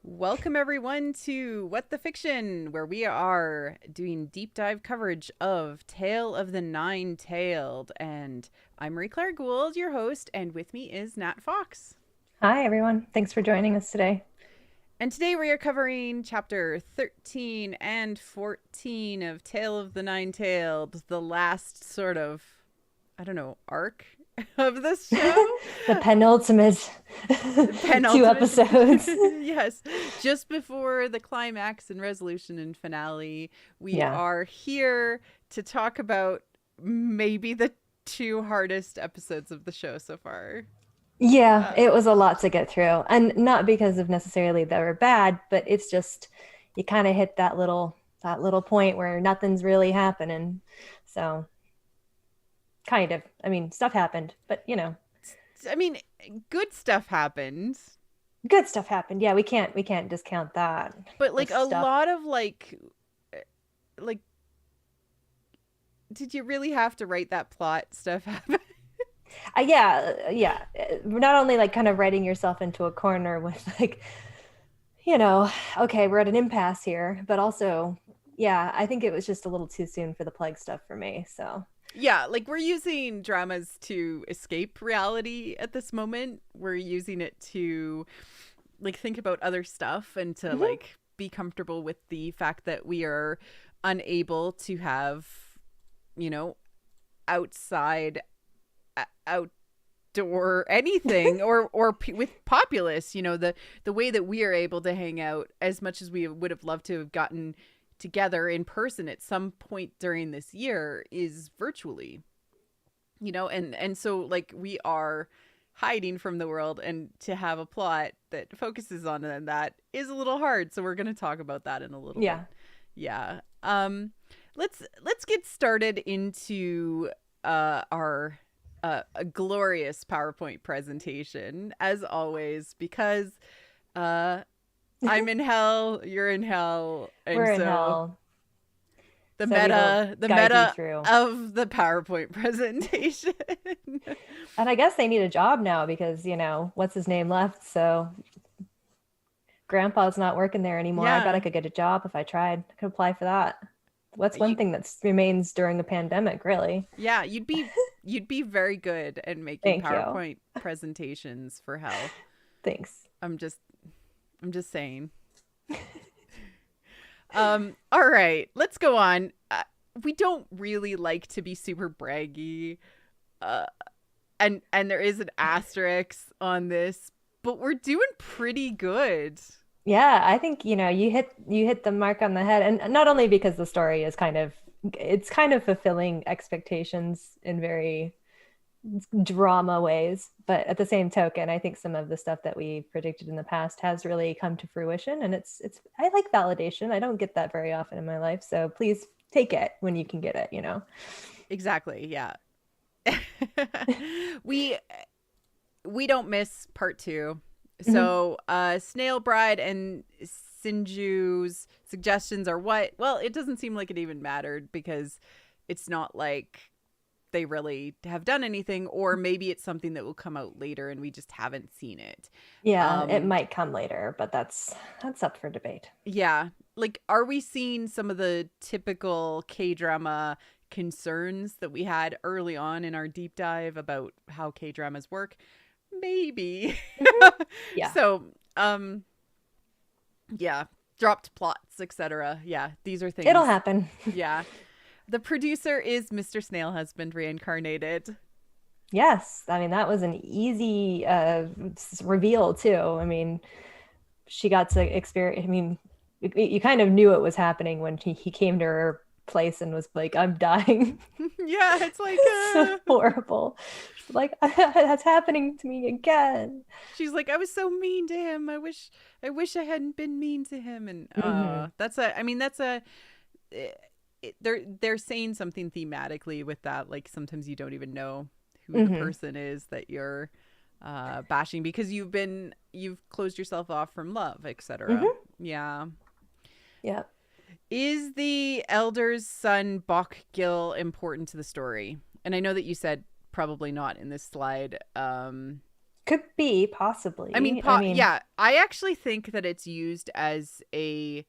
Welcome everyone to What the Fiction, where we are doing deep dive coverage of Tale of the Nine-Tailed. And I'm Marie Claire Gould, your host, and with me is Nat Fox. Hi, everyone. Thanks for joining us today. And today we are covering chapter 13 and 14 of Tale of the Nine-Tailed, the last sort of, I don't know, arc of this show. The penultimate two Penultimate. episodes. Yes, just before the climax and resolution and finale, we Yeah. are here to talk about maybe the two hardest episodes of the show so far. Yeah, uh, it was a lot to get through. And not because of necessarily they were bad, but it's just you kind of hit that little point where nothing's really happening. So kind of. I mean, stuff happened, but I mean, good stuff happened, good stuff happened. Yeah, we can't discount that. but The like a stuff. lot of like did you really have to write that plot stuff happen? Yeah. Not only like kind of writing yourself into a corner with like okay, we're at an impasse here, but also, yeah, I think it was just a little too soon for the plague stuff for me. So, Yeah, like we're using dramas to escape reality at this moment. We're using it to like think about other stuff and to mhm. like be comfortable with the fact that we are unable to have, you know, outside outdoor anything with populace, the way that we are able to hang out as much as we would have loved to have gotten together in person at some point during this year is virtually, and so like we are hiding from the world, and to have a plot that focuses on that is a little hard, so we're going to talk about that in a little bit. Yeah. Yeah. Let's get started into our a glorious PowerPoint presentation as always, because uh I'm in hell, you're in hell, and We're in so hell. the So we will meta the guide you meta through. of the PowerPoint presentation. And I guess they need a job now because, what's his name left. So grandpa's not working there anymore. I bet I Yeah. could get a job if I tried. I could apply for that. What's one You, thing that remains during a pandemic, really? yeah, you'd be very good at making Thank you. PowerPoint presentations for hell. Thanks. I'm just I'm just saying. All right, let's go on. We don't really like to be super braggy. Uh and there is an asterisk on this, but we're doing pretty good. Yeah, I think, you hit the mark on the head. And not only because the story is it's kind of fulfilling expectations in very drama ways, but at the same token, I think some of the stuff that we predicted in the past has really come to fruition. And it's I like validation. I don't get that very often in my life. So please take it when you can get it. Exactly. Yeah. we we don't miss part 2. Mhm. So, Snail Bride and Sinju's suggestions are what? Well, it doesn't seem like it even mattered, because it's not like they really have done anything, or maybe it's something that will come out later and we just haven't seen it. Yeah, it Um, might come later, but that's up for debate. yeah. Like, are we seeing some of the typical K drama concerns that we had early on in our deep dive about how K dramas work? Maybe. Mhm. Yeah. So, yeah, dropped plots, etc. Yeah, these are It'll things. happen. Yeah. The producer is Mr. Snail Husband reincarnated. Yes. I mean, that was an easy reveal too. I mean, she got to experience. I mean, you kind of knew it was happening when he came to her place and was like, "I'm dying." Yeah, it's like So horrible. She's like, "That's happening to me again." she's like, I was so mean to him. I wish I hadn't been mean to him. And Hmm. that's a I mean that's a they're saying something thematically with that. Like, sometimes you don't even know who the Hmm. person is that you're bashing, because you've closed yourself off from love, etc. Hmm. Yeah. Yeah. Is the elder's son Bok Gil important to the story? And I know that you said probably not in this slide. Could be, possibly. I mean, I mean, yeah, I actually think that it's used as a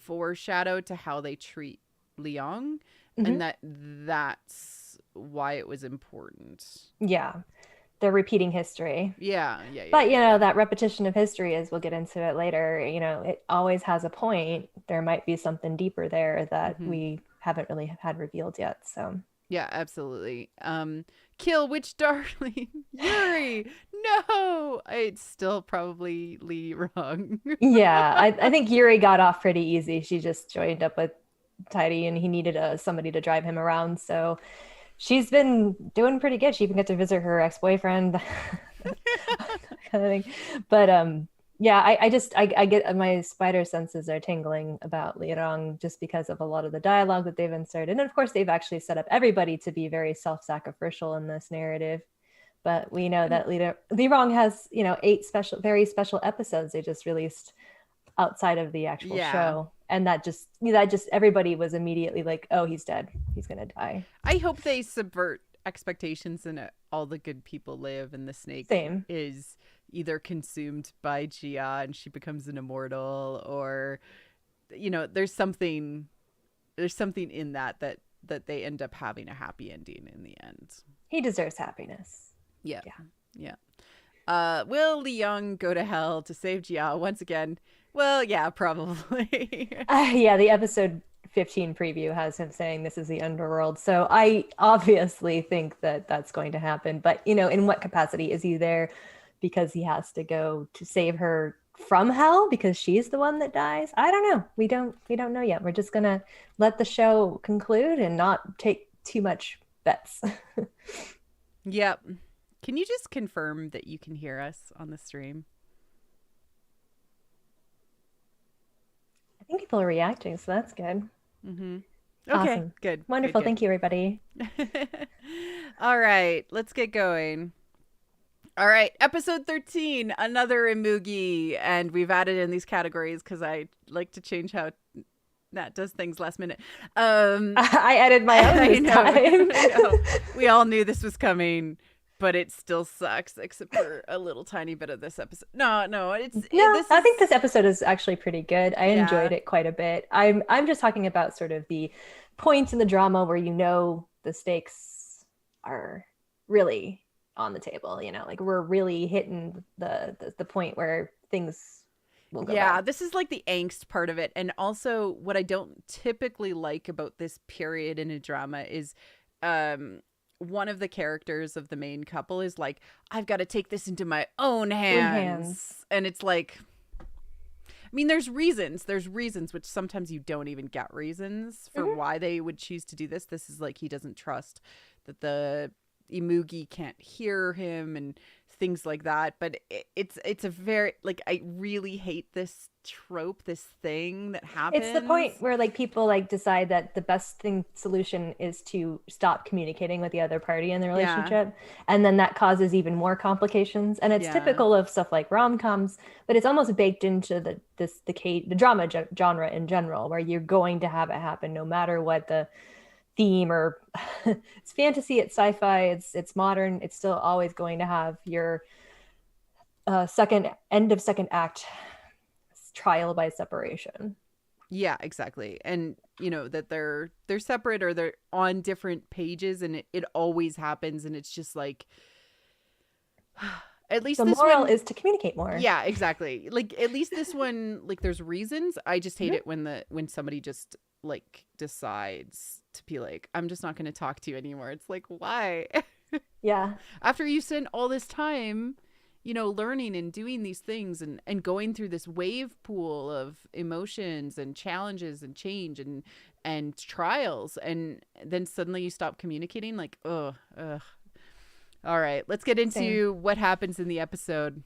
foreshadow to how they treat Liang, and mhm. that's why it was important. Yeah, they're repeating history. Yeah, yeah, yeah, But, yeah, yeah. that repetition of history, as we'll get into it later, it always has a point. There might be something deeper there that Hmm. we haven't really had revealed yet. So, Yeah, absolutely. Kill which darling? Yuri. No, it's still probably Lee wrong. yeah, I think Yuri got off pretty easy. She just joined up with Tidy and he needed somebody to drive him around. So she's been doing pretty good. She even got to visit her ex-boyfriend, kind of thing. But yeah, I get my spider senses are tingling about Lirong just because of a lot of the dialogue that they've inserted. And of course, they've actually set up everybody to be very self-sacrificial in this narrative. But we know And that Lirong has, very special episodes they just released outside of the actual yeah, show. And that just everybody was immediately like, oh, he's dead. He's gonna die. I hope they subvert expectations and all the good people live, and the snake Same. is either consumed by Gia and she becomes an immortal, or there's something in that they end up having a happy ending in the end. He deserves happiness. Yeah, Yeah. yeah. Will Li Young go to hell to save Jia once again? Well, yeah, probably. Yeah, the episode 15 preview has him saying this is the underworld. So I obviously think that that's going to happen. But, in what capacity is he there? Because he has to go to save her from hell because she's the one that dies. I don't know. We don't know yet. We're just going to let the show conclude and not take too much bets. Yep. Can you just confirm that you can hear us on the stream? I think people are reacting, so that's good. Mm-hmm. Okay, Awesome. good. Wonderful. Good, Thank you, everybody. good. All right, let's get going. All right, episode 13, another Imugi. And we've added in these categories because I like to change how Nat does things last minute. I added my own this time. I know. We all knew this was coming, but it still sucks, except for a little tiny bit of this episode. No, I think this episode is actually pretty good. I enjoyed yeah, it quite a bit. I'm just talking about sort of the points in the drama where the stakes are really on the table. Like we're really hitting the point where things will go yeah. bad. This is like the angst part of it, and also what I don't typically like about this period in a drama is, one of the characters of the main couple is like, I've got to take this into my own Own hands. hands. And it's like, I mean, there's reasons, which sometimes you don't even get reasons for why they would choose to do this. This is like, he doesn't trust that the Imugi can't hear him and things like that. But it's a very, like, I really hate this trope, this thing that happens. It's the point where like people like decide that the best solution is to stop communicating with the other party in the relationship, and then that causes even more complications. And it's typical of stuff like rom-coms, but it's almost baked into the drama genre in general, where you're going to have it happen no matter what the theme, or it's fantasy, it's sci-fi, it's modern. It's still always going to have your end of second act trial by separation. Yeah, exactly. And that they're separate or they're on different pages, and it always happens, and it's just like, at least The this moral one is to communicate more. Yeah, exactly. Like, at least this one, like, there's reasons. I just hate it when somebody just like decides to be like, I'm just not going to talk to you anymore. It's like, why? Yeah. After you spend all this time learning and doing these things and going through this wave pool of emotions and challenges and change and trials, and then suddenly you stop communicating, like, ugh. All right, let's get into what happens in the episode.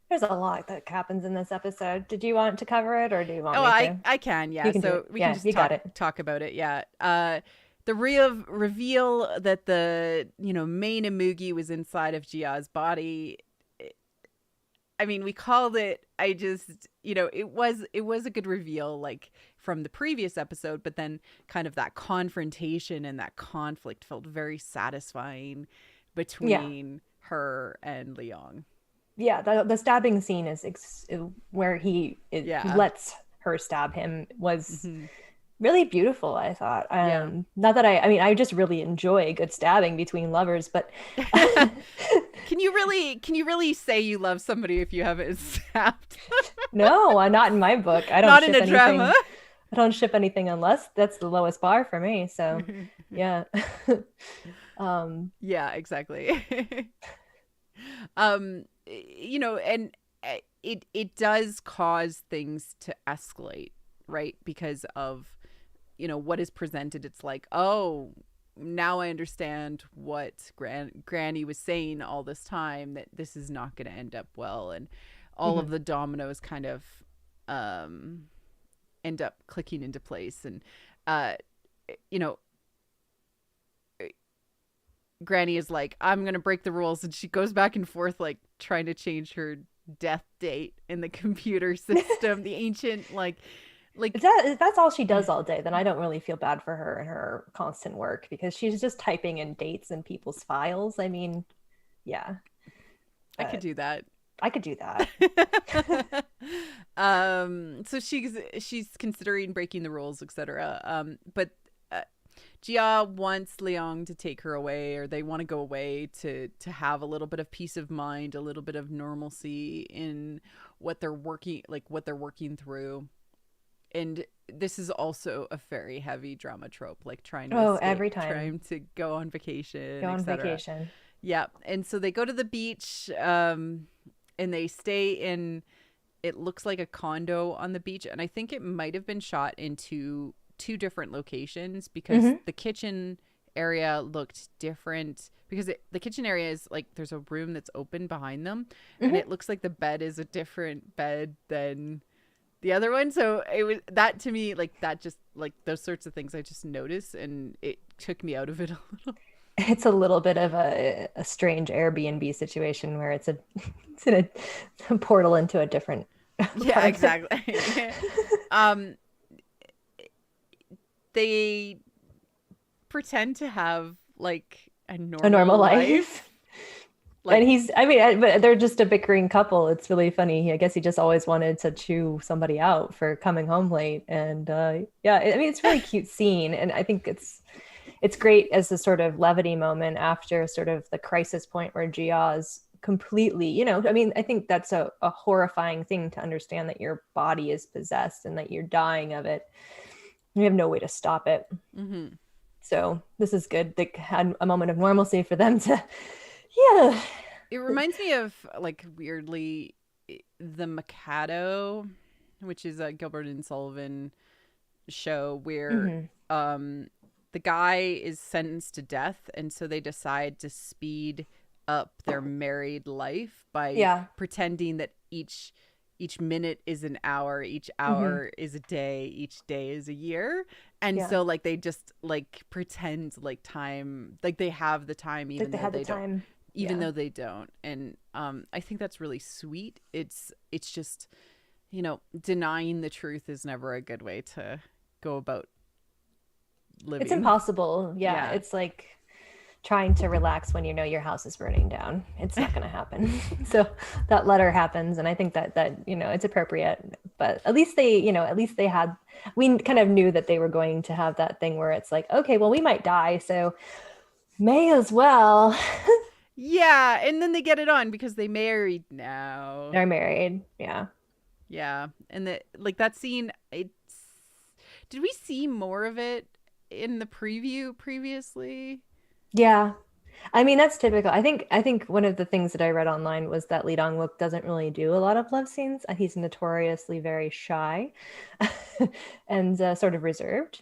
There's a lot that happens in this episode. Did you want to cover it, or do you want me to? I can, yeah. So we can just talk about it, yeah. The reveal that the main Imugi was inside of Jia's body. I mean, we called it. I just, it was a good reveal, like, from the previous episode, but then kind of that confrontation and that conflict felt very satisfying between her and Liang. yeah, the stabbing scene is where he Yeah. lets her stab him was Hmm. really beautiful, I thought. Yeah. Not that I mean, I just really enjoy good stabbing between lovers, but Can you really say you love somebody if you haven't snapped? no, not in my book. I don't Not in ship a drama. anything. I don't ship anything unless that's the lowest bar for me. So, yeah. um, Yeah, exactly. And it does cause things to escalate, right? Because of, what is presented. It's like, oh, now I understand what Granny was saying all this time, that this is not going to end up well, and all of mhm. the dominoes kind of um end up clicking into place. And uh you know Granny is like, I'm going to break the rules, and she goes back and forth, like trying to change her death date in the computer system, the ancient, like If that's all she does all day, then I don't really feel bad for her and her constant work because she's just typing in dates in people's files. I mean, yeah, I could but do that. I could do that. So she's considering breaking the rules, etc. But Jia wants Liang to take her away, or they want to go away to have a little bit of peace of mind, a little bit of normalcy in what they're working through. And this is also a very heavy drama trope, like trying to Oh, escape, every time trying to go on vacation, go on etc. vacation. Yeah. And so they go to the beach, and they stay in, it looks like a condo on the beach. And I think it might have been shot in two different locations, because Hmm. the kitchen area looked different, because the kitchen area is like, there's a room that's open behind them, and Hmm. it looks like the bed is a different bed than the other one. So it was that, to me, like, that just, like, those sorts of things I just noticed, and it took me out of it a little. It's a little bit of a strange Airbnb situation where it's in a portal into a different Yeah, apartment. exactly. um they pretend to have like a A normal normal life. life, And like, but they're just a bickering couple. It's really funny. I guess he just always wanted to chew somebody out for coming home late. And yeah, I mean, it's a really cute scene. And I think it's great as a sort of levity moment after sort of the crisis point where Gia's completely, I mean, I think that's a horrifying thing to understand that your body is possessed and that you're dying of it. You have no way to stop it. mhm. So this is good. They had a moment of normalcy for them to, yeah. It reminds me of, like, weirdly, the Mikado, which is a Gilbert and Sullivan show, where Hmm. um the guy is sentenced to death, and so they decide to speed up their married life by Yeah. pretending that each minute is an hour, each Hmm. hour is a day, each day is a year. And Yeah. so, like, they just, like, pretend like time, like they have the time, Like even they though had the they don't, time. even Yeah. though they don't. And I think that's really sweet. It's just, denying the truth is never a good way to go about It's living. impossible. Yeah. Yeah. It's like trying to relax when you know your house is burning down. It's not going to happen. So that letter happens, and I think that it's appropriate. But at least they had. We kind of knew that they were going to have that thing where it's like, okay, well, we might die, so may as well. Yeah, and then they get it on because they married now. They're married. Yeah. Yeah. And like, that scene, it's, did we see more of it in the preview previously? Yeah. I mean, that's typical. I think one of the things that I read online was that Lee Dong-wook doesn't really do a lot of love scenes. He's notoriously very shy and sort of reserved.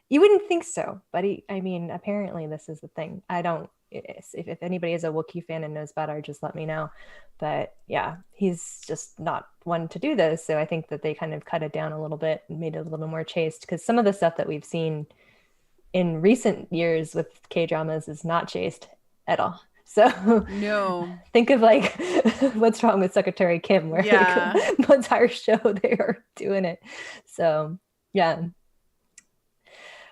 You wouldn't think so, but I mean, apparently this is the thing. I don't, if anybody is a Wookiee fan and knows better, just let me know. But yeah, he's just not one to do this. So I think that they kind of cut it down a little bit and made it a little more chaste because some of the stuff that we've seen in recent years with K dramas is not chaste at all. So No. think of like what's wrong with Secretary Kim, where like Yeah. the entire show they are doing it. So yeah.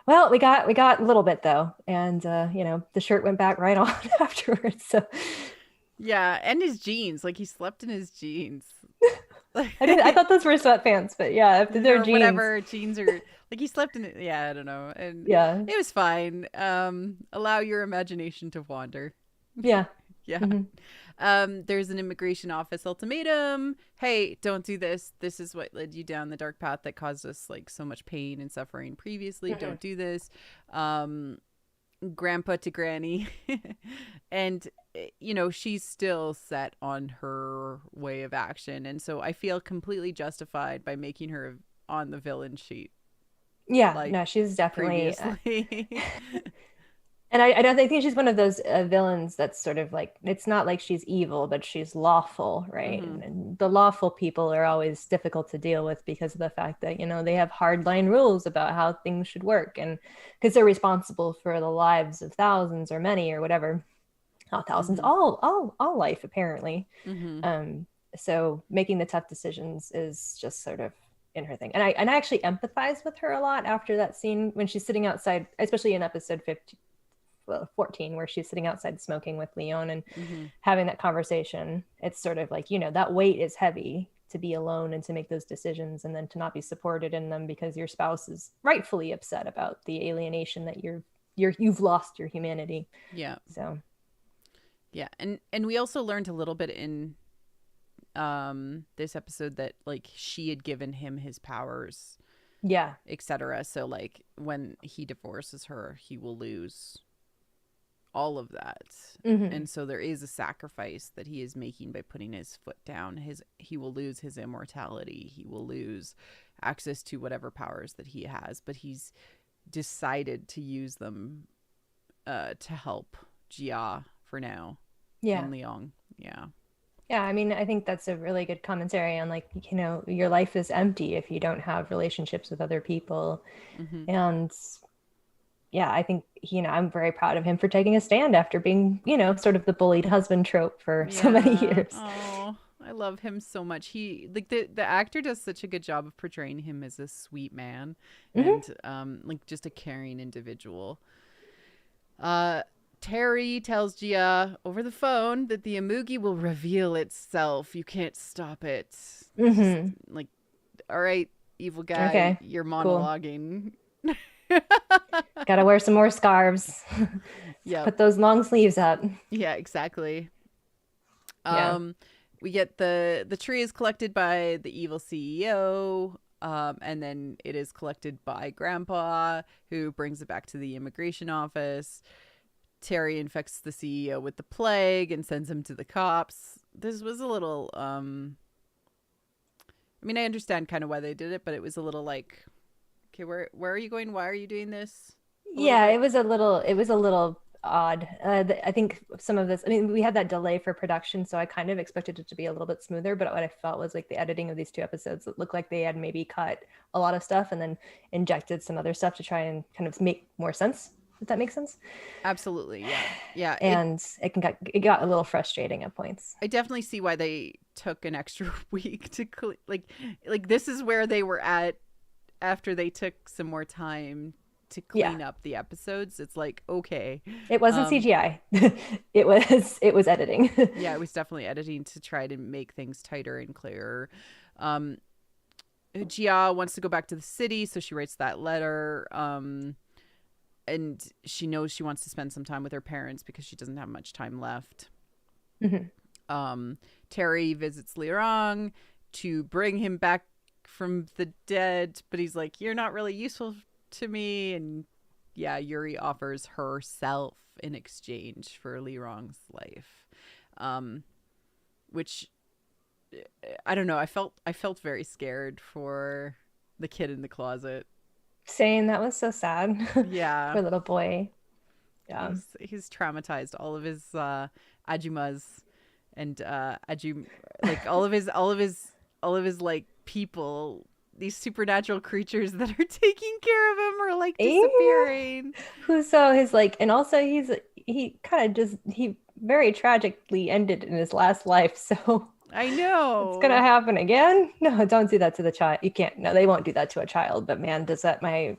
Well, we got a little bit though, and the shirt went back right on afterwards. So Yeah, and his jeans. Like he slept in his jeans. I thought those were sweatpants, but yeah, if they're Or jeans. whatever jeans are like he slept in it. Yeah, I don't know. And Yeah. it was fine. Allow your imagination to wander. Yeah. Yeah. Hmm. There's an immigration office ultimatum. Hey, don't do this. This is what led you down the dark path that caused us like so much pain and suffering previously. Hmm. Don't do this. Um, grandpa to granny. And she's still set on her way of action, and so I feel completely justified by making her on the villain sheet Yeah, like no, she's definitely previously. and I don't think she's one of those villains that's sort of like it's not like she's evil, but she's lawful, right? Hmm. And the lawful people are always difficult to deal with because of the fact that they have hardline rules about how things should work, and because they're responsible for the lives of thousands or many or whatever, not thousands, Hmm. all life apparently. Hmm. Um, so making the tough decisions is just sort of in her thing. And I actually empathize with her a lot after that scene when she's sitting outside, especially in episode 15, 14, where she's sitting outside smoking with Leon and Hmm. having that conversation. It's sort of like, that weight is heavy to be alone and to make those decisions and then to not be supported in them because your spouse is rightfully upset about the alienation that you've lost your humanity. Yeah. So Yeah. And we also learned a little bit in this episode that like she had given him his powers, yeah. etc. So like when he divorces her, he will lose all of that. Mm-hmm. And so there is a sacrifice that he is making by putting his foot down. He will lose his immortality. He will lose access to whatever powers that he has, but he's decided to use them to help Jia for now. Yeah. And Leong. Yeah. Yeah, I mean, I think that's a really good commentary on like, your life is empty if you don't have relationships with other people. Mm-hmm. And yeah, I think, I'm very proud of him for taking a stand after being, sort of the bullied husband trope for so many Yeah. years. Oh, I love him so much. He like the actor does such a good job of portraying him as a sweet man Hmm. and like just a caring individual. Terry tells Gia over the phone that the Zamoogie will reveal itself. You can't stop it. It's just Hmm. like, all right, evil guy, Okay, you're cool. monologuing. Gotta wear some more scarves. Yep. Put those long sleeves up. Yeah, exactly. Yeah. Um, we get the tree is collected by the evil CEO. And then it is collected by Grandpa, who brings it back to the immigration office. Terry infects the CEO with the plague and sends him to the cops. This was a little I mean, I understand kind of why they did it, but it was a little like, okay, where are you going? Why are you doing this? A little Yeah, bit. it was a little odd. I think some of this, I mean, we had that delay for production, so I kind of expected it to be a little bit smoother, but what I felt was like the editing of these two episodes, it looked like they had maybe cut a lot of stuff and then injected some other stuff to try and kind of make more sense, if that makes sense. Absolutely, yeah. Yeah, And it got a little frustrating at points. I definitely see why they took an extra week to like this is where they were at after they took some more time to Yeah, clean up the episodes. It's like, okay. it wasn't Um CGI. It was editing. yeah, it was definitely editing to try to make things tighter and clearer. Um Jia wants to go back to the city, so she writes that letter. And she knows she wants to spend some time with her parents because she doesn't have much time left. Mhm. Terry visits Lirong to bring him back from the dead, but he's like, "You're not really useful to me." And yeah, Yuri offers herself in exchange for Lirong's life, which I don't know. I felt very scared for the kid in the closet. Saying that was so sad. Yeah, Poor little boy. Yeah. he's traumatized. All of his ajumas and ajum like all of his like people, these supernatural creatures that are taking care of him are like Yeah. disappearing. Who so his like and also he kind of just he very tragically ended in his last life, so I it's gonna know. happen again. No, don't do that to the child. You can't. No, they won't do that to a child. But man, does that my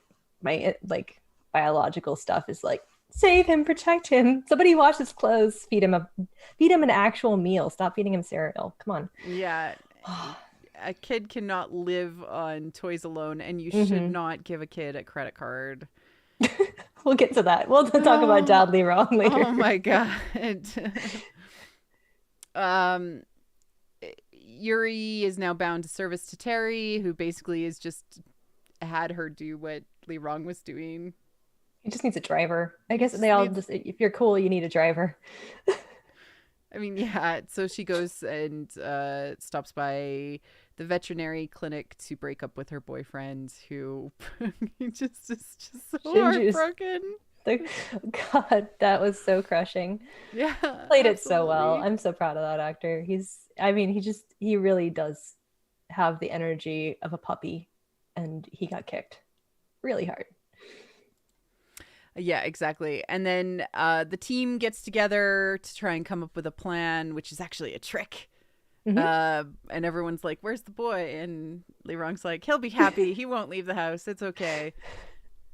like biological stuff is like Save him, protect him. Somebody wash his clothes, feed him an actual meal. Stop feeding him cereal. Come Yeah. on. A kid cannot live on toys alone, and you should Hmm. not give a kid a credit card. We'll get to that. We'll talk about Oh, Dudley wrong later. oh my God. um, Yuri is now bound to service to Terry, who basically is just had her do what Lee Rong was doing. He just needs a driver. I He guess just they all needs, just, if you're cool, you need a driver. I mean, yeah. So she goes and stops by the veterinary clinic to break up with her boyfriend, who he just is just so Shinju's, heartbroken. the, God, that was so crushing. Yeah, Played it so well. absolutely. I'm so proud of that actor. He really does have the energy of a puppy, and he got kicked really hard. Yeah, exactly. And then the team gets together to try and come up with a plan, which is actually a trick. Hmm. And everyone's like, "Where's the boy?" And Lee Rong's like, "He'll be happy. He won't leave the house. It's okay."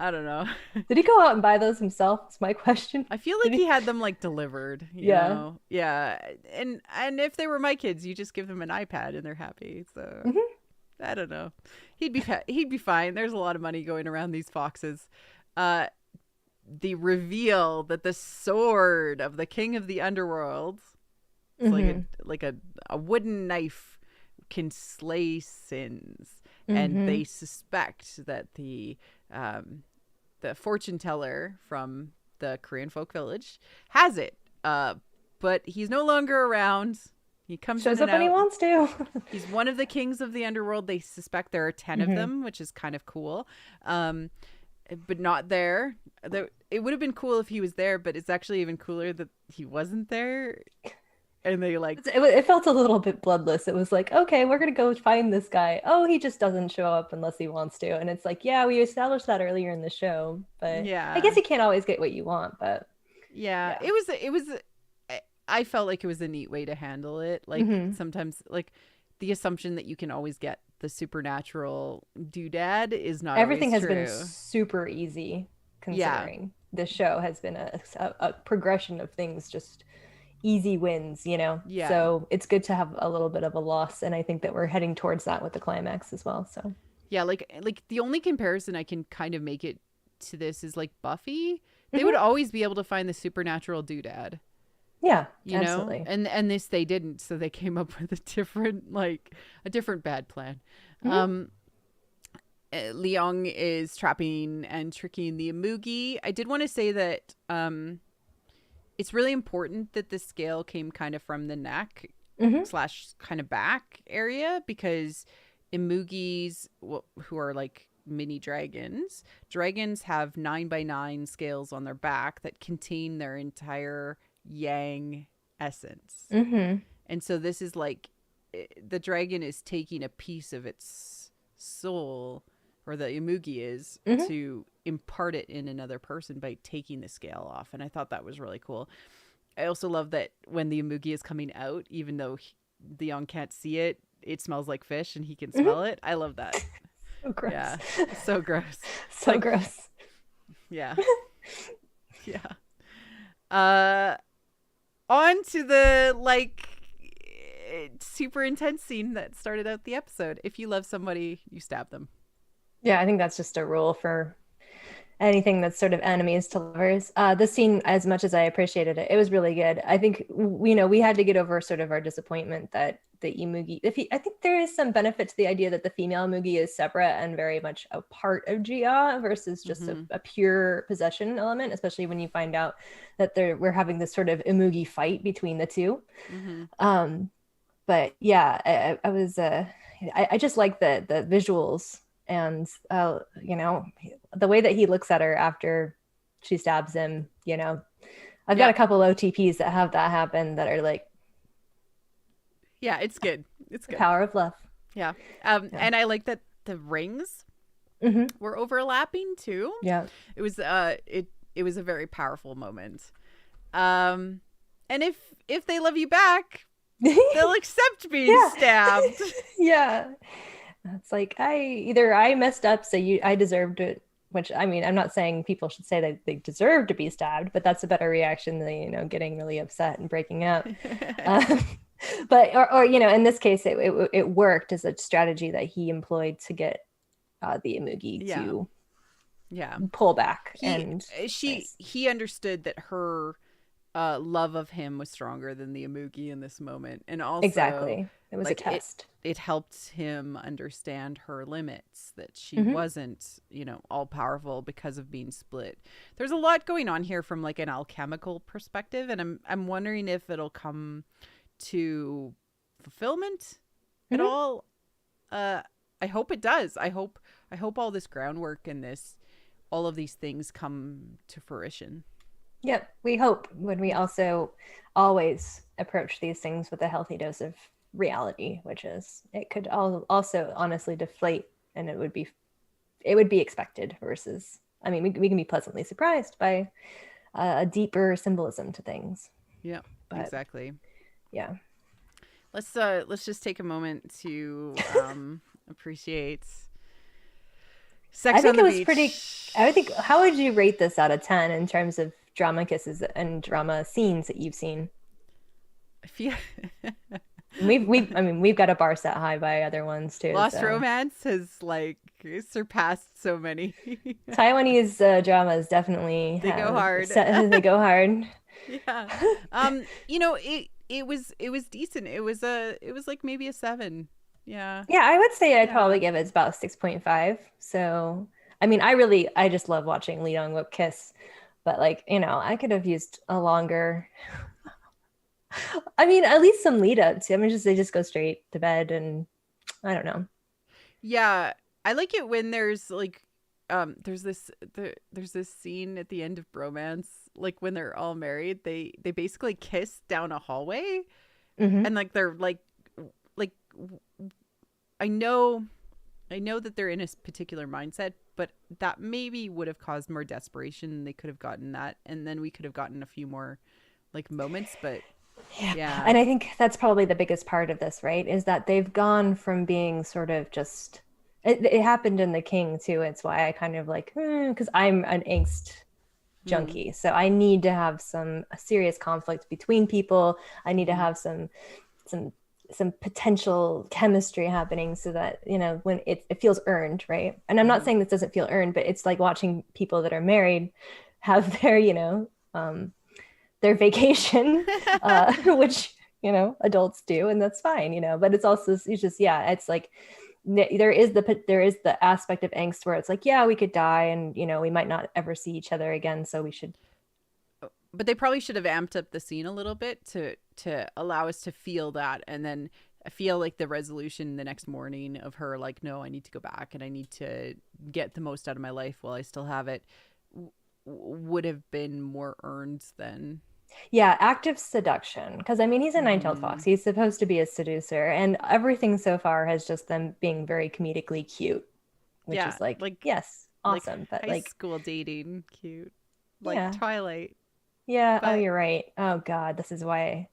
I don't know. Did he go out and buy those himself? That's my question. I feel Did like he he? had them like delivered, you Yeah. know. Yeah. And if they were my kids, you just give them an iPad and they're happy. So Hmm. I don't know. He'd be fine. There's a lot of money going around these foxes. Uh the reveal that the sword of the king of the underworld, it's like Hmm. a wooden knife, can slay sins. And Hmm. they suspect that the fortune teller from the Korean folk village has it. But he's no longer around. He comes in Shows and up when he out. wants to. He's one of the kings of the underworld. They suspect there are 10 of Hmm. them, which is kind of cool. But not there. It would have been cool if he was there, but it's actually even cooler that he wasn't there. And they like, It felt a little bit bloodless. It was like, okay, we're gonna go find this guy. Oh, he just doesn't show up unless he wants to. And it's like, yeah, we established that earlier in the show, but I yeah, guess you can't always get what you want. But yeah. yeah. It was. I felt like it was a neat way to handle it. Like Hmm. sometimes, like the assumption that you can always get the supernatural doodad is not Everything always has been true. super easy Yeah, considering the show has been a progression of things, just easy wins, you know? yeah, So it's good to have a little bit of a loss. And I think that we're heading towards that with the climax as well. So, yeah. Like the only comparison I can kind of make it to this is like Buffy. They would hmm, always be able to find the supernatural doodad, yeah, you know, absolutely. and this they didn't, so they came up with a different bad plan. Hmm. Um, Leong is trapping and tricking the Amugi. I did want to say that it's really important that the scale came kind of from the neck Hmm. slash kind of back area, because Imugis, who are like mini dragons have 9 by 9 scales on their back that contain their entire yang essence. Hmm. And so this is like the dragon is taking a piece of its soul, or the Imugi is, Hmm. to impart it in another person by taking the scale off. And I thought that was really cool. I also love that when the Imugi is coming out, even though the young can't see it, it smells like fish and he can Hmm. smell it. I love that. So gross. Yeah. So gross. So Like, gross. yeah. Yeah. Uh On to the like super intense scene that started out the episode. If you love somebody, you stab them. Yeah, I think that's just a rule for anything that's sort of enemies to lovers. This scene, as much as I appreciated it, it was really good. I think we had to get over sort of our disappointment that the Imugi. I think there is some benefit to the idea that the female Imugi is separate and very much a part of Gia versus just Mm-hmm. a pure possession element, especially when you find out that we're having this sort of Imugi fight between the two. Mm-hmm. Um, but yeah, I was I just like the visuals and you know, the way that he looks at her after she stabs him. You know, I've got Yeah. a couple OTPs that have that happen that are like Yeah, it's good. It's the good. power of love. Yeah. Yeah. And I like that the rings Hmm. were overlapping too. Yeah. It was a very powerful moment. And if they love you back, they'll accept being Yeah. stabbed. Yeah. It's like I messed up, so I deserved it. which I mean, I'm not saying people should say that they deserve to be stabbed, but that's a better reaction than, getting really upset and breaking up. Um, but, or, in this case, it worked as a strategy that he employed to get the Imugi Yeah. to Yeah. pull back. He understood that her love of him was stronger than the Amugi in this moment, and also Exactly, it was a test. It helped him understand her limits, that she Mm-hmm. wasn't, all powerful because of being split. There's a lot going on here from like an alchemical perspective, and I'm wondering if it'll come to fulfillment at Mm-hmm. all. I hope it does. I hope all this groundwork and all of these things come to fruition. Yep, we hope, when we also always approach these things with a healthy dose of reality, which is it could also honestly deflate, and it would be expected versus, I mean, we can be pleasantly surprised by a deeper symbolism to things. Yeah, But exactly. yeah, Let's just take a moment to appreciate sex I think on it the was beach. pretty. I would think. How would you rate this out of 10 in terms of drama kisses and drama scenes that you've seen? I feel We've got a bar set high by other ones too. Lost So Romance has like surpassed so many. Taiwanese dramas definitely They go hard. They go hard. Yeah. It was decent. It was like maybe a 7. Yeah. Yeah, I would say I'd Yeah. probably give it about 6.5. So, I mean, I just love watching Lee Dong Wook kiss, but like, I could have used a longer. I mean, at least some lead up to. I mean, they just go straight to bed, and I don't know. Yeah. I like it when there's like there's this scene at the end of Bromance, like when they're all married, they basically kiss down a hallway, Hmm. and like they're like I know that they're in a particular mindset, but that maybe would have caused more desperation. They could have gotten that, and then we could have gotten a few more like moments, but Yeah. yeah. And I think that's probably the biggest part of this, right? Is that they've gone from being sort of just, it happened in The King too. It's why I kind of like, because I'm an angst Mm, junkie. So I need to have some serious conflict between people. I need to mm-hmm. have some some potential chemistry happening so that, when it feels earned, right? And I'm not Mm-hmm. saying this doesn't feel earned, but it's like watching people that are married have their, their vacation, which adults do, and that's fine, but it's just, yeah, it's like there is the aspect of angst where it's like, yeah, we could die, and we might not ever see each other again, so we should. But they probably should have amped up the scene a little bit to allow us to feel that, and then I feel like the resolution the next morning of her like, no, I need to go back and I need to get the most out of my life while I still have it, would have been more earned than. Yeah, active seduction, because I mean, he's a nine-tailed Mm-hmm. fox, he's supposed to be a seducer, and everything so far has just them being very comedically cute, which Yeah, is like, like yes, awesome, but high like, school dating, cute, like yeah. Twilight. Yeah. Oh, But you're right. Oh God, this is why.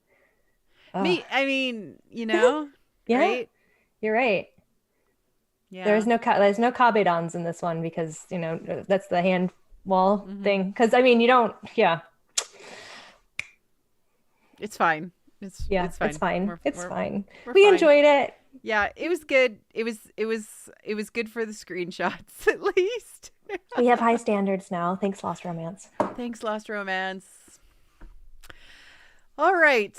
Oh, me, I mean, yeah, right? you're right. Yeah. There's no kabedons in this one because that's the hand wall Mm-hmm. thing. Because I mean, you don't. Yeah, It's fine. yeah, It's it's fine. fine. It's fine. We're We fine. enjoyed it. Yeah, it was good. It was good for the screenshots at least. We have high standards now. Thanks, Lost Romance. Thanks, Lost Romance. All right.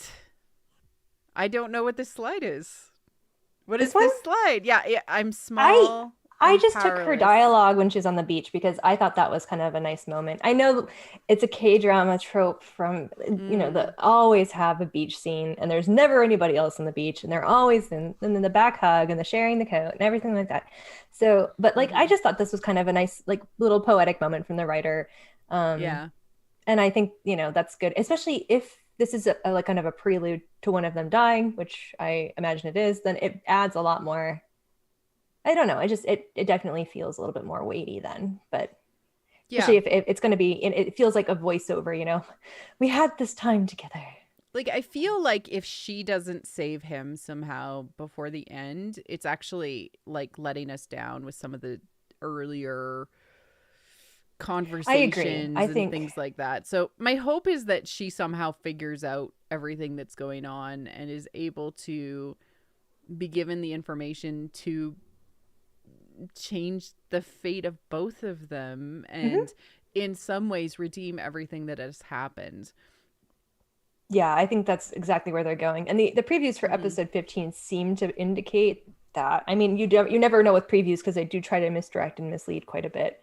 I don't know what this slide is. What This is one, this slide? Yeah, I'm I small. I And just took her powerless. dialogue when she was on the beach because I thought that was kind of a nice moment. I know it's a K-drama trope from, Mm, the always have a beach scene and there's never anybody else on the beach and they're always and then the back hug and the sharing the coat and everything like that. So, but like I mm-hmm. just thought this was kind of a nice like little poetic moment from the writer. Um, Yeah. and I think, that's good, especially if this is a like kind of a prelude to one of them dying, which I imagine it is, then it adds a lot more. I don't know. It definitely feels a little bit more weighty then, but Yeah. especially if it's going to be, it feels like a voiceover, we had this time together. Like I feel like if she doesn't save him somehow before the end, it's actually like letting us down with some of the earlier I agree. conversations I and think things like that. So my hope is that she somehow figures out everything that's going on and is able to be given the information to change the fate of both of them mhm. and in some ways redeem everything that has happened. Yeah, I think that's exactly where they're going. And the previews for Mm-hmm. episode 15 seem to indicate that. I mean, you never know with previews because they do try to misdirect and mislead quite a bit.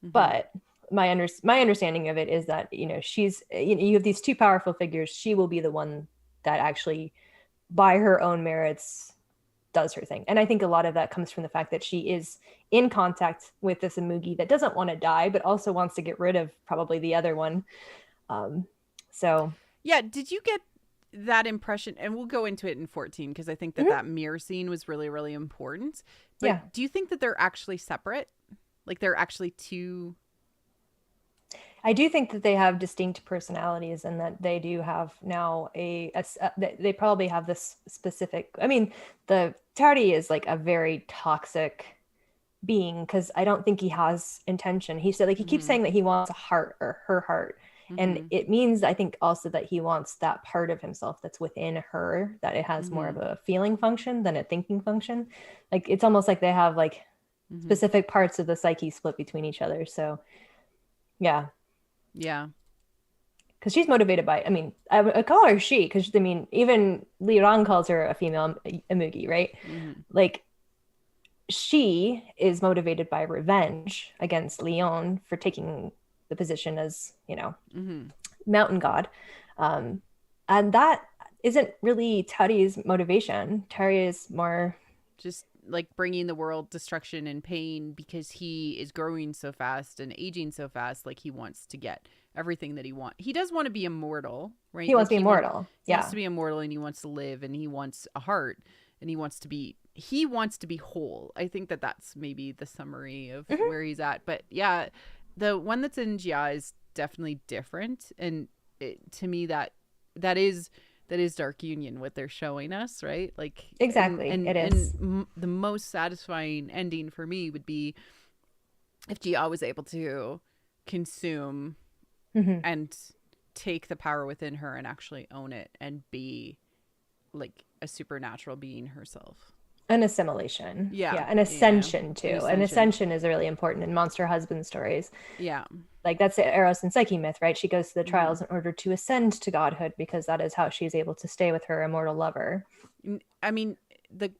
Mm-hmm. But my understanding of it is that, she's you have these two powerful figures. She will be the one that actually, by her own merits, does her thing. And I think a lot of that comes from the fact that she is in contact with this Zamoogie that doesn't want to die, but also wants to get rid of probably the other one. Um, so Yeah, did you get that impression? And we'll go into it in 14 because I think that mhm, that mirror scene was really, really important. yeah. But do you think that they're actually separate? Like they're actually two? I do think that they have distinct personalities and that they do have now they probably have this specific. I mean, the Tardy is like a very toxic being because I don't think he has intention. He said like he keeps Mm-hmm. saying that he wants a heart or her heart. And Mm-hmm. it means I think also that he wants that part of himself that's within her, that it has more of Mm-hmm. a feeling function than a thinking function. Like it's almost like they have like Mm-hmm. specific parts of the psyche split between each other. So yeah, Yeah. because she's motivated by, I mean, I call her she, because I mean, even Li Rang calls her a female Amugi, right? Mm-hmm. Like, she is motivated by revenge against Leon for taking the position as, Mm-hmm. mountain god. Um, and that isn't really Tari's motivation. Tari is more, Just like bringing the world destruction and pain because he is growing so fast and aging so fast. Like he wants to get everything that he wants. He does want to be immortal, right? he wants Like to be immortal. he wants Yeah. to be immortal and he wants to live and he wants a heart and he wants to be whole. I think that that's maybe the summary of Mhm. where he's at. But yeah, the one that's in Gia is definitely different, and to me that is Dark Union, what they're showing us, right? Like, and Exactly. and It and is. the most satisfying ending for me would be if Gia was able to consume Mhm. and take the power within her and actually own it and be like a supernatural being herself. An assimilation. Yeah, Yeah. An yeah, ascension, an too. An ascension. ascension is really important in monster husband stories. Yeah. Like that's the Eros and Psyche myth, right? She goes to the Mm-hmm. trials in order to ascend to godhood because that is how she's able to stay with her immortal lover. I mean,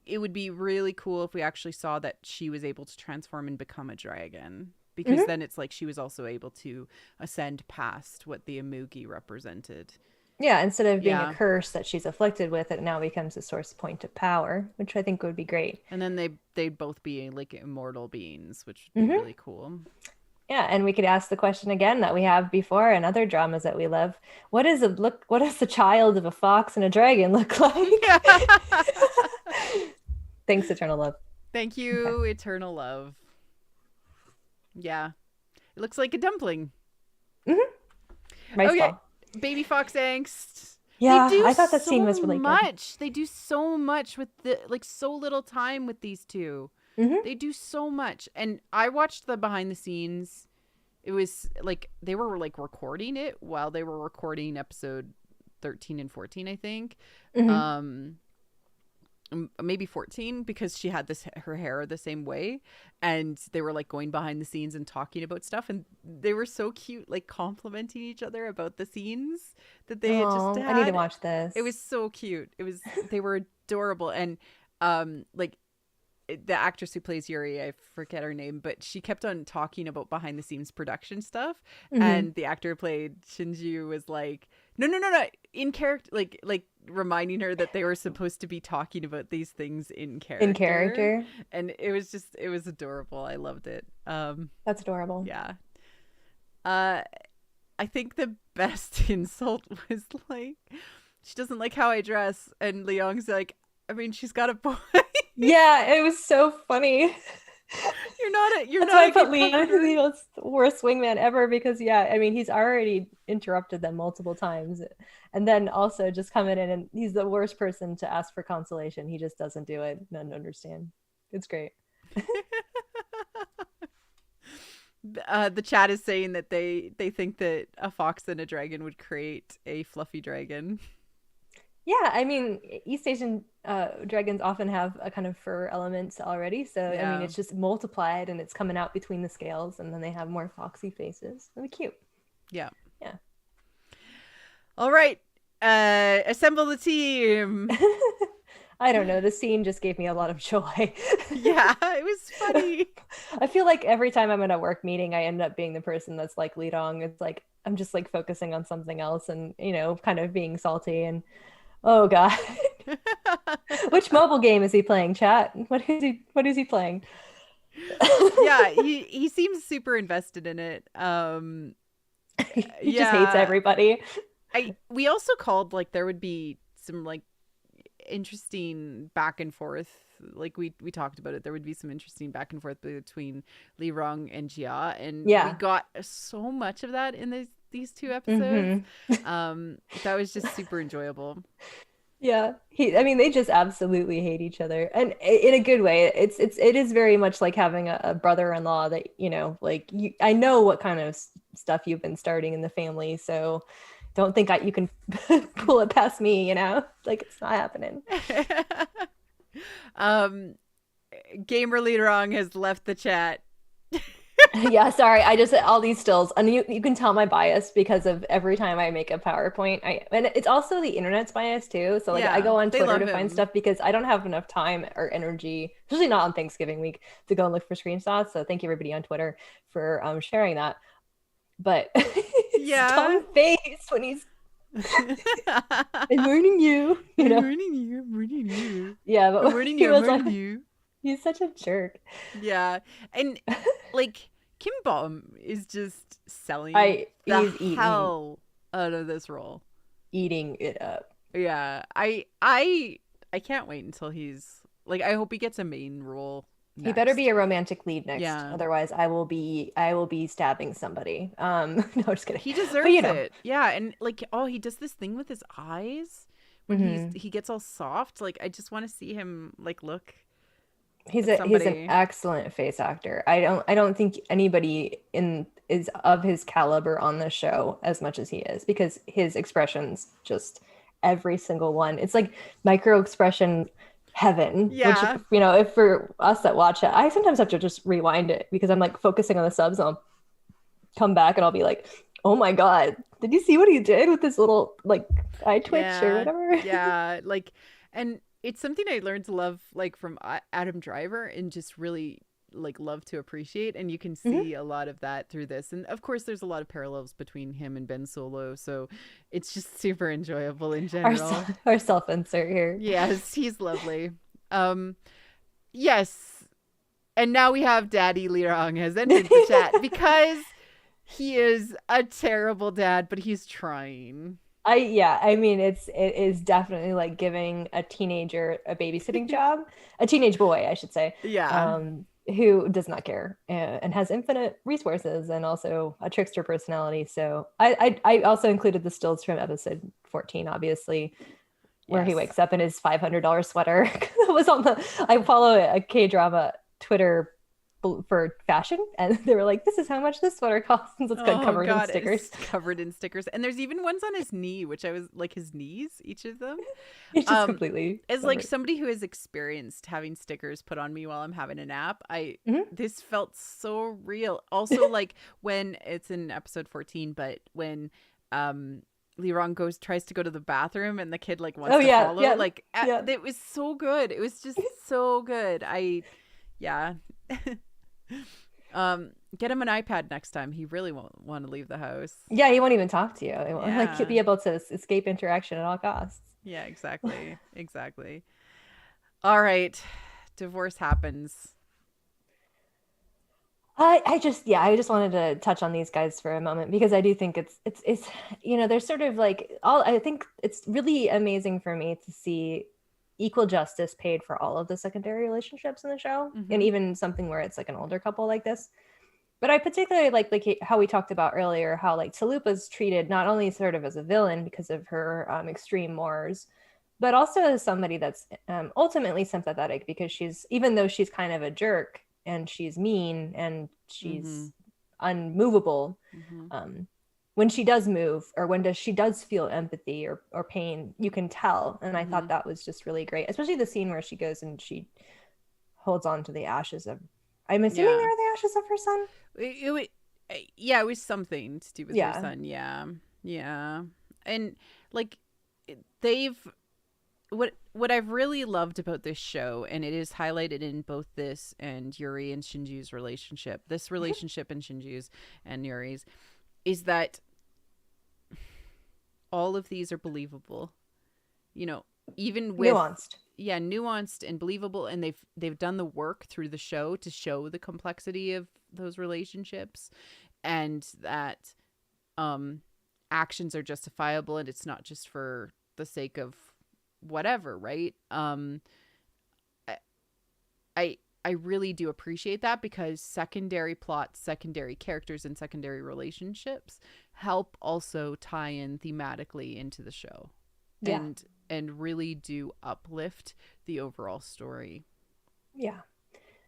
it would be really cool if we actually saw that she was able to transform and become a dragon, because Mhm. then it's like she was also able to ascend past what the Amugi represented. Yeah, instead of being a Yeah. curse that she's afflicted with, it now becomes a source point of power, which I think would be great. And then they'd both be like immortal beings, which would be Hmm. really cool. Yeah, and we could ask the question again that we have before in other dramas that we love. What does the child of a fox and a dragon look like? Yeah. Thanks, Eternal Love. Thank Okay. you, Eternal Love. Yeah. It looks like a dumpling. Hmm. Rice Okay. ball. Baby Fox Angst. They Yeah, do I thought that scene so was really good. much. They do so much with so little time with these two. Hmm. They do so much. And I watched the behind the scenes. It was like they were like recording it while they were recording episode 13 and 14, I think. Hmm. Um maybe 14, because she had her hair the same way, and they were like going behind the scenes and talking about stuff, and they were so cute, like complimenting each other about the scenes that they had just Oh, I need to had. watch this. It was so cute. They were adorable. And like the actress who plays Yuri, I forget her name, but she kept on talking about behind the scenes production stuff. Hmm. And the actor who played Shinju was like, no, in character, like reminding her that they were supposed to be talking about these things in In character. character. And it was adorable. I loved it. That's adorable. Yeah. Uh, I think the best insult was like, she doesn't like how I dress, and Leong's like, I mean, she's got a boy. Yeah, it was so funny. You're That's not why a I put good Leon. comforter. Leon's the worst wingman ever because yeah, I mean he's already interrupted them multiple times, and then also just coming in and he's the worst person to ask for consolation. He just doesn't do it. None understand. It's great. The chat is saying that they think that a fox and a dragon would create a fluffy dragon. Yeah, I mean, East Asian dragons often have a kind of fur element already. So, I mean, Yeah. it's just multiplied and it's coming out between the scales, and then they have more foxy faces. Really cute. Yeah. Yeah. All right. Assemble the team. I don't know. The scene just gave me a lot of joy. Yeah, it was funny. I feel like every time I'm in a work meeting, I end up being the person that's like lead on. It's like I'm just like focusing on something else and, kind of being salty and oh God. Which mobile game is he playing, chat? What is he playing? Yeah, he seems super invested in it. He just hates Yeah. everybody. We also called like there would be some like interesting back and forth. Like we talked about it. There would be some interesting back and forth between Li Rong and Jia, and we Yeah. got so much of that in these two episodes. Hmm. That was just super enjoyable. Yeah. I mean, they just absolutely hate each other. And in a good way. It is very much like having a brother-in-law that, like I know what kind of stuff you've been starting in the family, so don't think you can pull it past me, like it's not happening. um, Gamer Li Rong has left the chat. Yeah, sorry. I just all these stills, and you can tell my bias because of every time I make a PowerPoint. And it's also the internet's bias too. So like I Yeah, go on they Twitter love to find him. stuff because I don't have enough time or energy, especially not on Thanksgiving week, to go and look for screenshots. So thank you everybody on Twitter for sharing that. But his Yeah. dumb face when he's I'm warning you, I'm warning you. I'm warning you. Yeah, I'm but warning he you. I'm was like, warning you. he's such a jerk. Yeah, and like Kim Bom is just selling the He's eating hell out of this role. eating it up. Yeah, I can't wait until he's like. I hope he gets a main role He better be next. a romantic lead next. Yeah, Otherwise, I will be stabbing somebody. No, just kidding. he But deserves it. Yeah, and like, oh, he does this thing with his eyes when mhm. he gets all soft. Like, I just want to see him like look He's at an somebody. excellent face actor. I don't think anybody in is of his caliber on this show as much as he is because his expressions just every single one. It's like micro expression heaven, which Yeah, if for us that watch it, I sometimes have to just rewind it because I'm like focusing on the subs and I'll come back and I'll be like, "Oh my God, did you see what he did with this little like eye twitch or yeah, whatever?" yeah. Like, and it's something I learned to love, like from Adam Driver, and just really like love to appreciate. And you can Mhm. see a lot of that through this. And of course, there's a lot of parallels between him and Ben Solo, so it's just super enjoyable in Our general. our self insert here. Yes, he's lovely. Um, yes, and now we have Daddy Lirong has entered the chat because he is a terrible dad, but he's trying. I mean it is definitely like giving a teenager a babysitting job, a teenage boy, I should say, Yeah. who does not care and has infinite resources and also a trickster personality. So I also included the stills from episode 14, obviously, where he Yes. wakes up in his $500 sweater. It was on the I follow a K-drama Twitter for fashion, and they were like, "This is how much this sweater costs," and it's Oh covered in God, stickers. it's covered in stickers, and there's even ones on his knee, which I was like his knees, each of them. It's just Um, completely as like covered. somebody who has experienced having stickers put on me while I'm having a nap, Mhm. this felt so real. Also, like when it's in episode 14, but when Liron tries to go to the bathroom and the kid like wants Oh to yeah, follow, yeah, like yeah. it was so good. It was just so good. Yeah. Get him an iPad next time. He really won't want to leave the house. Yeah, he won't even talk to you. He won't like Yeah. be able to escape interaction at all costs. Yeah, exactly. Exactly. All right. Divorce happens. I just wanted to touch on these guys for a moment because I do think it's there's sort of like all I think it's really amazing for me to see equal justice paid for all of the secondary relationships in the show, and Mm-hmm. even something where it's like an older couple like this. But I particularly like how we talked about earlier, how like Talupa's treated not only sort of as a villain because of her extreme mores, but also as somebody that's ultimately sympathetic because she's even though she's kind of a jerk and she's mean and Mm-hmm. she's unmovable. Mm-hmm. When she does move, or when she does feel empathy or pain, you can tell. And I Mm-hmm. thought that was just really great, especially the scene where she goes and she holds on to the ashes of, I'm assuming Yeah. they're the ashes of her son. Yeah, it was something to do with her Yeah. son. Yeah. Yeah. And like they've what I've really loved about this show, and it is highlighted in both this and Yuri and Shinju's relationship, this relationship and Shinju's and Yuri's, is that all of these are believable. You know, even with Nuanced. yeah, nuanced and believable, and they've done the work through the show to show the complexity of those relationships, and that actions are justifiable, and it's not just for the sake of whatever, right? I I I really do appreciate that, because secondary plots, secondary characters, and secondary relationships help also tie in thematically into the show, Yeah. and really do uplift the overall story. Yeah.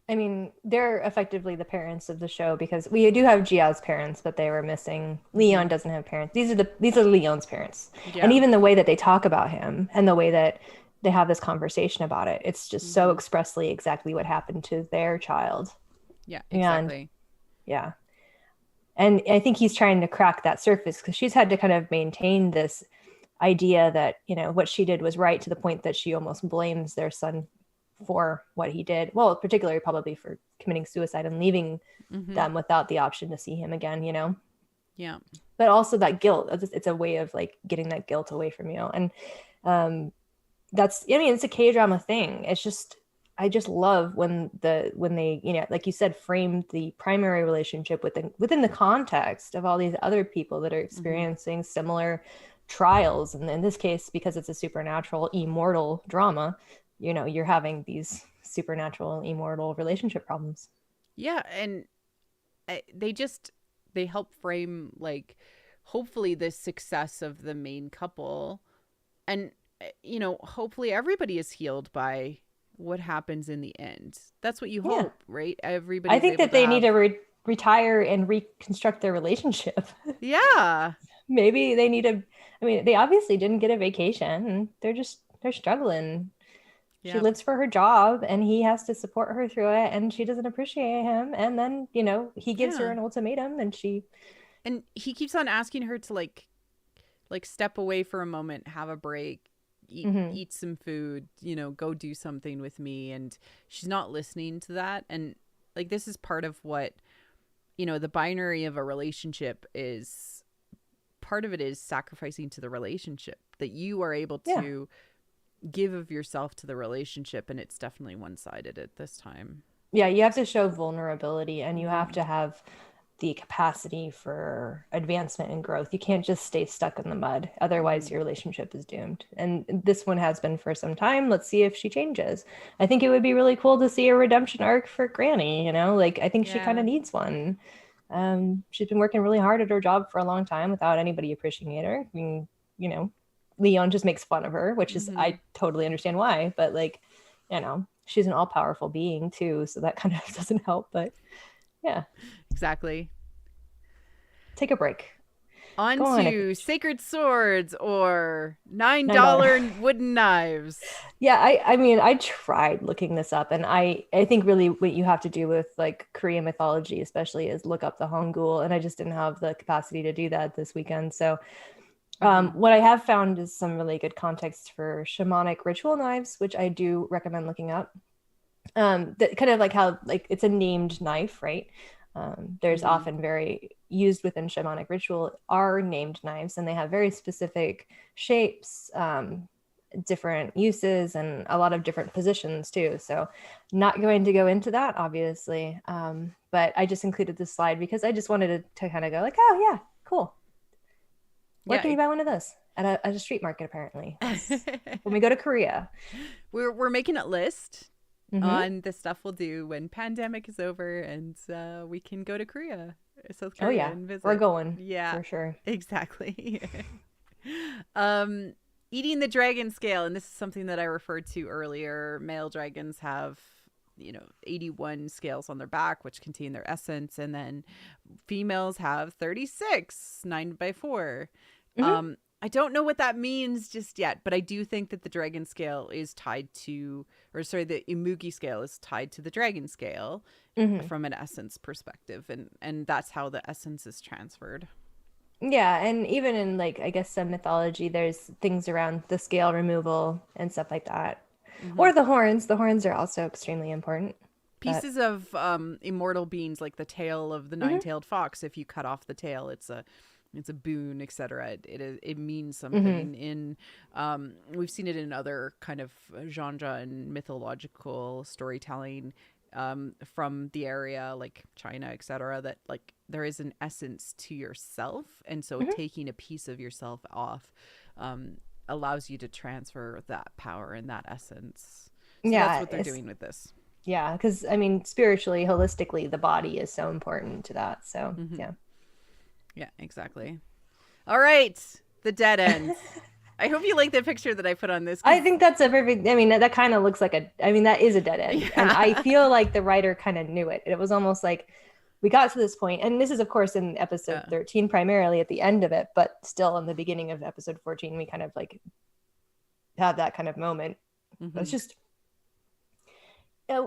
I mean, they're effectively the parents of the show, because we do have Gia's parents, but they were missing. Leon Mm-hmm. doesn't have parents. These are Leon's parents. And Yeah. even the way that they talk about him and the way that they have this conversation about it, it's just so Mm-hmm. expressly exactly what happened to their child. Yeah, And exactly. yeah. And I think he's trying to crack that surface, because she's had to kind of maintain this idea that, what she did was right, to the point that she almost blames their son for what he did. Well, particularly probably for committing suicide and leaving Mm-hmm. them without the option to see him again. Yeah. But also that guilt, it's a way of like getting that guilt away from you. And it's a K-drama thing. It's just, I just love when they, like you said, frame the primary relationship within the context of all these other people that are Mm-hmm. experiencing similar trials. And in this case, because it's a supernatural immortal drama, you're having these supernatural immortal relationship problems. Yeah, and they just they help frame, like, hopefully the success of the main couple, and hopefully everybody is healed by what happens in the end. That's what you Yeah. hope, right? I Everybody's think able that to they need have. to retire and reconstruct their relationship. Yeah. Maybe they need to, I mean, they obviously didn't get a vacation, and they're struggling. She Yeah. lives for her job, and he has to support her through it, and she doesn't appreciate him. And then, he gives her Yeah. an ultimatum, and she, And he keeps on asking her to, like step away for a moment, have a break, mm-hmm. eat some food, go do something with me, and she's not listening to that. And like, this is part of what, the binary of a relationship is. Part of it is sacrificing to the relationship, that you are able Yeah. to give of yourself to the relationship, and it's definitely one-sided at this time. Yeah, you have to show vulnerability, and you have Mm-hmm. to have the capacity for advancement and growth. You can't just stay stuck in the mud. Otherwise, Mm-hmm. your relationship is doomed. And this one has been for some time. Let's see if she changes. I think it would be really cool to see a redemption arc for Granny, Like, I think she kind of Yeah. needs one. She's been working really hard at her job for a long time without anybody appreciating her. I mean, you know, Leon just makes fun of her, which is, Mm-hmm. I totally understand why, but like, she's an all-powerful being too, so that kind of doesn't help. But yeah, Exactly. take a break. On Go on a to page. sacred swords, or nine $9. dollar wooden knives. Yeah, I mean, I tried looking this up, and I think really what you have to do with like Korean mythology especially is look up the Hangul, and I just didn't have the capacity to do that this weekend. So Mm-hmm. what I have found is some really good context for shamanic ritual knives, which I do recommend looking up. That kind of like how like it's a named knife, right? There's Mm-hmm. often very used within shamanic ritual are named knives, and they have very specific shapes, different uses, and a lot of different positions too. So not going to go into that obviously, but I just included this slide because I just wanted to kind of go like, oh yeah, cool. Where can Yeah. you buy one of those? At a street market, apparently. That's when we go to Korea. We're making a list Mm-hmm. on the stuff we'll do when pandemic is over, and we can go to Korea, South Oh Korea, yeah, and we're visit. going Yeah, for sure. exactly. um, Eating the dragon scale, and this is something that I referred to earlier. Male dragons have 81 scales on their back, which contain their essence. And then females have 36, 9 by 4. Mm-hmm. I don't know what that means just yet, but I do think that the dragon scale is tied to, or sorry, the Imugi scale is tied to the dragon scale Mm-hmm. from an essence perspective. And that's how the essence is transferred. Yeah, and even in like I guess some mythology, there's things around the scale removal and stuff like that. Mm-hmm. Or the horns. The horns are also extremely important. But Pieces of immortal beings, like the tail of the mm-hmm. nine-tailed fox. If you cut off the tail, it's a boon, etc. It means Mm-hmm. something. In we've seen it in other kind of genre and mythological storytelling from the area, like China, etc. That like there is an essence to yourself, and so Mm-hmm. taking a piece of yourself off allows you to transfer that power and that essence. So that's Yeah, what they're doing with this. yeah, because I mean, spiritually, holistically, the body is so important to that. So, Mm-hmm. yeah. Yeah, exactly. All right, the dead end. I hope you like the picture that I put on this. I think that's a perfect, I mean, that kind of looks like I mean, that is a dead end. And I Yeah. feel like the writer kind of knew it. It was almost like we got to this point, and this is, of course, in episode Yeah. 13, primarily at the end of it, but still in the beginning of episode 14, we kind of like have that kind of moment. But it's Mm-hmm. just,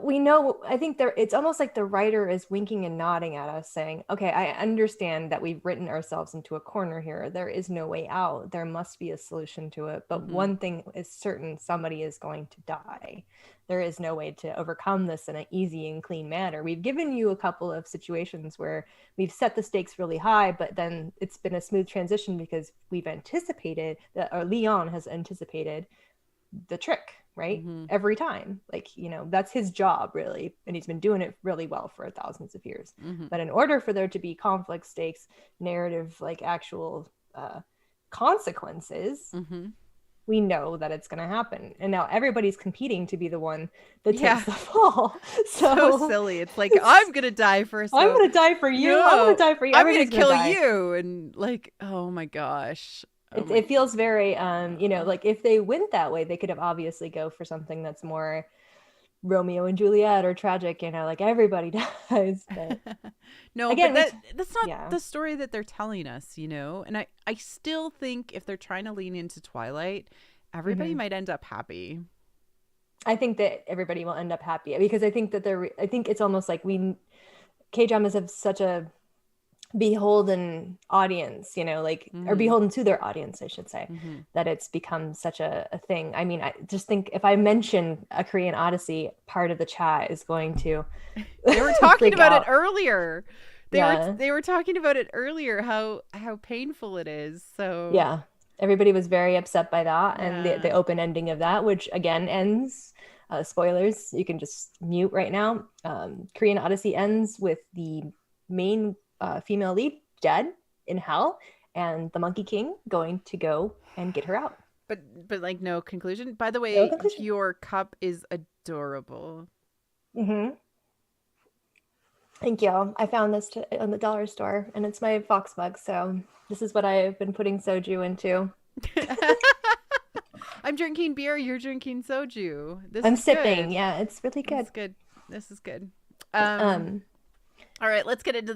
we know, I think it's almost like the writer is winking and nodding at us saying, okay, I understand that we've written ourselves into a corner here. There is no way out. There must be a solution to it. But Mm-hmm. one thing is certain, somebody is going to die. There is no way to overcome this in an easy and clean manner. We've given you a couple of situations where we've set the stakes really high, but then it's been a smooth transition because we've anticipated that, or Leon has anticipated the trick, right? Mm-hmm. Every time. Like, that's his job, really. And he's been doing it really well for thousands of years. Mm-hmm. But in order for there to be conflict, stakes, narrative, like actual consequences, Mm-hmm. we know that it's going to happen. And now everybody's competing to be the one that Yeah. takes the fall. So silly. It's like, I'm going to die first. I'm going to die for you. No, I'm going to die for you. I'm going to Everybody's gonna kill die. you. And like, oh my gosh. Oh my... It feels very, like if they went that way, they could have obviously go for something that's more Romeo and Juliet or tragic, like everybody dies. But No, again, but that's not yeah. the story that they're telling us, And I still think if they're trying to lean into Twilight, everybody Mhm. might end up happy. I think that everybody will end up happy because I think that I think it's almost like K-dramas have such a beholden audience, or beholden to their audience, I should say, Mm-hmm. that it's become such a thing. I mean, I just think if I mention A Korean Odyssey, part of the chat is going to They were talking freak about out. it earlier. Yeah. They were talking about it earlier, how painful it is. So Yeah, everybody was very upset by that, and Yeah. the open ending of that, which again ends. Spoilers, you can just mute right now. Korean Odyssey ends with the main female lead dead in hell, and the Monkey King going to go and get her out. But like no conclusion. By the way, No conclusion. your cup is adorable. Mm-hmm. Thank you. I found this in the dollar store, and it's my Fox mug. So this is what I've been putting soju into. I'm drinking beer. You're drinking soju. I'm is sipping. Good. Yeah, it's really good. It's good. This is good. Um, All right, let's get into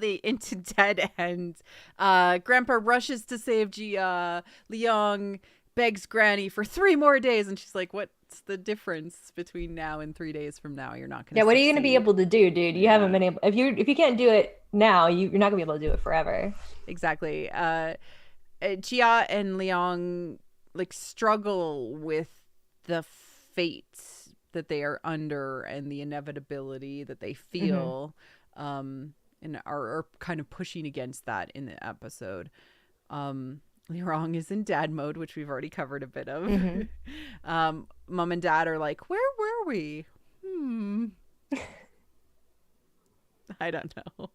Dead End. Grandpa rushes to save Gia. Leong begs Granny for 3 more days, and she's like, "What's the difference between now and 3 days from now? You're not gonna." Yeah, what are you gonna be succeed." able to do, dude? You haven't been able. If you can't do it now, you're not gonna be able to do it forever. Exactly. Gia and Leong like struggle with the fate that they are under and the inevitability that they feel. And are kind of pushing against that in the episode. Leong is in dad mode, which we've already covered a bit of. Mom and dad are like, where were we? I don't know.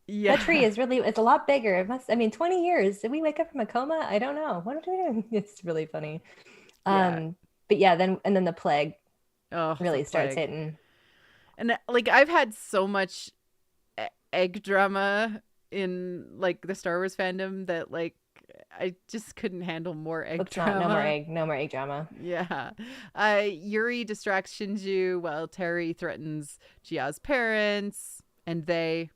Yeah. That tree is it's a lot bigger. It must, 20 years. Did we wake up from a coma? I don't know. What are we doing? It's really funny. Yeah. But yeah, then the plague really the starts plague. hitting. And like I've had so much egg drama in like the Star Wars fandom that like I just couldn't handle more egg Let's drama. not. No more egg drama. Yeah. Yuri distracts Shinju while Terry threatens Jia's parents, and I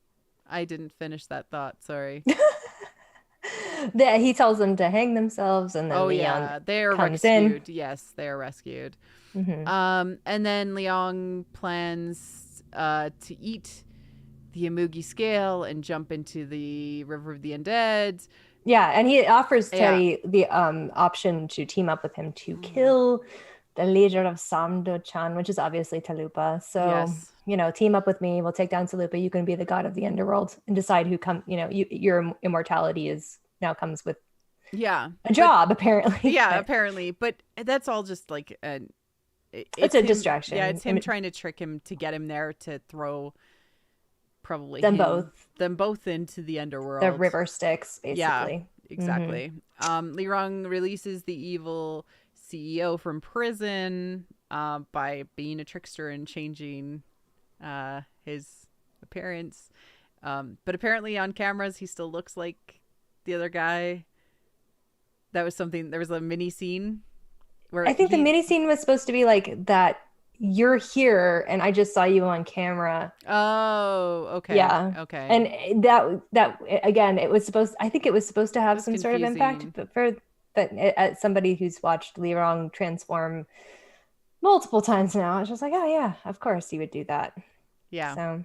didn't finish that thought. Sorry. He tells them to hang themselves, and then Leon they are comes rescued. in. Yes, they are rescued. Mm-hmm. And then Leon plans to eat the Amugi scale and jump into the River of the Undead. Yeah, and he offers Terry the option to team up with him to kill the leader of Samdo-chan, which is obviously Talupa. So, team up with me. We'll take down Talupa. You can be the god of the underworld and decide who comes. Your immortality now comes with a job, apparently. Yeah, apparently. But that's all just like it's a distraction. Yeah, it's him trying to trick him to get him there to throw probably them both into the underworld. The river Styx, basically. Yeah, exactly. Lirong releases the evil CEO from prison by being a trickster and changing his appearance. But apparently on cameras he still looks like the other guy. There was a mini scene where I think the mini scene was supposed to be like that. You're here and I just saw you on camera. Oh, okay. Yeah. Okay. And that again, I think it was supposed to have some sort of impact, but as somebody who's watched Lirong transform multiple times now, I was just like, oh yeah, of course he would do that. Yeah. So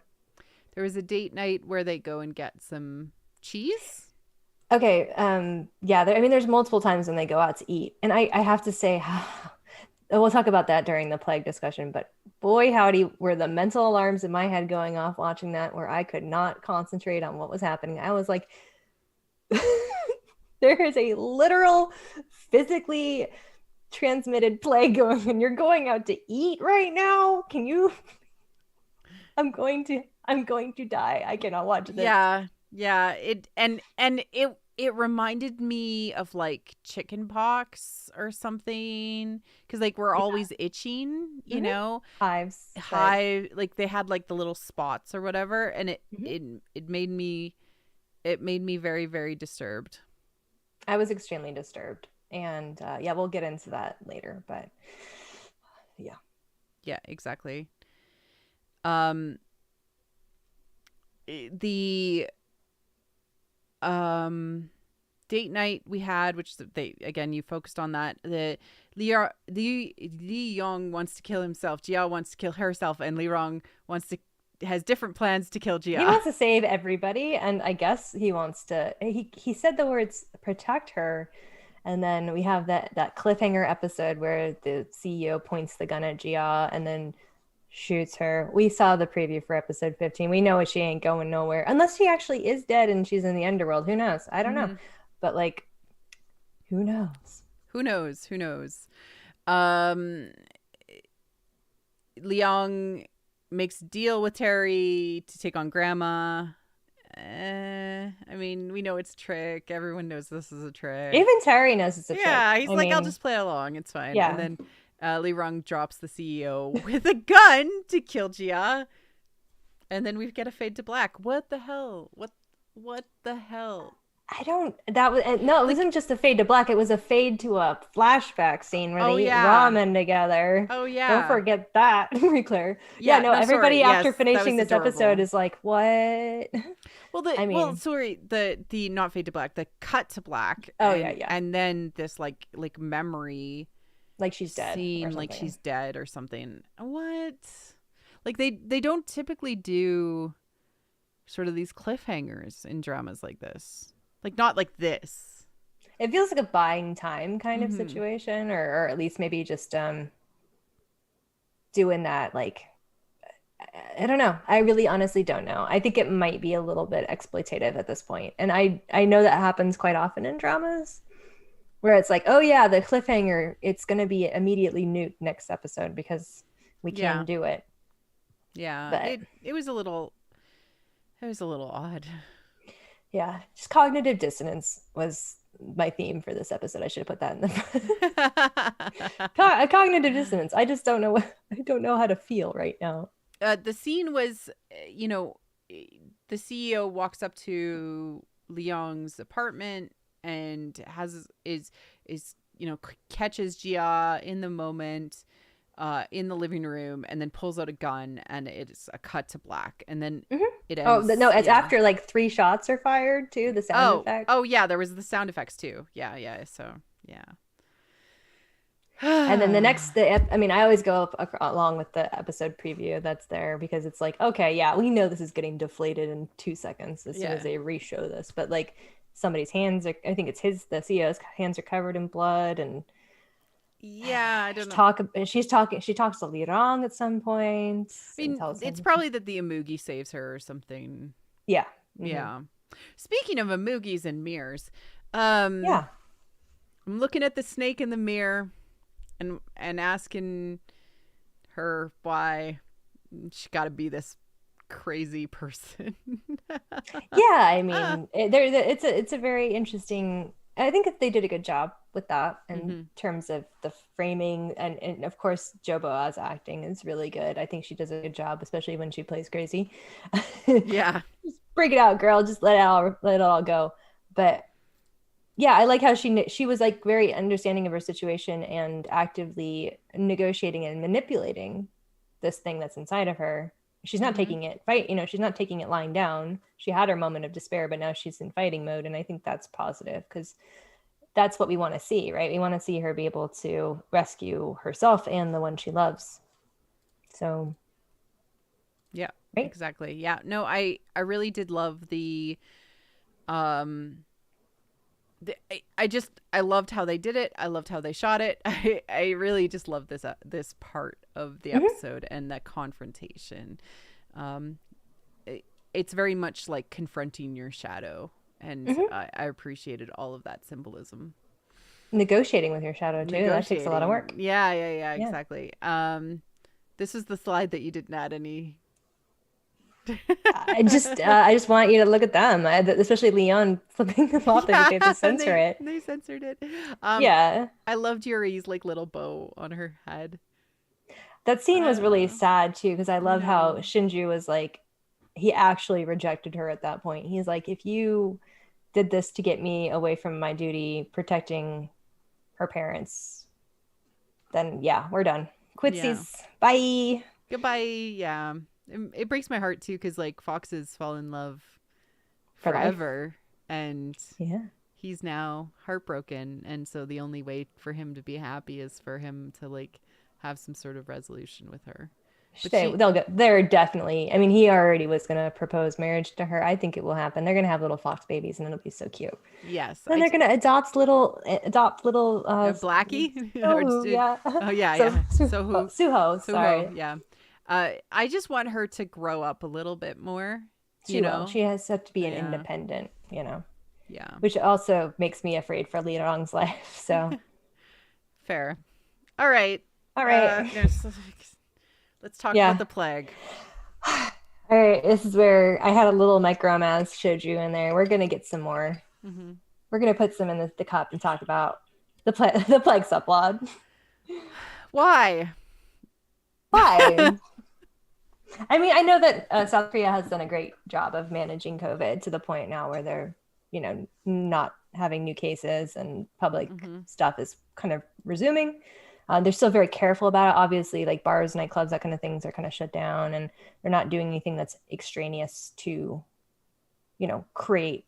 there was a date night where they go and get some cheese. Okay. Yeah. There's multiple times when they go out to eat, and I have to say, we'll talk about that during the plague discussion, but boy, howdy, were the mental alarms in my head going off watching that, where I could not concentrate on what was happening. I was like, there is a literal, physically transmitted plague going, and you're going out to eat right now. Can you? I'm going to die. I cannot watch this. Yeah. It reminded me of like chicken pox or something, because like we're always itching, you know, hives, like they had like the little spots or whatever, and it made me very, very disturbed. I was extremely disturbed, and we'll get into that later, but yeah, exactly. The date night we had, which you focused on that. The Li Yong wants to kill himself, Jia wants to kill herself, and Li Rong has different plans to kill Jia. He wants to save everybody, and I guess he wants to. He said the words "protect her," and then we have that cliffhanger episode where the CEO points the gun at Jia and then shoots her. We saw the preview for episode 15. We know she ain't going nowhere unless she actually is dead and she's in the underworld. Who knows? I don't know. But like, who knows? Who knows? Liang makes a deal with Terry to take on Grandma. I mean, we know it's a trick. Everyone knows this is a trick. Even Terry knows it's a trick. Yeah, he's I'll just play along. It's fine. Yeah. And then Li Rong drops the CEO with a gun to kill Jia. And then we get a fade to black. What the hell? What the hell? It wasn't just a fade to black. It was a fade to a flashback scene where they eat ramen together. Oh, yeah. Don't forget that, Claire. Everybody after finishing this episode is like, what? Well, the not fade to black, the cut to black. Yeah. And then this like memory. Like she's dead. Scene, like she's dead or something. What? Like they don't typically do sort of these cliffhangers in dramas like this. Like not like this. It feels like a buying time kind of situation, or at least maybe just doing that. Like, I don't know. I really honestly don't know. I think it might be a little bit exploitative at this point. And I know that happens quite often in dramas where it's like, oh yeah, the cliffhanger, it's going to be immediately nuked next episode because we can do it. Yeah. But it was a little odd. Yeah, just cognitive dissonance was my theme for this episode. I should have put that in the cognitive dissonance. I just don't know I don't know how to feel right now. The scene was, the CEO walks up to Liang's apartment and is catches Gia in the moment in the living room, and then pulls out a gun, and it's a cut to black, and then Mhm. it Oh, ends. no, it's Yeah. after like 3 shots are fired too, the sound effect. Oh yeah, there was the sound effects too. Yeah. So yeah. And then I mean, I always go along with the episode preview that's there because it's like, okay, yeah, we know this is getting deflated in 2 seconds as soon as they re-show this. But like somebody's hands are, I think it's the CEO's hands are covered in blood, and yeah, I don't know. She talks to Li Rong at some point. I mean, it's probably that the Amugi saves her or something. Yeah. Mm-hmm. Yeah. Speaking of Amugis and mirrors, yeah, I'm looking at the snake in the mirror and asking her why she got to be this crazy person. Yeah, I mean, it's a very interesting. I think they did a good job with that in terms of the framing, and of course Joboa's acting is really good. I think she does a good job, especially when she plays crazy. Yeah, just break it out, girl. Just let it all go. But yeah, I like how she was like very understanding of her situation and actively negotiating and manipulating this thing that's inside of her. She's not taking it she's not taking it lying down. She had her moment of despair, but now she's in fighting mode, and I think that's positive because that's what we want to see, right? We want to see her be able to rescue herself and the one she loves. So yeah, right? Exactly. Yeah, no, I really did love the I loved how they did it. I loved how they shot it. I really just love this part of the episode and that confrontation. It's very much like confronting your shadow, and I appreciated all of that symbolism. Negotiating with your shadow too. That takes a lot of work. Yeah, exactly. This is the slide that you didn't add any. I just want you to look at them, especially Leon flipping them off. They have to censor it. They censored it. Yeah, I loved Yuri's like little bow on her head. That scene was really sad too, because I love how Shinju was like, he actually rejected her at that point. He's like, if you did this to get me away from my duty protecting her parents, then yeah, we're done. Quitsies. Yeah. Bye. Goodbye. Yeah. It breaks my heart too, because like foxes fall in love forever, and he's now heartbroken, and so the only way for him to be happy is for him to like have some sort of resolution with her. They're definitely, I mean, he already was going to propose marriage to her. I think it will happen. They're going to have little fox babies, and it'll be so cute. Yes. And they're going to adopt little Blackie. Yeah. Oh yeah. Suho. Sorry. Yeah. I just want her to grow up a little bit more. She has to be an independent, Yeah. Which also makes me afraid for Li Rong's life. So fair. All right. Let's talk about the plague. All right. This is where I had a little micromaz shouju in there. We're gonna get some more. Mm-hmm. We're gonna put some in the cup and talk about the plague subplot. Why? I mean, I know that South Korea has done a great job of managing COVID to the point now where they're, not having new cases and public stuff is kind of resuming. They're still very careful about it. Obviously, like bars, nightclubs, that kind of things are kind of shut down, and they're not doing anything that's extraneous to, create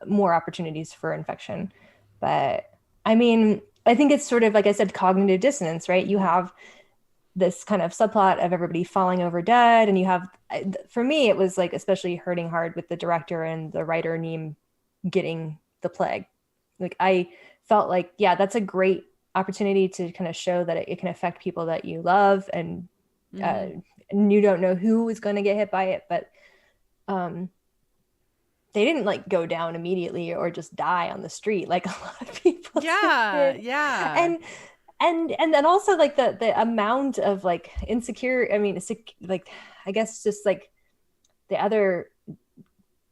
more opportunities for infection. But I mean, I think it's sort of, like I said, cognitive dissonance, right? You have this kind of subplot of everybody falling over dead, and you have, for me, it was like especially hurting hard with the director and the writer Neem getting the plague. Like I felt like, yeah, that's a great opportunity to kind of show that it can affect people that you love, and you don't know who is going to get hit by it, but they didn't like go down immediately or just die on the street like a lot of people did. And then also like the amount of like insecure, I mean, like, I guess just like the other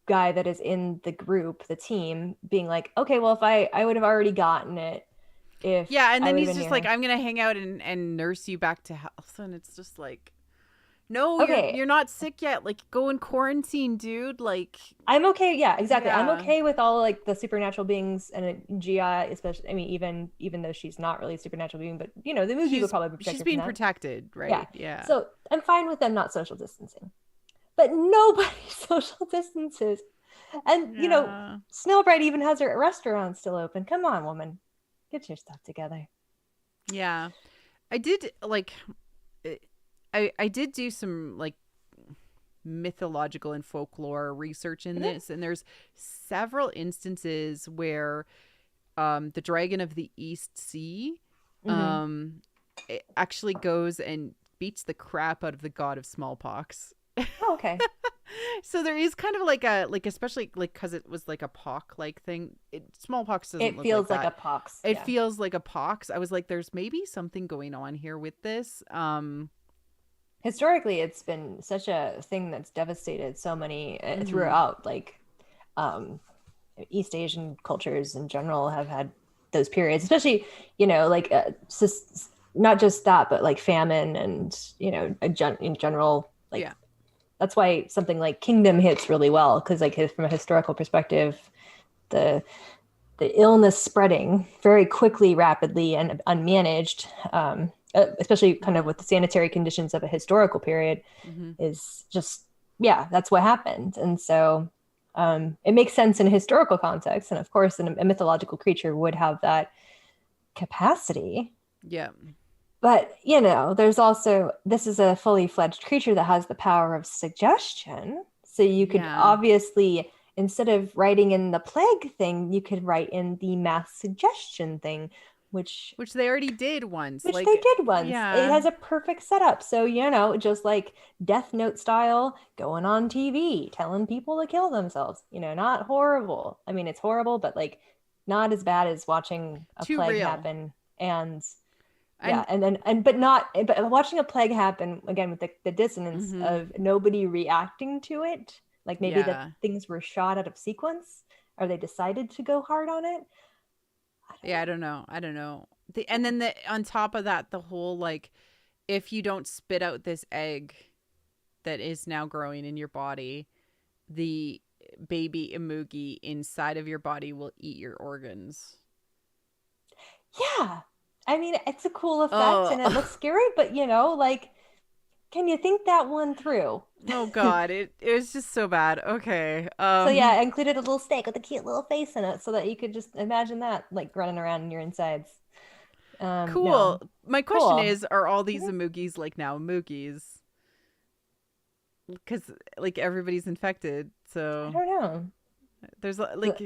guy that is in the group, the team, being like, okay, well, if I would have already gotten it. And then he's just like, I'm going to hang out and nurse you back to health. And it's just like, No, Okay, you're not sick yet. Like, go in quarantine, dude. Like, I'm okay. Yeah, exactly. I'm yeah. okay with all like the supernatural beings and Gia, especially. I mean, even though she's not really a supernatural being, but you know, the movie would probably protect She's her from being that. protected, Yeah. right? Yeah. So I'm fine with them not social distancing, but nobody social distances. And you know, Yeah. Snowbright even has her restaurant still open. Come on, woman, get your stuff together. Yeah. I did like I did do some like mythological and folklore research in Mhm. this, and there's several instances where the dragon of the East Sea Mhm. um it actually goes and beats the crap out of the god of smallpox. Oh, okay. So there is kind of like a like, especially like because it was like a pock like thing. Smallpox doesn't It look like feels like a that. pox. It Yeah. feels like a pox. I was like, there's maybe something going on here with this. Historically, it's been such a thing that's devastated so many Mhm. throughout, like um, East Asian cultures in general have had those periods, especially, you know, like not just that, but like famine and, you know, in general, like Yeah. that's why something like Kingdom hits really well because, like, from a historical perspective, the the illness spreading very quickly, rapidly, and unmanaged, especially kind of Mhm. with the sanitary conditions of a historical period, Mhm. is just, yeah, that's what happened. And so it makes sense in a historical context. And of course, a mythological creature would have that capacity. Yeah. But, you know, there's also, this is a fully fledged creature that has the power of suggestion. So you could Yeah. obviously, instead of writing in the plague thing, you could write in the mass suggestion thing, which Which they already did once. which they Like, did once. It yeah. has a perfect setup. So, you know, just like Death Note style, going on TV, telling people to kill themselves. You know, not horrible. I mean, it's horrible, but like not as bad as watching a Too plague real. happen. And yeah, And but not, but watching a plague happen again with the dissonance mhm. of nobody reacting to it, like maybe that Yeah. things were shot out of sequence or they decided to go hard on it. I don't Yeah, I don't know. I don't know. And know. then on top of that, the whole like, if you don't spit out this egg that is now growing in your body, the baby emugi inside of your body will eat your organs. Yeah. I mean, it's a cool effect Oh, and it looks scary, but you know, like, can you think that one through? oh God! It was just so bad. Okay. So yeah, I included a little steak with a cute little face in it so that you could just imagine that like running around in your insides. Cool. No. My question Cool. is, are all these Mhm. emugis like now emugis? Because like everybody's infected, I so don't know. there's The- like,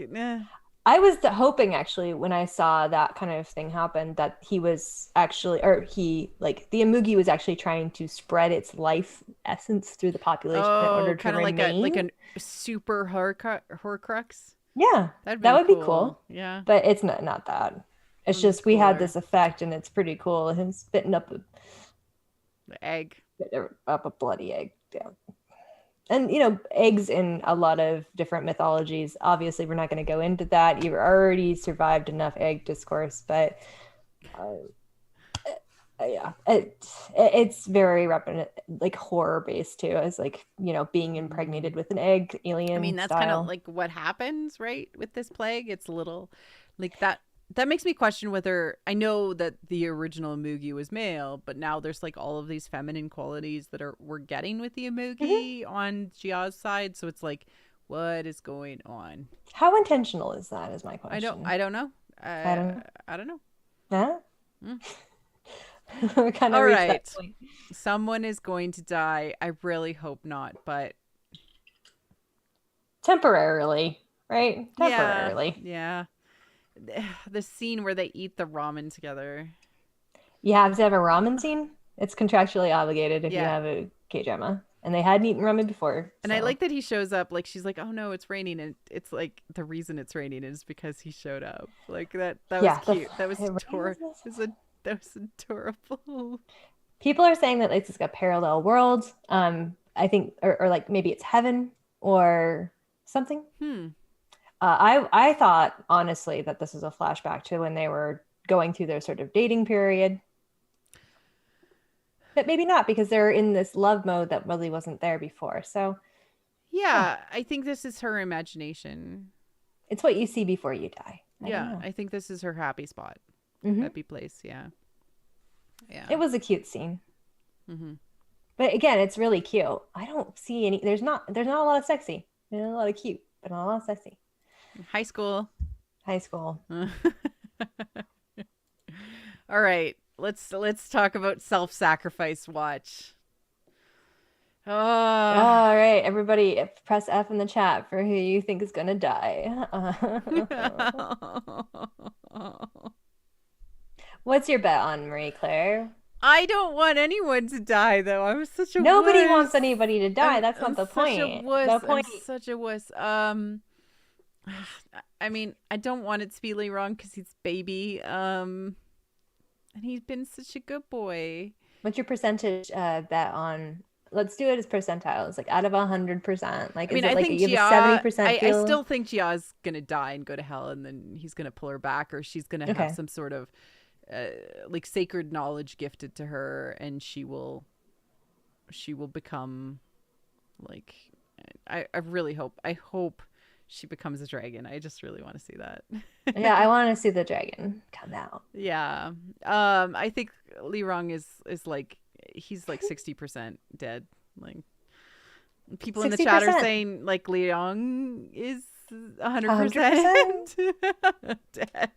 I was hoping actually when I saw that kind of thing happen that he was actually, or he, like, the Amugi was actually trying to spread its life essence through the population in oh, order to kind of like remain. a super Horcrux. Yeah, That'd that been would be cool. cool. Yeah, But it's not that. It's that'd be just we had cooler. this effect and it's pretty cool. Him spitting The egg. up a bloody egg. Yeah. And you know, eggs in a lot of different mythologies. Obviously, we're not going to go into that. You've already survived enough egg discourse, but uh, yeah, it's very like horror based too. It's like, you know, being Mm. impregnated with an egg, I mean, alien that's kind of style. like what happens, right, with this plague. It's a little like that. That makes me question whether I know that the original Mugi was male, but now there's like all of these feminine qualities that are we're getting with the Mhm. Mugi on Jia's side. So it's like, what is going on? How intentional is that? Is my question. I don't know. I don't I don't know. know. Mm. Huh? We kind of All reached that right, point. someone is going to die. I really hope not, but Temporarily, right? yeah, Temporarily. yeah. The scene where they eat the ramen together. You have to have a ramen scene. It's contractually obligated if you Yeah. have a K-drama. And they hadn't eaten ramen before, And I so like that he shows up. Like she's like, "Oh no, it's raining," and it's like the reason it's raining is because he showed up. Like that. That was yeah, cute. That was it rains. that was adorable. People are saying that it's like a parallel world. I think, or like maybe it's heaven or something. Hmm. I thought honestly that this was a flashback to when they were going through their sort of dating period. but maybe not because they're in this love mode that really wasn't there before. So Yeah, I think this is her imagination. it's what you see before you die. I don't Yeah, know. I think this is her happy spot. Happy place. Yeah. Yeah. It was a cute scene. Mm-hmm. But again, it's really cute. I don't see any. There's not a lot of sexy. There's not a lot of cute, but not a lot of sexy. High school. High school. All right, let's talk about self-sacrifice watch. Oh, All right, everybody, press F in the chat for who you think is gonna die. What's your bet on Marie Claire? I don't want anyone to die, though. I'm such a Nobody wuss. wants anybody to die. That's not the such a point. wuss. The point. I'm such a wuss. I mean, I don't want it to be Lee Wrong because he's baby. And he's been such a good boy. What's your percentage bet on? Let's do it as percentiles, like out of 100%. Like, I mean, is it I like think you have a 70% I still think Gia's gonna die and go to hell, and then he's gonna pull her back, or she's gonna have some sort of like sacred knowledge gifted to her, and she will become like I really hope she becomes a dragon. I just really want to see that. Yeah, I want to see the dragon come out. Yeah. I think Lee Wrong is like he's like 60% dead. Like people 60%. In the chat are saying like Lee Wrong is 100% dead.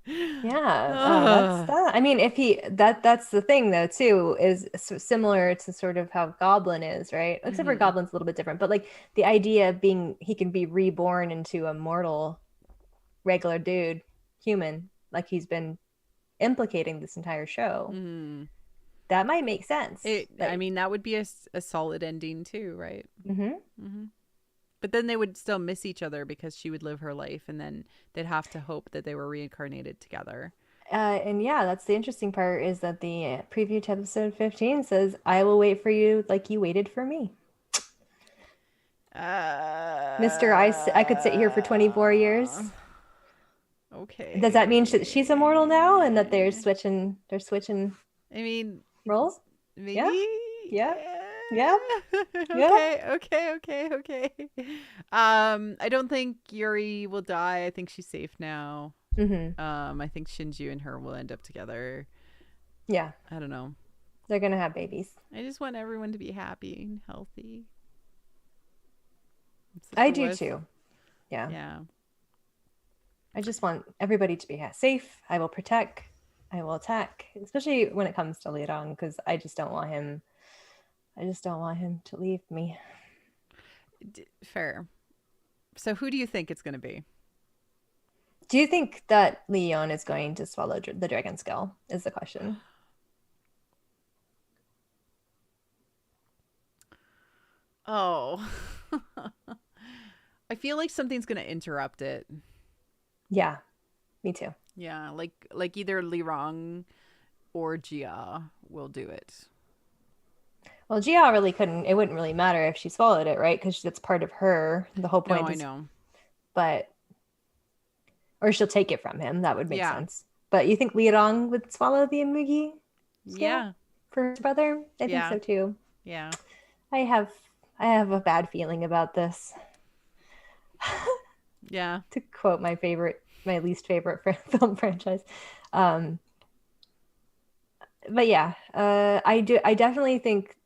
Yeah, that's that. I mean, if that's the thing though too, is similar to sort of how Goblin is, right? Except for Goblin's a little bit different, but like the idea being he can be reborn into a mortal, regular dude, human, like he's been implicating this entire show. That might make sense. I mean, that would be a solid ending too, right? But then they would still miss each other because she would live her life, and then they'd have to hope that they were reincarnated together. And yeah, that's the interesting part, is that the preview to episode 15 says, "I will wait for you like you waited for me." Mr. I could sit here for 24 years. Okay. Does that mean she's immortal now, and that they're switching? I mean, roles. Maybe. Yeah. Yeah. Okay. I don't think Yuri will die. I think she's safe now. I think Shinju and her will end up together. Yeah. I don't know. They're gonna have babies. I just want everyone to be happy and healthy. I do too. Yeah. Yeah. I just want everybody to be safe. I will protect. I will attack, especially when it comes to Li Dong, because I just don't want him to leave me. Fair. So who do you think it's going to be? Do you think that Leon is going to swallow the dragon skull is the question. Oh. I feel like something's going to interrupt it. Yeah, me too. Yeah, like either Li Rong or Gia will do it. Well, Gia really couldn't. It wouldn't really matter if she swallowed it, right? Because that's part of her. The whole point. I know. But, or she'll take it from him. That would make sense. But you think Li Rong would swallow the Zamoogie? Yeah. For his brother, I think so too. Yeah. I have a bad feeling about this. Yeah. To quote my least favorite film franchise. But yeah, I definitely think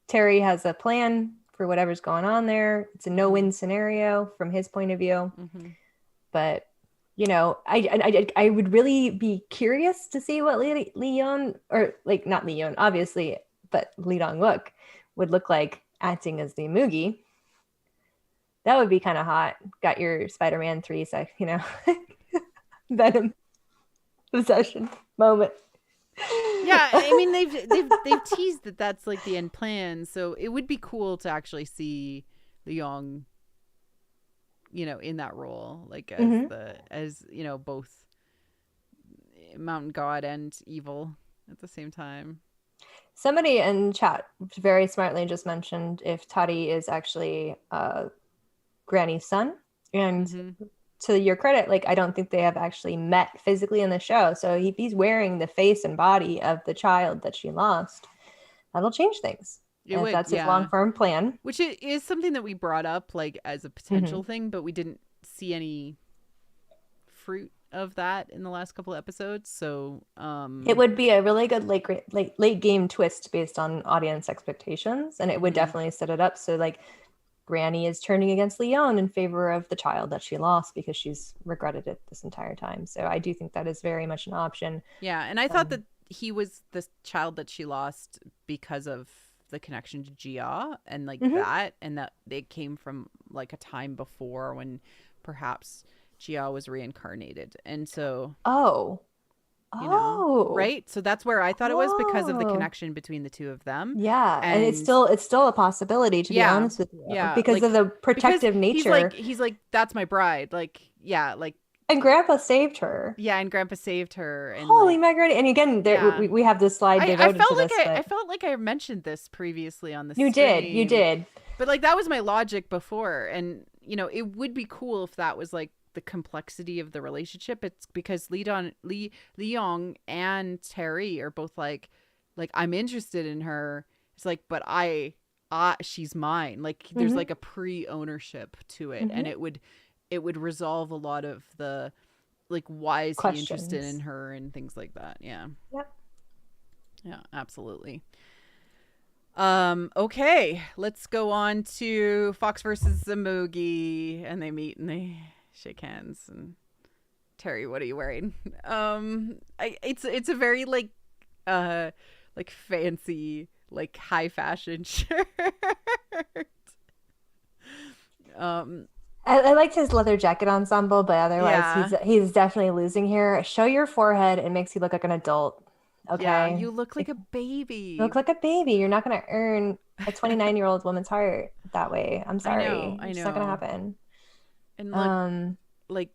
Terry has a plan for whatever's going on there. It's a no-win scenario from his point of view. But you know, I would really be curious to see what Leon, or like not Leon, obviously, but Lee Dong-wook would look like acting as the Zamoogie. That would be kind of hot. Got your Spider-Man 3, Venom possession moment. Yeah, I mean they've teased that that's like the end plan, so it would be cool to actually see Leon, in that role, like as both mountain god and evil at the same time. Somebody in chat very smartly just mentioned if Toddy is actually Granny's son, and to your credit, like I don't think they have actually met physically in the show. So if he's wearing the face and body of the child that she lost, that'll change things. It And if would, that's his yeah. long-term plan. Which is something that we brought up like as a potential thing, but we didn't see any fruit of that in the last couple episodes. So it would be a really good late game twist based on audience expectations, and it would definitely set it up so like Granny is turning against Leon in favor of the child that she lost because she's regretted it this entire time. So I do think that is very much an option. Yeah, and I thought that he was the child that she lost because of the connection to Gia and like that, and that they came from like a time before when perhaps Gia was reincarnated, and so you know, right? So that's where I thought it was because of the connection between the two of them. Yeah, and it's still a possibility, to be honest with you. Yeah, because of the protective nature. He's like, that's my bride. Like, yeah, like. And Grandpa saved her. Yeah, and Grandpa saved her. And holy macaroni! And again, we have this slide devoted to this. I felt like I mentioned this previously on the stream. You did. But like that was my logic before, and you know, it would be cool if that was like the complexity of the relationship. It's because Leong and Terry are both like I'm interested in her. It's like, but she's mine. Like there's like a pre-ownership to it, and it would resolve a lot of the like why is he interested in her and things like that. Yeah. Yep. Yeah, absolutely. Okay, let's go on to Fox versus Zamoogie, and they meet and they shake hands. And Terry, what are you wearing? It's a very like fancy, like high fashion shirt. I liked his leather jacket ensemble, but otherwise he's definitely losing here. Show your forehead. It makes you look like an adult. Okay. Yeah, you look like a baby. You look like a baby. You're not going to earn a 29-year-old woman's heart that way. I'm sorry. I know. It's not going to happen. And look, like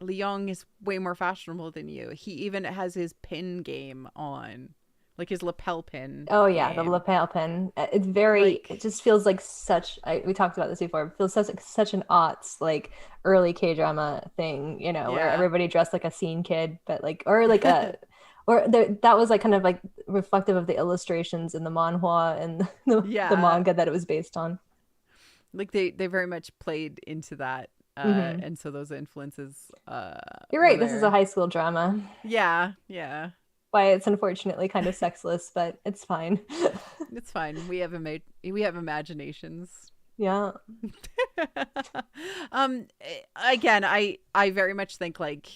Leong is way more fashionable than you. He even has his pin game on, like his lapel pin. Oh yeah, the lapel pin. It's very. It just feels like such. We talked about this before. It feels such an aughts like early K-drama thing. You know, where everybody dressed like a scene kid, but like or like a. Or that was like kind of like reflective of the illustrations in the manhwa and the manga that it was based on. Like they very much played into that, and so those influences. You're right. This is a high school drama. Yeah. Why it's unfortunately kind of sexless, but it's fine. It's fine. We have imaginations. Yeah. Again, I very much think like.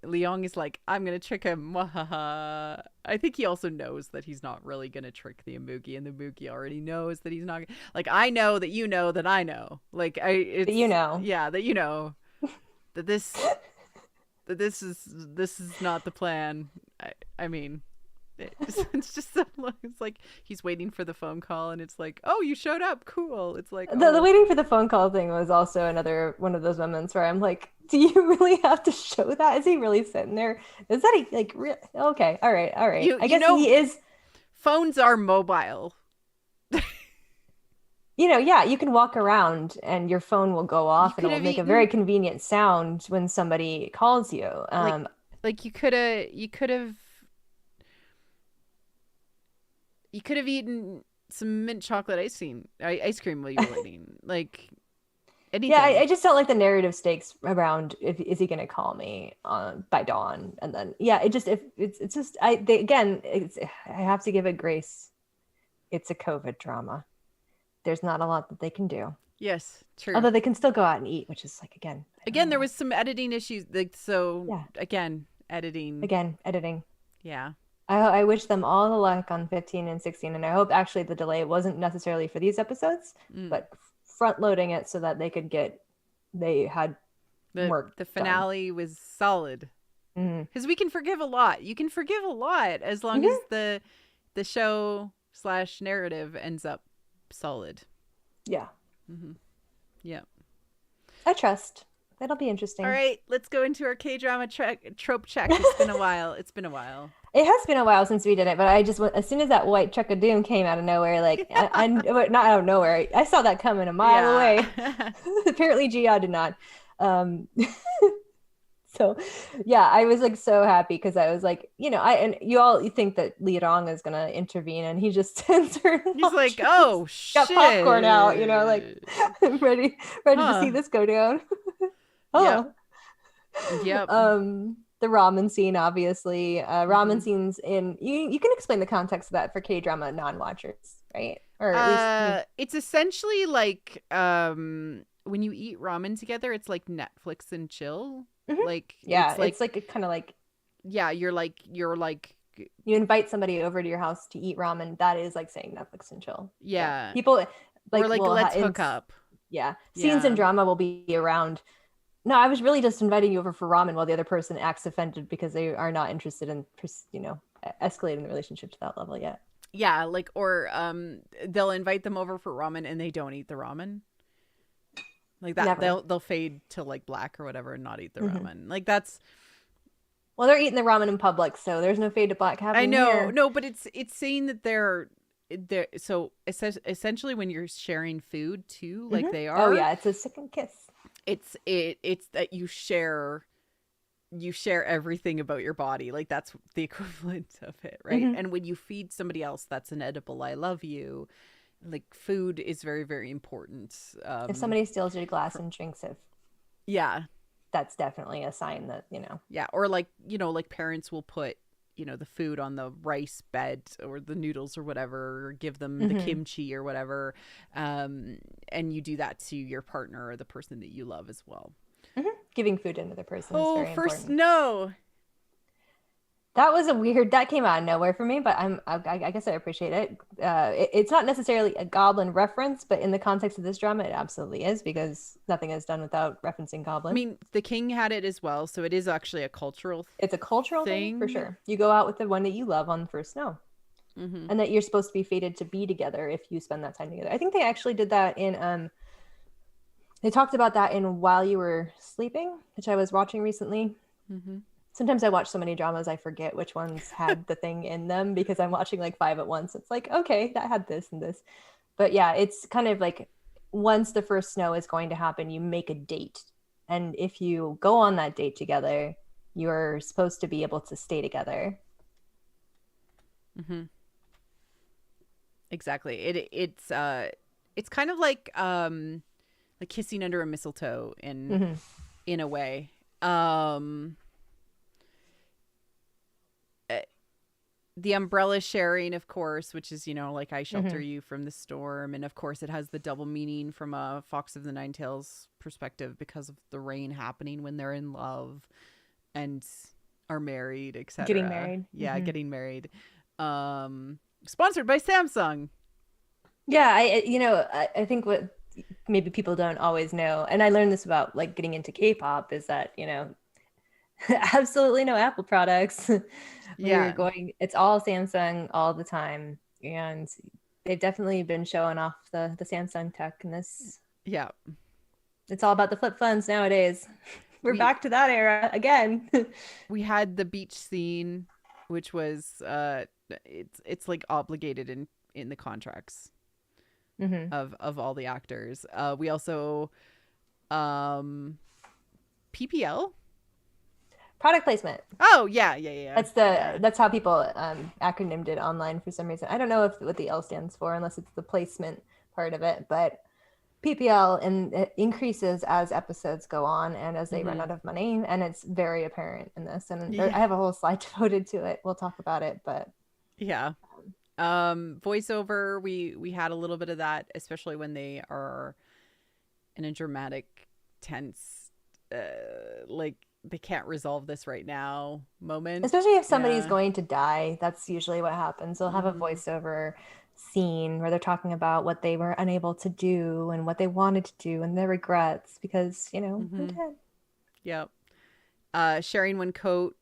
Leong is like, I'm gonna trick him. I think he also knows that he's not really gonna trick the Zamoogie, and the Zamoogie already knows that he's not. Like, I know that you know that I know. Like, that you know that this is not the plan. I mean, it's just it's like he's waiting for the phone call, and it's like, oh, you showed up, cool. It's like the waiting for the phone call thing was also another one of those moments where I'm like, do you really have to show that? Is he really sitting there? Is that like real? Okay, all right. I guess he is. Phones are mobile. You can walk around and your phone will go off and it'll make a very convenient sound when somebody calls you. Like you could have eaten some mint chocolate ice cream while you were waiting. Like anything. Yeah, I just don't like the narrative stakes around is he going to call me by dawn, and then I have to give it grace. It's a COVID drama. There's not a lot that they can do. Yes, true. Although they can still go out and eat, which is like again, there was some editing issues. Like editing. Yeah. I wish them all the luck on 15 and 16, and I hope actually the delay wasn't necessarily for these episodes, but front loading it so that they had work. The finale was solid because we can forgive a lot. You can forgive a lot as long as the show / narrative ends up solid. Yeah. Yeah. I trust. That'll be interesting. All right, let's go into our K-drama trope check. It's been a while. It has been a while since we did it, but I just as soon as that white truck of doom came out of nowhere, like not out of nowhere, I saw that coming a mile away. Apparently, Gia did not. Um, so yeah, I was like so happy because I was like, and you think that Li Rong is gonna intervene, and he just stands there and He's like, watches. oh Got popcorn out, like shit. ready to see Huh. this go down. Yep. Oh. Yep. The ramen scene, obviously. Ramen Hmm. scenes in you can explain the context of that for K-drama non-watchers, right? Or at least It's essentially like when you eat ramen together, it's like Netflix and chill. Mhm. Like Yeah, it's like it's like a kind of like yeah, you're like you invite somebody over to your house to eat ramen. That is like saying Netflix and chill. Yeah, yeah, people or like like will let's hook up. yeah, scenes in Yeah. drama will be around. No, I was really just inviting you over for ramen while the other person acts offended because they are not interested in, escalating the relationship to that level yet. Yeah, like or they'll invite them over for ramen and they don't eat the ramen. Like that Never. they'll fade to like black or whatever and not eat the Mm-hmm. ramen. Like that's Well, they're eating the ramen in public, so there's no fade to black I happening know. here. No, but it's saying that they're so essentially when you're sharing food too, like Mm-hmm. they Oh are, yeah, it's a second kiss. it's that you share everything about your body. Like that's the equivalent of it, right? Mm-hmm. And when you feed somebody else, that's an edible I love you. Like food is very, very important. If somebody steals your glass For, and drinks it, yeah. that's definitely a sign that. Yeah. Or like, like parents will put, the food on the rice bed or the noodles or whatever, or give them the Mm-hmm. kimchi or whatever. And you do that to your partner or the person that you love as well. Mm-hmm. Giving food to another person is Oh, very first, important. no. That was that came out of nowhere for me, but I guess I appreciate it. It's not necessarily a Goblin reference, but in the context of this drama, it absolutely is because nothing is done without referencing I Goblin. mean, the king had it as well, so it is actually a cultural It's a cultural thing for thing. sure. You go out with the one that you love on the first snow, Hmm. and that you're supposed to be fated to be together if you spend that time together. I think they actually did that in they talked about that in While You Were Sleeping, which I was watching recently. Hmm. Sometimes I watch so many dramas I forget which ones had the thing in them because I'm watching like five at once. It's like, okay, that had this and this. But yeah, it's kind of like once the first snow is going to happen, you make a date. And if you go on that date together, you're supposed to be able to stay together. Hmm. Exactly. It's kind of like kissing under a mistletoe Mm-hmm. in a way. Um the umbrella sharing, of course, which is, like I shelter Mm-hmm. you from the storm. And of course, it has the double meaning from a Fox of the Nine Tails perspective because of the rain happening when they're in love and are married, Getting etc. married. Yeah, Mm-hmm. getting married. Sponsored by Samsung. Yeah, I think what maybe people don't always know, and I learned this about like getting into K-pop, is that absolutely no Apple products. Yeah. It's all Samsung all the time, and they've definitely been showing off the Samsung tech in this. Yeah. It's all about the flip phones nowadays. We're We back to that era again. we had the beach scene, which was it's like obligated in the contracts Hmm. of all the actors. We also um PPL. Product placement. Oh yeah, yeah, yeah, yeah. That's how people acronymed it online for some reason. I don't know what the L stands for unless it's the placement part of it, but PPL, and it increases as episodes go on and as they run Mm-hmm. out of money, and it's very apparent in this. And Yeah, I have a whole slide devoted to it. We'll talk about it, but yeah. Voiceover. We had a little bit of that, especially when they are in a dramatic, tense, like they can't resolve this right now moment. especially if somebody's Yeah. going to die, that's usually what happens. They'll have a Mm-hmm. voiceover scene where they're talking about what they were unable to do and what they wanted to do and their regrets because, they're Mm-hmm. dead. Yep. Sharing one coat,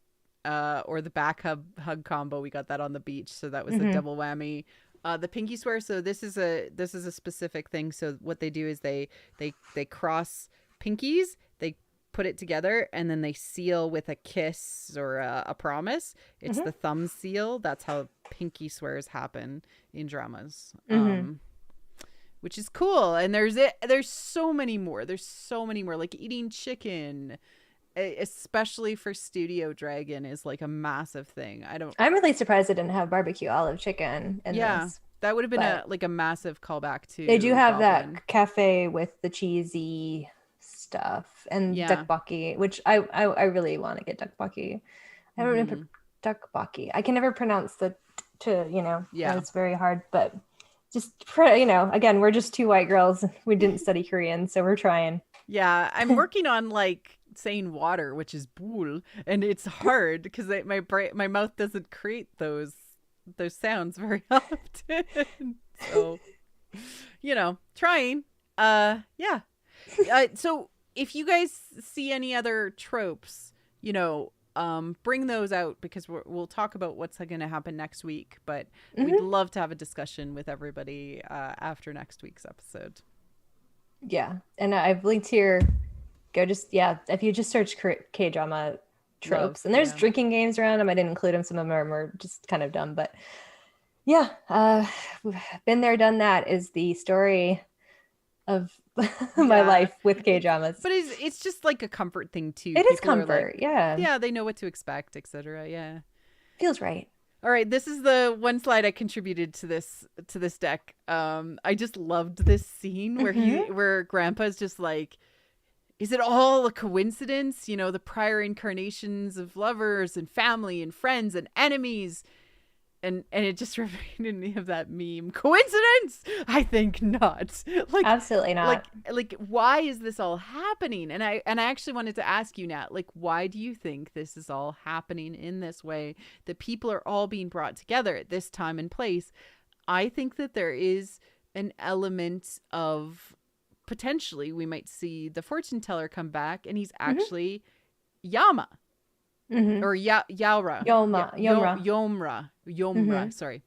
or the back hug combo. We got that on the beach, so that was a Hmm. double whammy. The pinky swear. So this is a specific thing. So what they do is they cross pinkies. They put it together and then they seal with a kiss or a promise. It's Hmm. the thumb seal. That's how pinky swears happen in dramas. Hmm. which is cool. And there's so many more. There's so many more, like eating chicken, especially for Studio Dragon, is like a massive thing. I'm really surprised they didn't have barbecue olive chicken in this. That would have been a massive callback to they do have Goblin. that cafe with the cheesy stuff and tteokbokki, which I really want to get tteokbokki. I don't remember tteokbokki. I can never pronounce the it's very hard, but just again, we're just two white girls. We didn't study Korean, so we're trying. Yeah, I'm working on like saying water, which is bul, and it's hard because my mouth doesn't create those sounds very often. So, trying. So if you guys see any other tropes, bring those out, because we'll talk about what's going to happen next week. But we'd love to have a discussion with everybody after next week's episode. Yeah, and I've linked here. If you just search K-drama tropes, and there's drinking games around them. I didn't include them. Some of them are just kind of dumb, but been there, done that is the story of my life with K-dramas. But it's just like a comfort thing too. It is comfort, yeah, they know what to expect, etc. Yeah, feels right. All right, this is the one slide I contributed to this deck. I just loved this scene where Grandpa's just like, is it all a coincidence? The prior incarnations of lovers and family and friends and enemies. And it just reminded me of that meme. Coincidence? I think not. Like, absolutely not. Like why is this all happening? And I actually wanted to ask you, Nat, like, why do you think this is all happening in this way? That people are all being brought together at this time and place. I think that there is an element of, potentially we might see the fortune teller come back, and he's actually Yama. Or Yaura. Yomra. Sorry.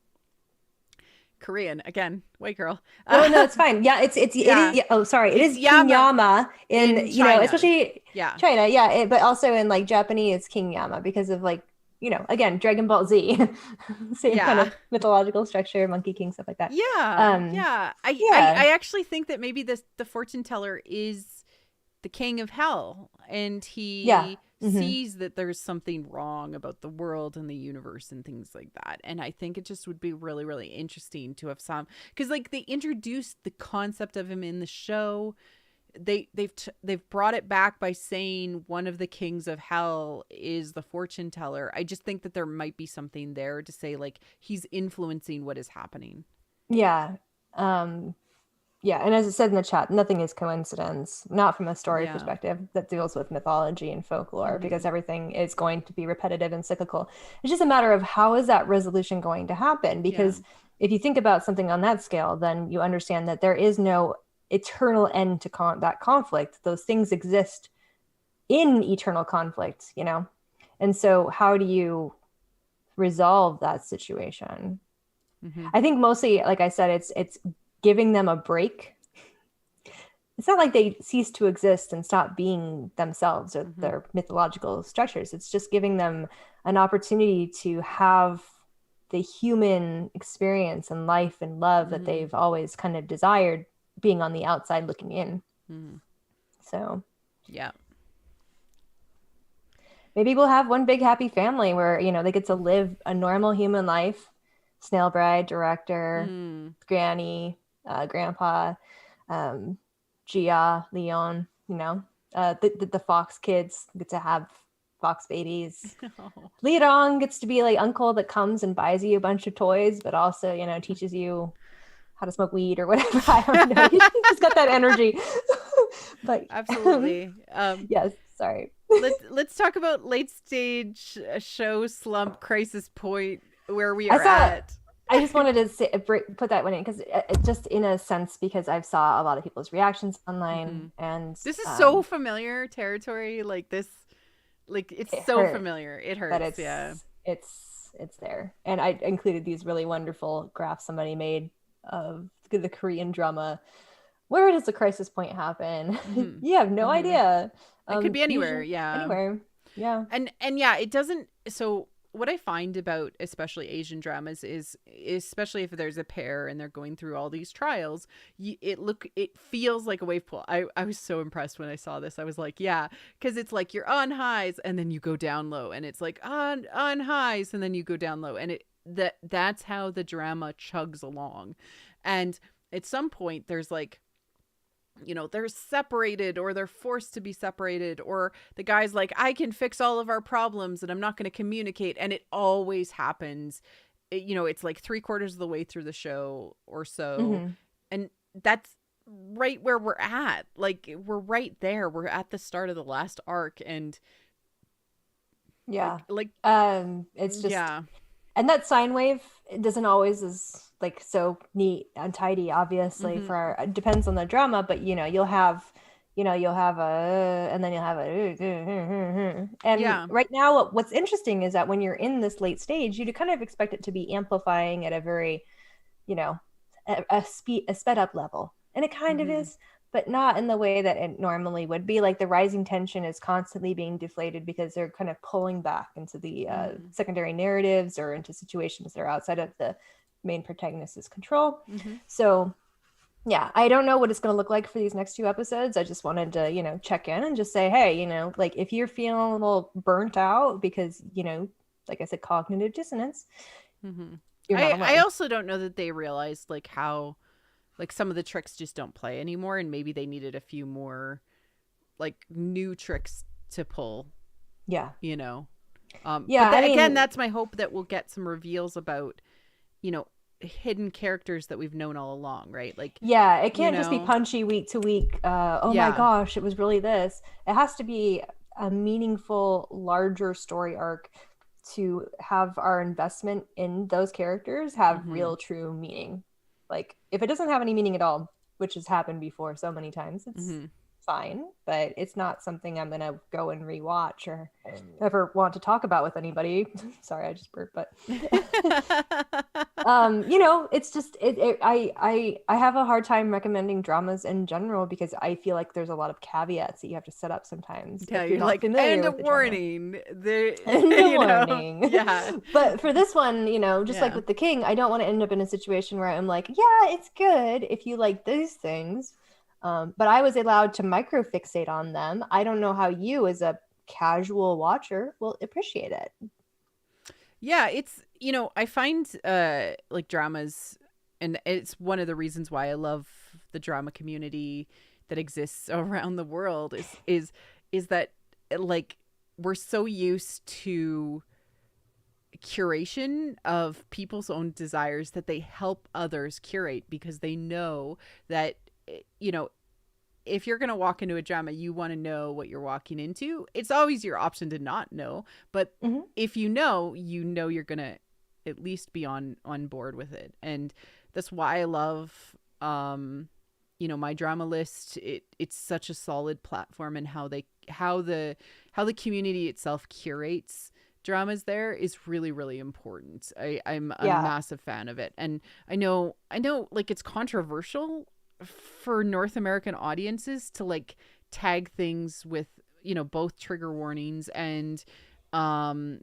Korean again. White girl. Oh no, it's fine. Yeah, it is King Yama in China. Especially China. Yeah, but also in like Japanese King Yama, because of like again, Dragon Ball Z, same kind of mythological structure, Monkey King, stuff like that. I actually think that maybe the fortune teller is the king of hell, and he sees that there's something wrong about the world and the universe and things like that. And I think it just would be really, really interesting to have some, because like they introduced the concept of him in the show. They've brought it back by saying one of the kings of hell is the fortune teller. I just think that there might be something there to say like he's influencing what is happening. And as it said in the chat, nothing is coincidence, not from a story perspective that deals with mythology and folklore, because everything is going to be repetitive and cyclical. It's just a matter of how is that resolution going to happen? Because if you think about something on that scale, then you understand that there is no eternal end to that conflict. Those things exist in eternal conflict, And so how do you resolve that situation? I think mostly, like I said, it's giving them a break. It's not like they cease to exist and stop being themselves or their mythological structures. It's just giving them an opportunity to have the human experience and life and love that they've always kind of desired, being on the outside looking in. So maybe we'll have one big happy family where they get to live a normal human life. Snail Bride, director, Granny, Grandpa, Gia, Leon, the Fox kids get to have Fox babies. Leodong gets to be like uncle that comes and buys you a bunch of toys, but also, teaches you how to smoke weed or whatever. I don't know. He's got that energy. But absolutely. Yes, sorry. Let's talk about late stage show slump crisis point where we are at. I just wanted to put that one in because it just in a sense, because I've saw a lot of people's reactions online, and this is so familiar territory. Like this, like it's so familiar. It hurts. It's there. And I included these really wonderful graphs somebody made of the Korean drama. Where does the crisis point happen? You have no idea. It could be anywhere. Anywhere. Yeah. And it doesn't. So what I find about especially Asian dramas is, especially if there's a pair and they're going through all these trials, it feels like a wave pool. I was so impressed when I saw this. I was like, yeah, because it's like you're on highs and then you go down low, and it's like on highs and then you go down low, and that's how the drama chugs along. And at some point there's like, they're separated, or they're forced to be separated, or the guy's like, I can fix all of our problems and I'm not going to communicate. And it always happens. It's like 3/4 of the way through the show or so. Mm-hmm. And that's right where we're at. Like, we're right there. We're at the start of the last arc. And yeah, like it's just, yeah. And that sine wave, it doesn't always is like so neat and tidy, obviously. Mm-hmm. It depends on the drama, but you'll have a, and then you'll have and Yeah. right now what's interesting is that when you're in this late stage, you kind of expect it to be amplifying at a very, a sped up level. And it kind of Mm-hmm. is, but not in the way that it normally would be. Like the rising tension is constantly being deflated because they're kind of pulling back into the Mm-hmm. secondary narratives or into situations that are outside of the main protagonist's control. Mm-hmm. So yeah, I don't know what it's going to look like for these next 2 episodes. I just wanted to, check in and just say, hey, like if you're feeling a little burnt out because, like I said, cognitive dissonance, Mm-hmm. you're not alone. I also don't know that they realized like how, like, some of the tricks just don't play anymore, and maybe they needed a few more like new tricks to pull. Yeah. Yeah, but again, that's my hope, that we'll get some reveals about, hidden characters that we've known all along, right? Like, yeah, it can't just be punchy week to week. Oh yeah. my gosh, it was really this. It has to be a meaningful, larger story arc to have our investment in those characters have Mm-hmm. real, true meaning. Like, if it doesn't have any meaning at all, which has happened before so many times, it's Mm-hmm. fine, but it's not something I'm gonna go and rewatch or ever want to talk about with anybody. Sorry, I just burped, but it's just I have a hard time recommending dramas in general because I feel like there's a lot of caveats that you have to set up sometimes. Yeah, if you're not like, familiar and a with the warning. and a warning. Yeah. But for this one, just like with The King, I don't want to end up in a situation where I'm like, yeah, it's good if you like these things. But I was allowed to microfixate on them. I don't know how you, as a casual watcher, will appreciate it. Yeah, it's, I find like dramas, and it's one of the reasons why I love the drama community that exists around the world is that, like, we're so used to curation of people's own desires that they help others curate, because they know that, if you're going to walk into a drama, you want to know what you're walking into. It's always your option to not know, but if you know you're going to at least be on board with it. And that's why I love my drama list. It's such a solid platform, and how the community itself curates dramas there is really, really important. I'm a massive fan of it. And I know like it's controversial for North American audiences to like tag things with, both trigger warnings and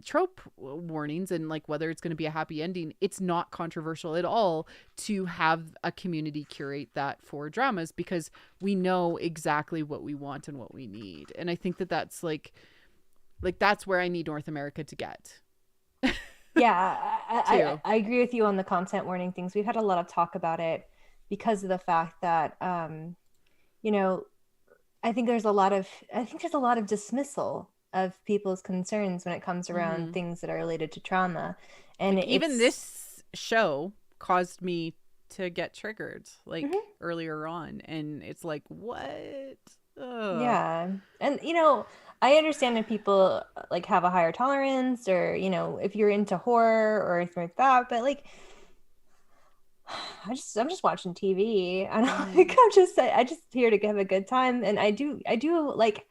trope warnings, and like whether it's going to be a happy ending. It's not controversial at all to have a community curate that for dramas, because we know exactly what we want and what we need. And I think that that's like that's where I need North America to get. Yeah, I agree with you on the content warning things. We've had a lot of talk about it because of the fact that I think there's a lot of dismissal of people's concerns when it comes around things that are related to trauma. And like, even this show caused me to get triggered earlier on, and it's like, what? Ugh. Yeah. And I understand if people like have a higher tolerance, or if you're into horror or anything like that, but like I'm just watching TV, and like I just here to have a good time. And I do like,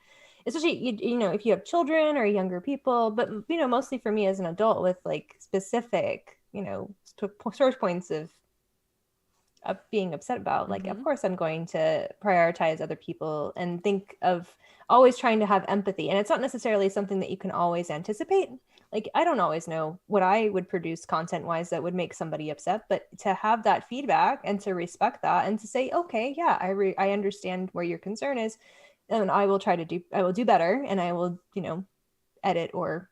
especially if you have children or younger people, but mostly for me as an adult with like specific source points of being upset about, like, of Mm-hmm. course I'm going to prioritize other people and think of always trying to have empathy. And it's not necessarily something that you can always anticipate. Like, I don't always know what I would produce content wise that would make somebody upset, but to have that feedback and to respect that and to say, okay, yeah, I understand where your concern is, and I will do better, and I will, edit or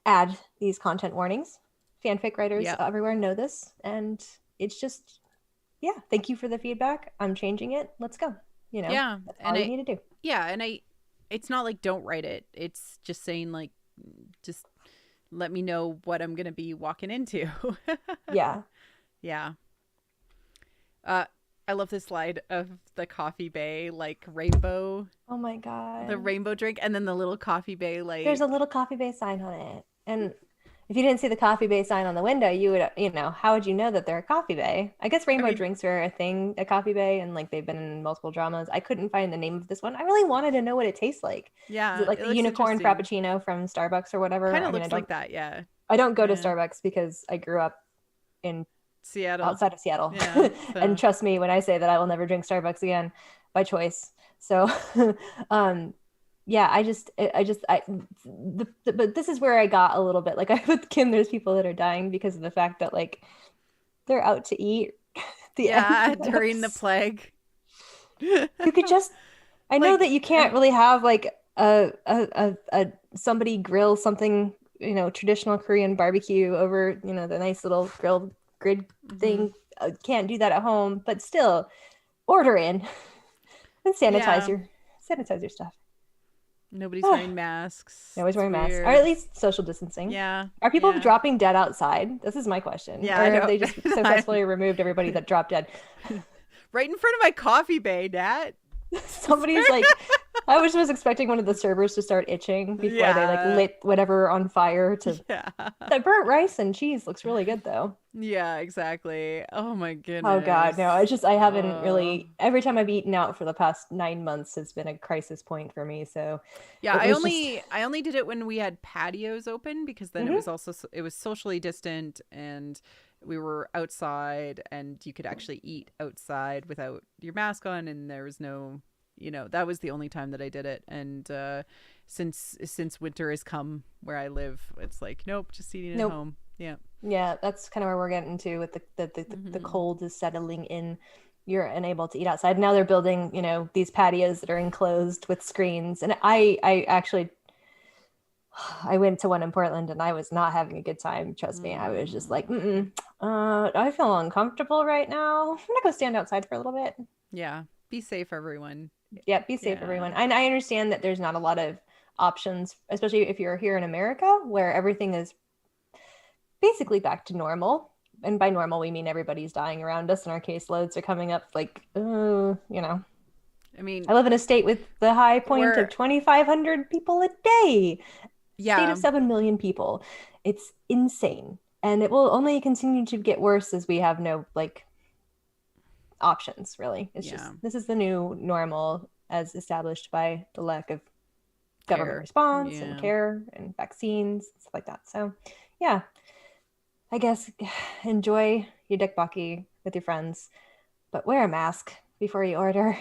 add these content warnings. Fanfic writers Yeah. everywhere know this, and it's just, yeah, thank you for the feedback. I'm changing it. Let's go. Yeah. That's And all you need to do. it's not like don't write it. It's just saying like, just let me know what I'm going to be walking into. Yeah. Yeah. Uh, I love this slide of the coffee bay, like rainbow, Oh my the God. rainbow drink, and then the little coffee bay, There's a like, little coffee bay sign on it. And if you didn't see the coffee bay sign on the window, you would, how would you know that they're a coffee bay? I guess I rainbow mean, drinks are a thing at coffee bay, and like they've been in multiple dramas. I couldn't find the name of this one. I really wanted to know what it tastes like. Is it yeah, like it the looks unicorn interesting. frappuccino from Starbucks or whatever? Kind I of mean, looks like that. Yeah. I don't go to Yeah. Starbucks because I grew up in Seattle. outside of Seattle. Yeah. And So, trust me when I say that I will never drink Starbucks again by choice. So, um, yeah, but this is where I got a little bit like I with Kim, there's people that are dying because of the fact that like they're out to eat the yeah, end during the notes. plague. You could just, I know that Like, you can't really have like a somebody grill something, traditional Korean barbecue over, the nice little grill grid mhm. thing. Can't do that at home, but still order in and Yeah, sanitize your stuff. nobody's wearing masks. Nobody's It's wearing masks, or at weird. least social distancing. Yeah. Are people Yeah. dropping dead outside? This is my question. Yeah, Or I have know. they just I'm successfully removed everybody that dropped dead? right in front of my coffee bay, Nat. Somebody's like, I was expecting one of the servers to start itching before they like Yeah. lit whatever on fire to. Yeah. That burnt rice and cheese looks really good though. Yeah, exactly. Oh my Oh God, no! goodness. I haven't Oh. really. Every time I've eaten out for the past 9 months has been a crisis point for me. So Yeah, it was just. I only did it when we had patios open because then it Mhm. was also it was socially distant and we were outside and you could actually eat outside without your mask on and there was no, that was the only time that I did it. And since winter has come where I live, it's like nope, just eating at Nope. home. Yeah. Yeah, that's kind of where we're getting to with the Hmm. cold is settling in. You're unable to eat outside. Now they're building, these patios that are enclosed with screens. And I actually I went to one in Portland and I was not having a good time. Trust me. I was just like, Mm. I feel uncomfortable right now. I'm gonna go stand outside for a little bit. Yeah. Be safe, everyone. Yeah, be safe, everyone. Yeah. And I understand that there's not a lot of options, especially if you're here in America, where everything is basically back to normal. And by normal, we mean everybody's dying around us and our caseloads are coming up like, I mean, I live in a state with the high point we're of 2,500 people a day, state yeah. of 7 million people. It's insane. And it will only continue to get worse as we have no like options, really. It's just, Yeah. this is the new normal as established by the lack of government Care. response and Yeah. care and vaccines, stuff like that. So, yeah, I guess enjoy your dekbaki with your friends, but wear a mask before you order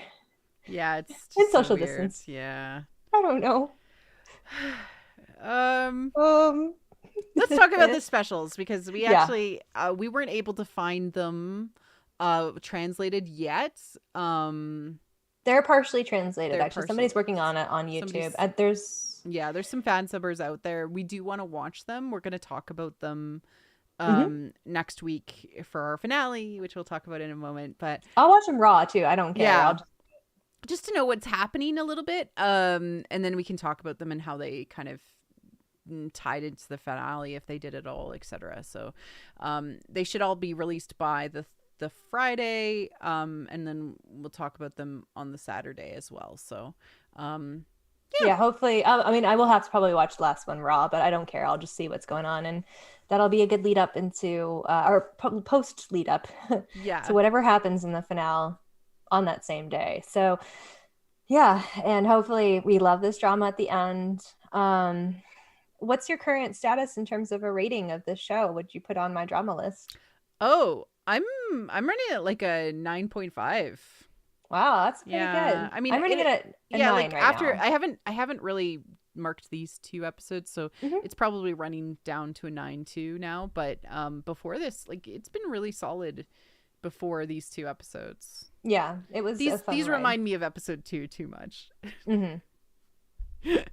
Yeah, it's and just so social weird. distance. Yeah. I don't know. Um, Um, let's talk about the specials because we yeah, actually we weren't able to find them translated yet. they're partially translated. They're Actually, somebody's partial. working on it on YouTube. Somebody's There's. yeah, there's some fan subbers out there. We do want to watch them. We're going to talk about them Mhm. next week for our finale, which we'll talk about in a moment. But I'll watch them raw too. I don't care. yeah, I'll just to know what's happening a little bit, and then we can talk about them and how they kind of tied into the finale if they did it all, etc. So they should all be released by the Friday, and then we'll talk about them on the Saturday as well. So yeah. Yeah, hopefully. I mean, I will have to probably watch the last one raw, but I don't care. I'll just see what's going on, and that'll be a good lead up into or post lead up to Yeah. whatever happens in the finale on that same day. So, yeah, and hopefully we love this drama at the end. What's your current status in terms of a rating of this show? Would you put on my drama list? Oh, I'm I'm running at like a 9.5. Wow, that's pretty Yeah. good. I mean, I'm running it at a yeah, 9 like right after now. I haven't really marked these 2 episodes, so Hmm. it's probably running down to a 9 too now, but before this, like it's been really solid before these 2 episodes. Yeah, it was a fun These ride. remind me of episode 2 too much, Hmm.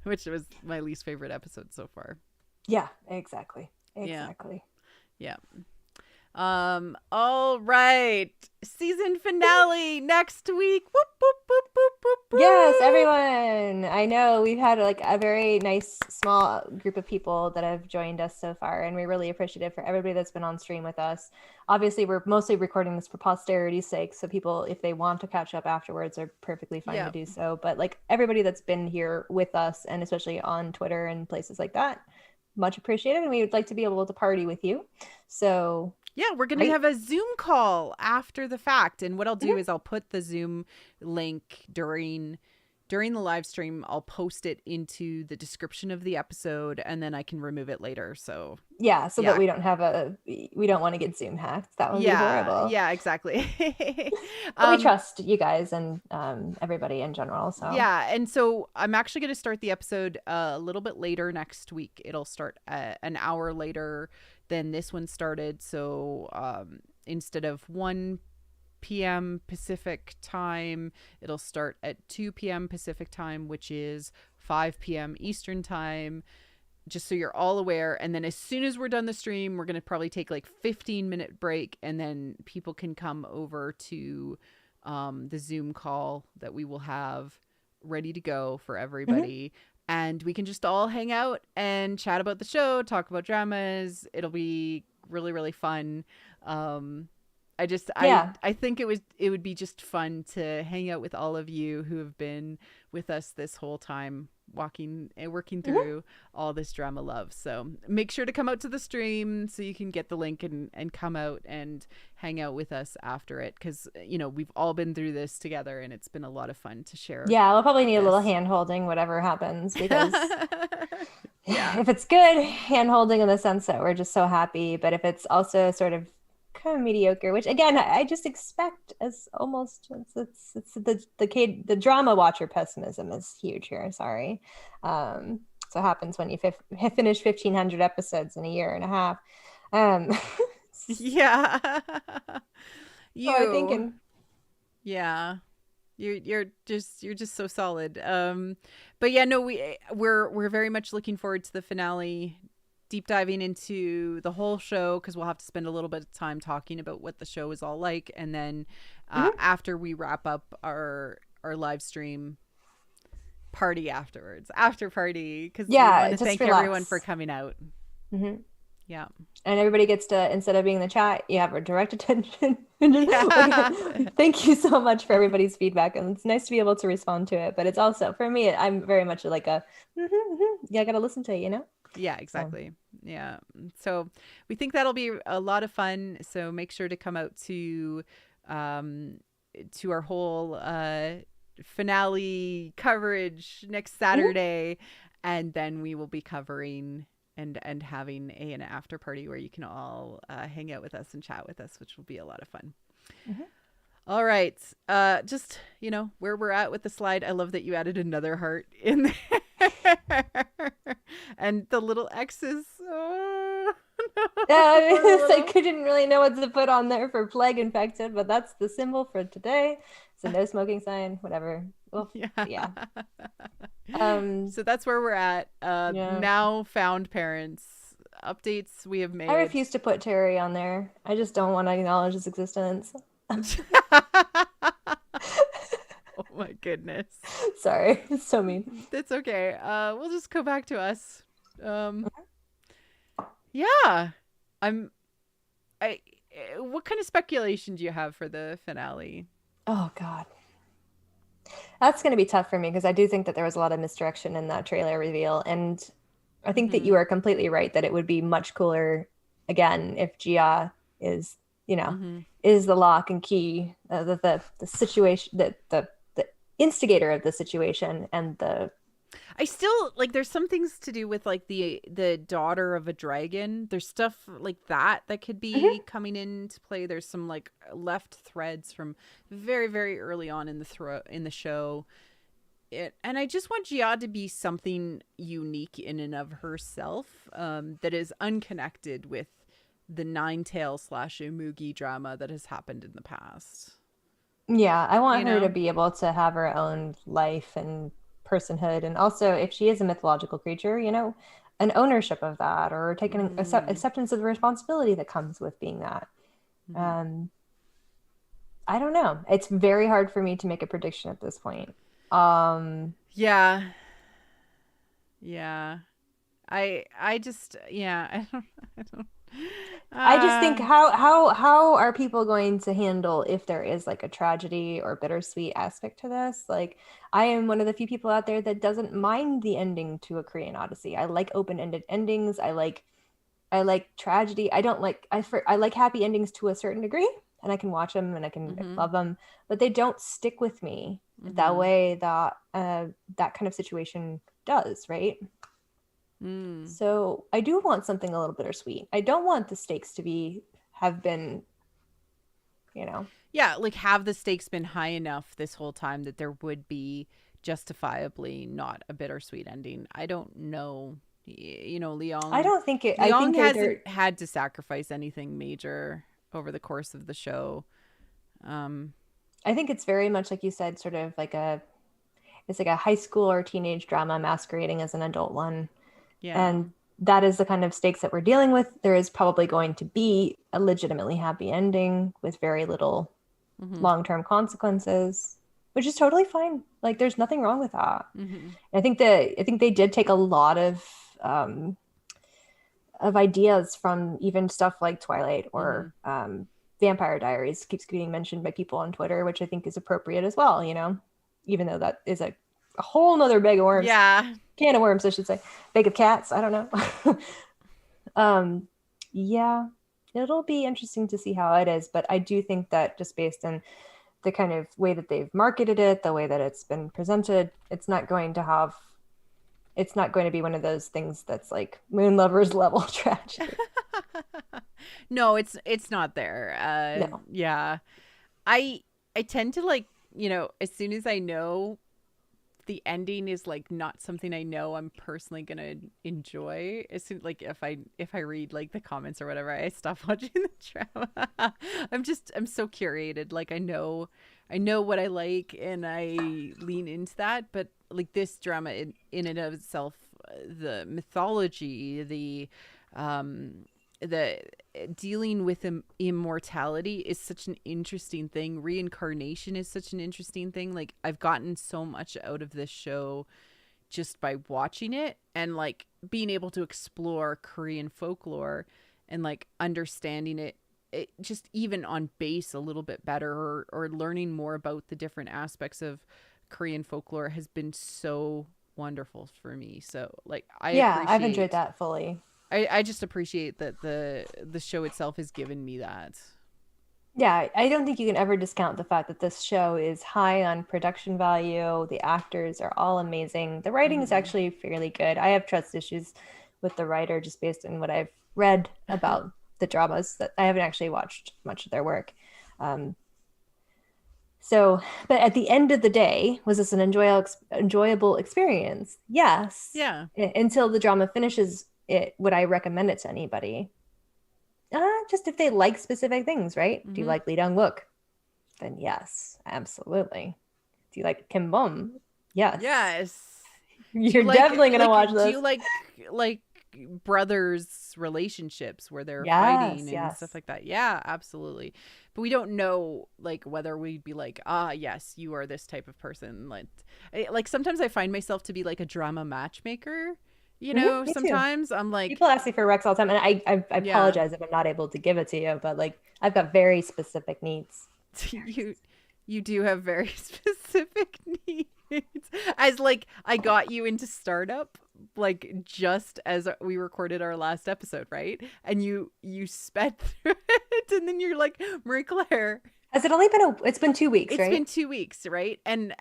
which was my least favorite episode so far. Yeah, exactly. Yeah. Exactly. Yeah. All right. Season finale next week. Whoop, whoop, whoop, whoop, whoop, Yes, whoop. everyone. I know we've had like a very nice small group of people that have joined us so far, and we're really appreciative for everybody that's been on stream with us. Obviously, we're mostly recording this for posterity's sake, so people, if they want to catch up afterwards, are perfectly fine to Yeah. do so. But like everybody that's been here with us, and especially on Twitter and places like that, much appreciated, and we would like to be able to party with you. So, Yeah, we're going to right. have a Zoom call after the fact. And what I'll do Mhm. is I'll put the Zoom link during the live stream. I'll post it into the description of the episode and then I can remove it later. So, Yeah, so that yeah. we don't want to get Zoom hacked. That would be horrible. Yeah, exactly. But we um trust you guys and everybody in general. So yeah, and so I'm actually going to start the episode a little bit later next week. It'll start an hour later than this one started. So instead of 1 p.m. Pacific time, it'll start at 2 p.m. Pacific time, which is 5 p.m. Eastern time. Just so you're all aware. And then as soon as we're done the stream, we're going to probably take like 15-minute break, and then people can come over to the Zoom call that we will have ready to go for mhm. everybody. And we can just all hang out and chat about the show, talk about dramas. It'll be really, really fun. Um, Yeah, I think it would be just fun to hang out with all of you who have been with us this whole time, walking and working mhm. through all this drama love. So make sure to come out to the stream so you can get the link and come out and hang out with us after it, because we've all been through this together and it's been a lot of fun to share Yeah, we'll probably need a little this. hand holding, whatever happens, because Yeah. if it's good hand holding in the sense that we're just so happy, but if it's also sort of kind of mediocre, which again I just expect as almost it's the drama watcher pessimism is huge here. Sorry. So it happens when you finish 1,500 episodes in a year and a half. Um, Yeah. so I think You. in Yeah. You're just so solid. But yeah, no, we're very much looking forward to the finale, deep diving into the whole show, because we'll have to spend a little bit of time talking about what the show is all like, and then mhm. after we wrap up our live stream, party afterwards, after party, because we want Yeah, to just thank everyone for relax. coming out. Hmm. Yeah. And everybody gets to, instead of being in the chat, you have our direct attention. And Yeah. thank you so much for everybody's feedback. And it's nice to be able to respond to it. But it's also, for me, I'm very much like a, yeah, I got to listen to it, you know? Yeah, So, exactly. Yeah. So we think that'll be a lot of fun. So make sure to come out um to our whole finale coverage next mhm. Saturday, and then we will be covering and having an after party where you can all hang out with us and chat with us, which will be a lot of fun. Mhm. All right. Just, where we're at with the slide. I love that you added another heart in there. And the little X's. Oh, poor So I little. couldn't really know what to put on there for plague infected, but that's the symbol for today. It's a no smoking sign, whatever. Well, Yeah. yeah. Um, So that's where we're at. yeah. Now found parents. Updates we have I made. refuse to put Terry on there. I just don't want to acknowledge his existence. Oh my goodness. Sorry, it's so mean. That's okay. We'll just go back to us. Um, yeah. I'm I what kind of speculation do you have for the finale? Oh God, that's going to be tough for me because I do think that there was a lot of misdirection in that trailer reveal, and I think that you Mhm. are completely right that it would be much cooler again if Gia is, you know, Mhm. is the lock and key, the situation, the instigator of the situation, and the I still like there's some things to do with like the daughter of a dragon. There's stuff like that could be Mhm. coming into play. There's some like left threads from very very early on in the show. And I just want Gia to be something unique in and of herself, that is unconnected with the Nine Tail slash Umugi drama that has happened in the past. Yeah, I want You her to know? be able to have her own life and personhood. And also, if she is a mythological creature, an ownership of that or taking Mm-hmm. acceptance of the responsibility that comes with being that. Mm-hmm. Um, I don't know. It's very hard for me to make a prediction at this point. Um, Yeah. Yeah. I just yeah, I don't I just think uh how are people going to handle if there is like a tragedy or bittersweet aspect to this? Like I am one of the few people out there that doesn't mind the ending to a Korean Odyssey. I like open-ended endings. I like tragedy. I don't like I like happy endings to a certain degree, and I can watch them and I can mhm. love them, but they don't stick with me that Mhm. way that that kind of situation does, right? Mm. So I do want something a little bittersweet. I don't want the stakes to be have been, you know. Yeah, like have the stakes been high enough this whole time that there would be justifiably not a bittersweet ending. I don't know. I Leong don't think it. I Leong think hasn't they're. had to sacrifice anything major over the course of the show. Um I think it's very much like you said, sort of like a. It's like a high school or teenage drama masquerading as an adult one, yeah. and that is the kind of stakes that we're dealing with. There is probably going to be a legitimately happy ending with very little Mhm. long-term consequences, which is totally fine. Like there's nothing wrong with that. Mhm. I think they did take a lot um, of ideas from even stuff like Twilight or Mhm. Vampire Diaries keeps getting mentioned by people on Twitter, which I think is appropriate as well. Even though that is a whole nother bag of worms, Yeah. can of worms, I should say, bag of cats. I don't know. um, yeah, it'll be interesting to see how it is, but I do think that just based on the kind of way that they've marketed it, the way that it's been presented, it's not going to be one of those things that's like Moon Lovers level tragedy. No, it's not there. No. Yeah. I I tend to like, as soon as I know the ending is like not something I know I'm personally gonna enjoy. As soon like if I read like the comments or whatever, I stop watching the drama. I'm so curated. Like I know what I like and I lean into that. But like this drama in and of itself, the mythology, um the dealing with immortality is such an interesting thing. Reincarnation is such an interesting thing. Like I've gotten so much out of this show just by watching it and like being able to explore Korean folklore and like understanding it just even on base a little bit better, or learning more about the different aspects of Korean folklore has been so wonderful for me. So like Yeah, I've enjoyed that fully. I just appreciate that the show itself has given me that. Yeah, I don't think you can ever discount the fact that this show is high on production value. The actors are all amazing. The writing is Mm-hmm. actually fairly good. I have trust issues with the writer just based on what I've read about the dramas that I haven't actually watched much of their work. Um, so, but at the end of the day, was this an enjoyable experience? Yes. Yeah. Until the drama finishes it, would I recommend it to anybody? Just if they like specific things, right? Do you Mm-hmm. like Lee Dong Wook? Then yes, absolutely. Do you like Kim Bum? Yes. Yes. Do you You're like definitely gonna watch do you this. like brothers relationships where they're fighting Yes, and stuff yes. like that? Yeah, absolutely. But we don't know like whether we'd be like, ah, yes, you are this type of person. Like sometimes I find myself to be like a drama matchmaker. Me too. Sometimes I'm like, People ask me for Rex all the time, and I yeah, apologize if I'm not able to give it to you, but like I've got very specific needs. you you do have very specific needs. As like I got you into startup like just as we recorded our last episode, right? And you sped through it and then you're like, Marie Claire, Has it only been it's been 2 weeks, It's been right? 2 weeks, right? And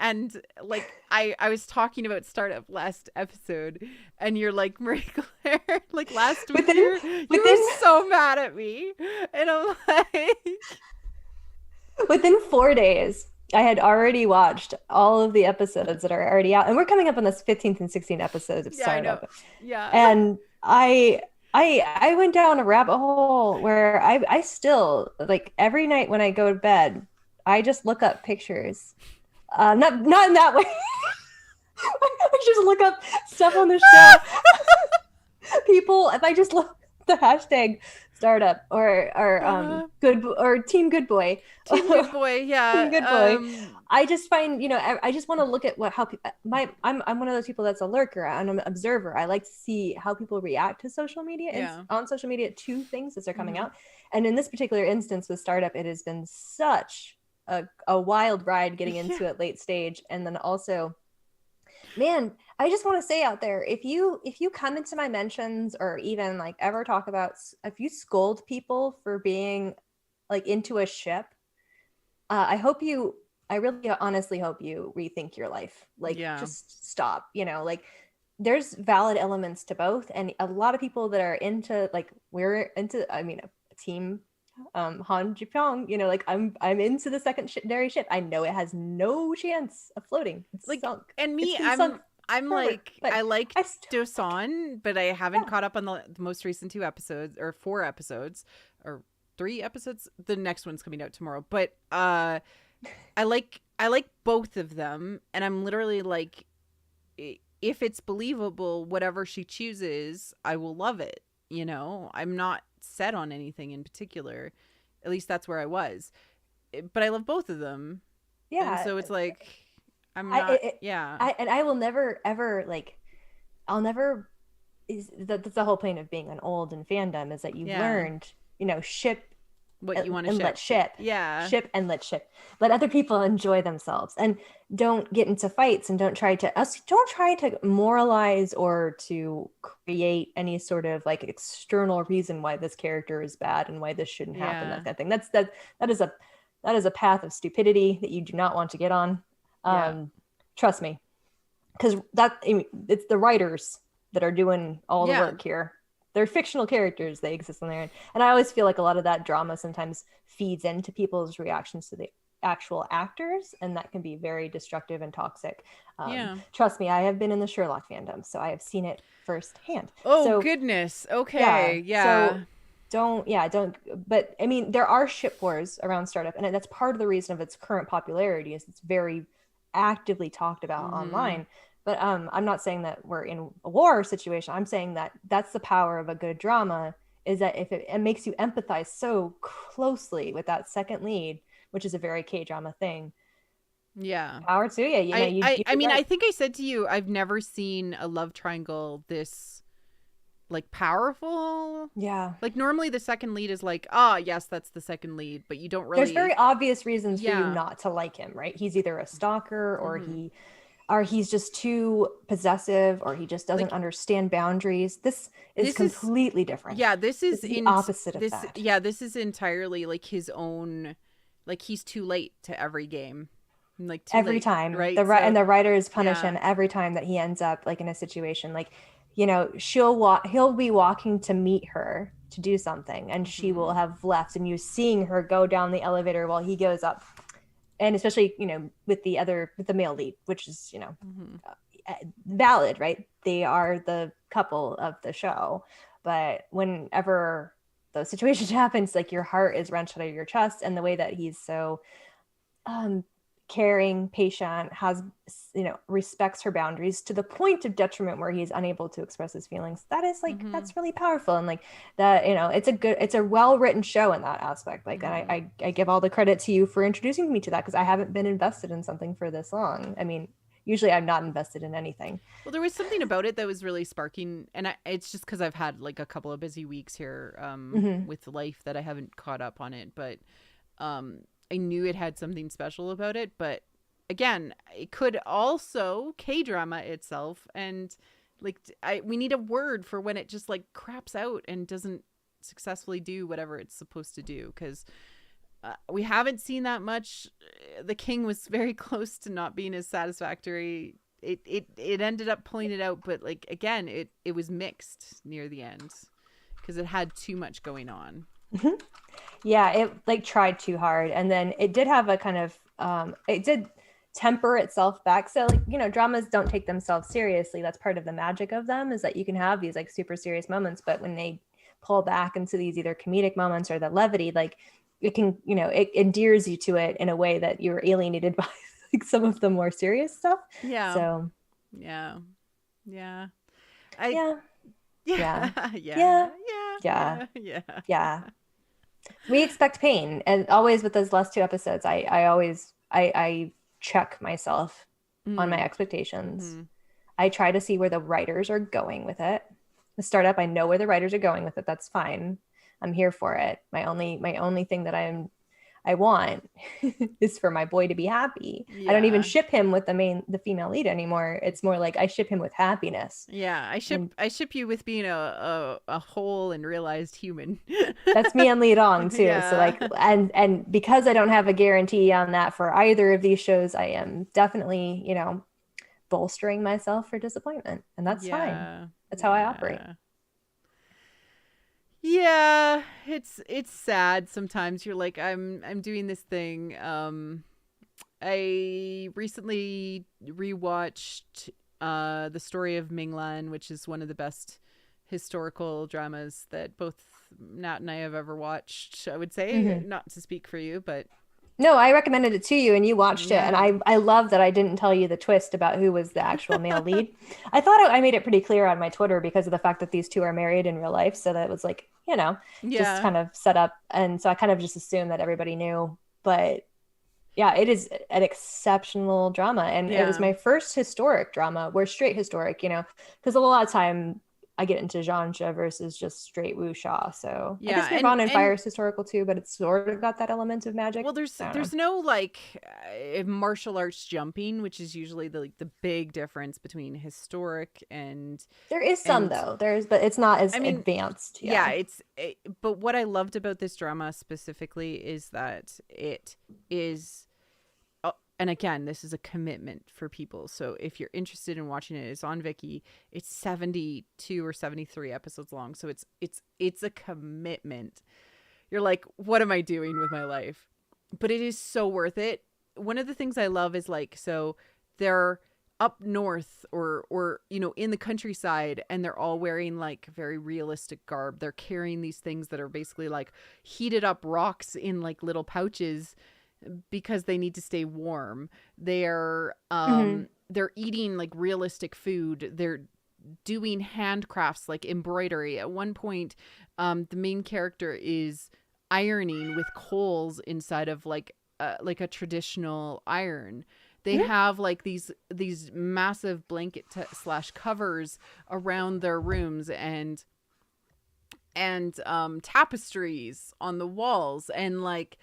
like I was talking about startup last episode, and you're like, Marie Claire, like last week Within you were within so mad at me, and I'm like, within 4 days, I had already watched all of the episodes that are already out, and we're coming up on this 15th and 16th episodes of yeah, I know, Startup. yeah, And I went down a rabbit hole where I still like every night when I go to bed, I just look up pictures. Not in that way. I just look up stuff on the show. People, if I just look the hashtag startup or uh, good or team good boy, Team Good Boy, team yeah, good boy. I just find, I just want to look at what how people I'm one of those people that's a lurker and I'm an observer. I like to see how people react to social media and yeah, on social media to things as they're coming mm-hmm. out. And in this particular instance with startup, it has been such a wild ride getting Yeah, into it late stage. And then also, man, I just want to say out there, if you come into my mentions or even like ever talk about, if you scold people for being like into a ship, I hope you, I really honestly hope you rethink your life. Like, yeah, just stop, like there's valid elements to both. And a lot of people that are into, like, we're into, I mean, a team, Han Jipyong, like I'm into the secondary ship. I know it has no chance of floating. It's like, sunk. and It's me, been sunk I'm forever. like, But I like I still, Dosan, but I haven't yeah, caught up on the most recent 2 episodes or 4 episodes or 3 episodes. The next one's coming out tomorrow, but I like both of them, and I'm literally like, if it's believable, whatever she chooses, I will love it. I'm not set on anything in particular. At least that's where I was. But I love both of them, and yeah. so it's like I'm I, not. it, Yeah, I will never ever like. I'll never that's the whole point of being an old in fandom is that you've yeah. learned, ship What you want to and ship? let ship, Yeah, ship and let ship, let other people enjoy themselves, and don't get into fights, and don't try to moralize or to create any sort of like external reason why this character is bad and why this shouldn't happen. That yeah, kind of thing. That is a path of stupidity that you do not want to get on. yeah, Um, Trust me, because it's the writers that are doing all the yeah. work here. They're fictional characters. They exist on their own. And I always feel like a lot of that drama sometimes feeds into people's reactions to the actual actors, and that can be very destructive and toxic. Yeah. Trust me, I have been in the Sherlock fandom, so I have seen it firsthand. Oh So goodness. yeah, Okay. so Yeah. don't, but I mean, there are ship wars around startup, and that's part of the reason of its current popularity is it's very actively talked about Mm-hmm. online. But I'm not saying that we're in a war situation. I'm saying that that's the power of a good drama, is that if it makes you empathize so closely with that second lead, which is a very K drama thing. Yeah. Power to you. I, I You I did mean, I right. think I said to you, I've never seen a love triangle this like powerful. Yeah. Like normally the second lead is like, ah, yes, that's the second lead, but you don't There's very really. obvious reasons for you Yeah. not to like him, right? He's either a stalker, Mm-hmm. or he's just too possessive, or he just doesn't Like understand boundaries. This is this is completely different. yeah, this This is is the in opposite of this that. yeah, this is entirely like his own, like he's too late to every game. Like too Every late, time right? So the writers punish yeah. him every time that he ends up like in a situation like, he'll be walking to meet her to do something, and she will Mm-hmm. have left, and you seeing her go down the elevator while he goes up. And especially, with the male lead, which is, Mm-hmm. valid, right? They are the couple of the show. But whenever those situations happens, like, your heart is wrenched out of your chest. And the way that he's so um caring, patient, has, respects her boundaries to the point of detriment where he's unable to express his feelings, that is like, Mm-hmm. that's really powerful. And like that, it's a well-written show in that aspect. Like, and Mm-hmm. I give all the credit to you for introducing me to that, because I haven't been invested in something for this long. I mean, usually I'm not invested in anything. Well, there was something about it that was really sparking, and it's just because I've had like a couple of busy weeks here Mm-hmm. with life that I haven't caught up on it. But I knew it had something special about it. But again, it could also K drama itself, and like we need a word for when it just like craps out and doesn't successfully do whatever it's supposed to do. Because We haven't seen that much. The King was very close to not being as satisfactory. It ended up pulling it out, but like again, it was mixed near the end because it had too much going on. Yeah, it like tried too hard, and then it did have a kind of it did temper itself back. So like, you know, dramas don't take themselves seriously. That's part of the magic of them, is that you can have these like super serious moments, but when they pull back into these either comedic moments or the levity, like it can, you know, it endears you to it in a way that you're alienated by like some of the more serious stuff. Yeah. So Yeah. Yeah. I yeah, yeah. yeah, Yeah. yeah, Yeah. yeah, Yeah. yeah. We expect pain, and always with those last two episodes, I always I check myself on my Mm. expectations. Mm-hmm. I try to see where the writers are going with it. The startup, I know where the writers are going with it. That's fine. I'm here for it. My only thing that I want is for my boy to be happy. I don't even Yeah. ship him with the female lead anymore. It's more like I ship him with happiness. Yeah. And I ship you with being a whole and realized human. that's me on lead on too. So Yeah. like and because I don't have a guarantee on that for either of these shows, I am definitely, you know, bolstering myself for disappointment. And that's fine. Yeah. That's how I operate. Yeah. Yeah, it's sad sometimes. You're like, I'm doing this thing. I recently rewatched The Story of Minglan, which is one of the best historical dramas that both Nat and I have ever watched. I would say, Mm-hmm. not to speak for you, but No, I recommended it to you and you watched it. And yeah. I love that I didn't tell you the twist about who was the actual male lead. I thought I made it pretty clear on my Twitter because of the fact that these two are married in real life. So that it was like, you know, just Yeah. kind of set up. And so I kind of just assumed that everybody knew. But yeah, it is an exceptional drama. And it was Yeah. my first historic drama, where straight historic, you know, because a lot of time I get into genre versus just straight wuxia. So I Yeah. guess Nirvana and Fire And is historical too, but it's sort of got that element of magic. well, I don't know. there's no like martial arts jumping, which is usually the like the big difference between historic There is some and though. But it's not as I mean, advanced. yeah, Yeah. but what I loved about this drama specifically is that it is and again, this is a commitment for people. So if you're interested in watching it, it's on Viki. It's 72 or 73 episodes long. So it's a commitment. You're like, what am I doing with my life? But it is so worth it. One of the things I love is like, so they're up north or you know, in the countryside, and they're all wearing like very realistic garb. They're carrying these things that are basically like heated up rocks in like little pouches because they need to stay warm. Hmm. They're eating like realistic food. They're doing handcrafts like embroidery. At one point, the main character is ironing with coals inside of like a traditional iron. They Hmm. have like these massive blanket slash covers around their rooms and tapestries on the walls, and like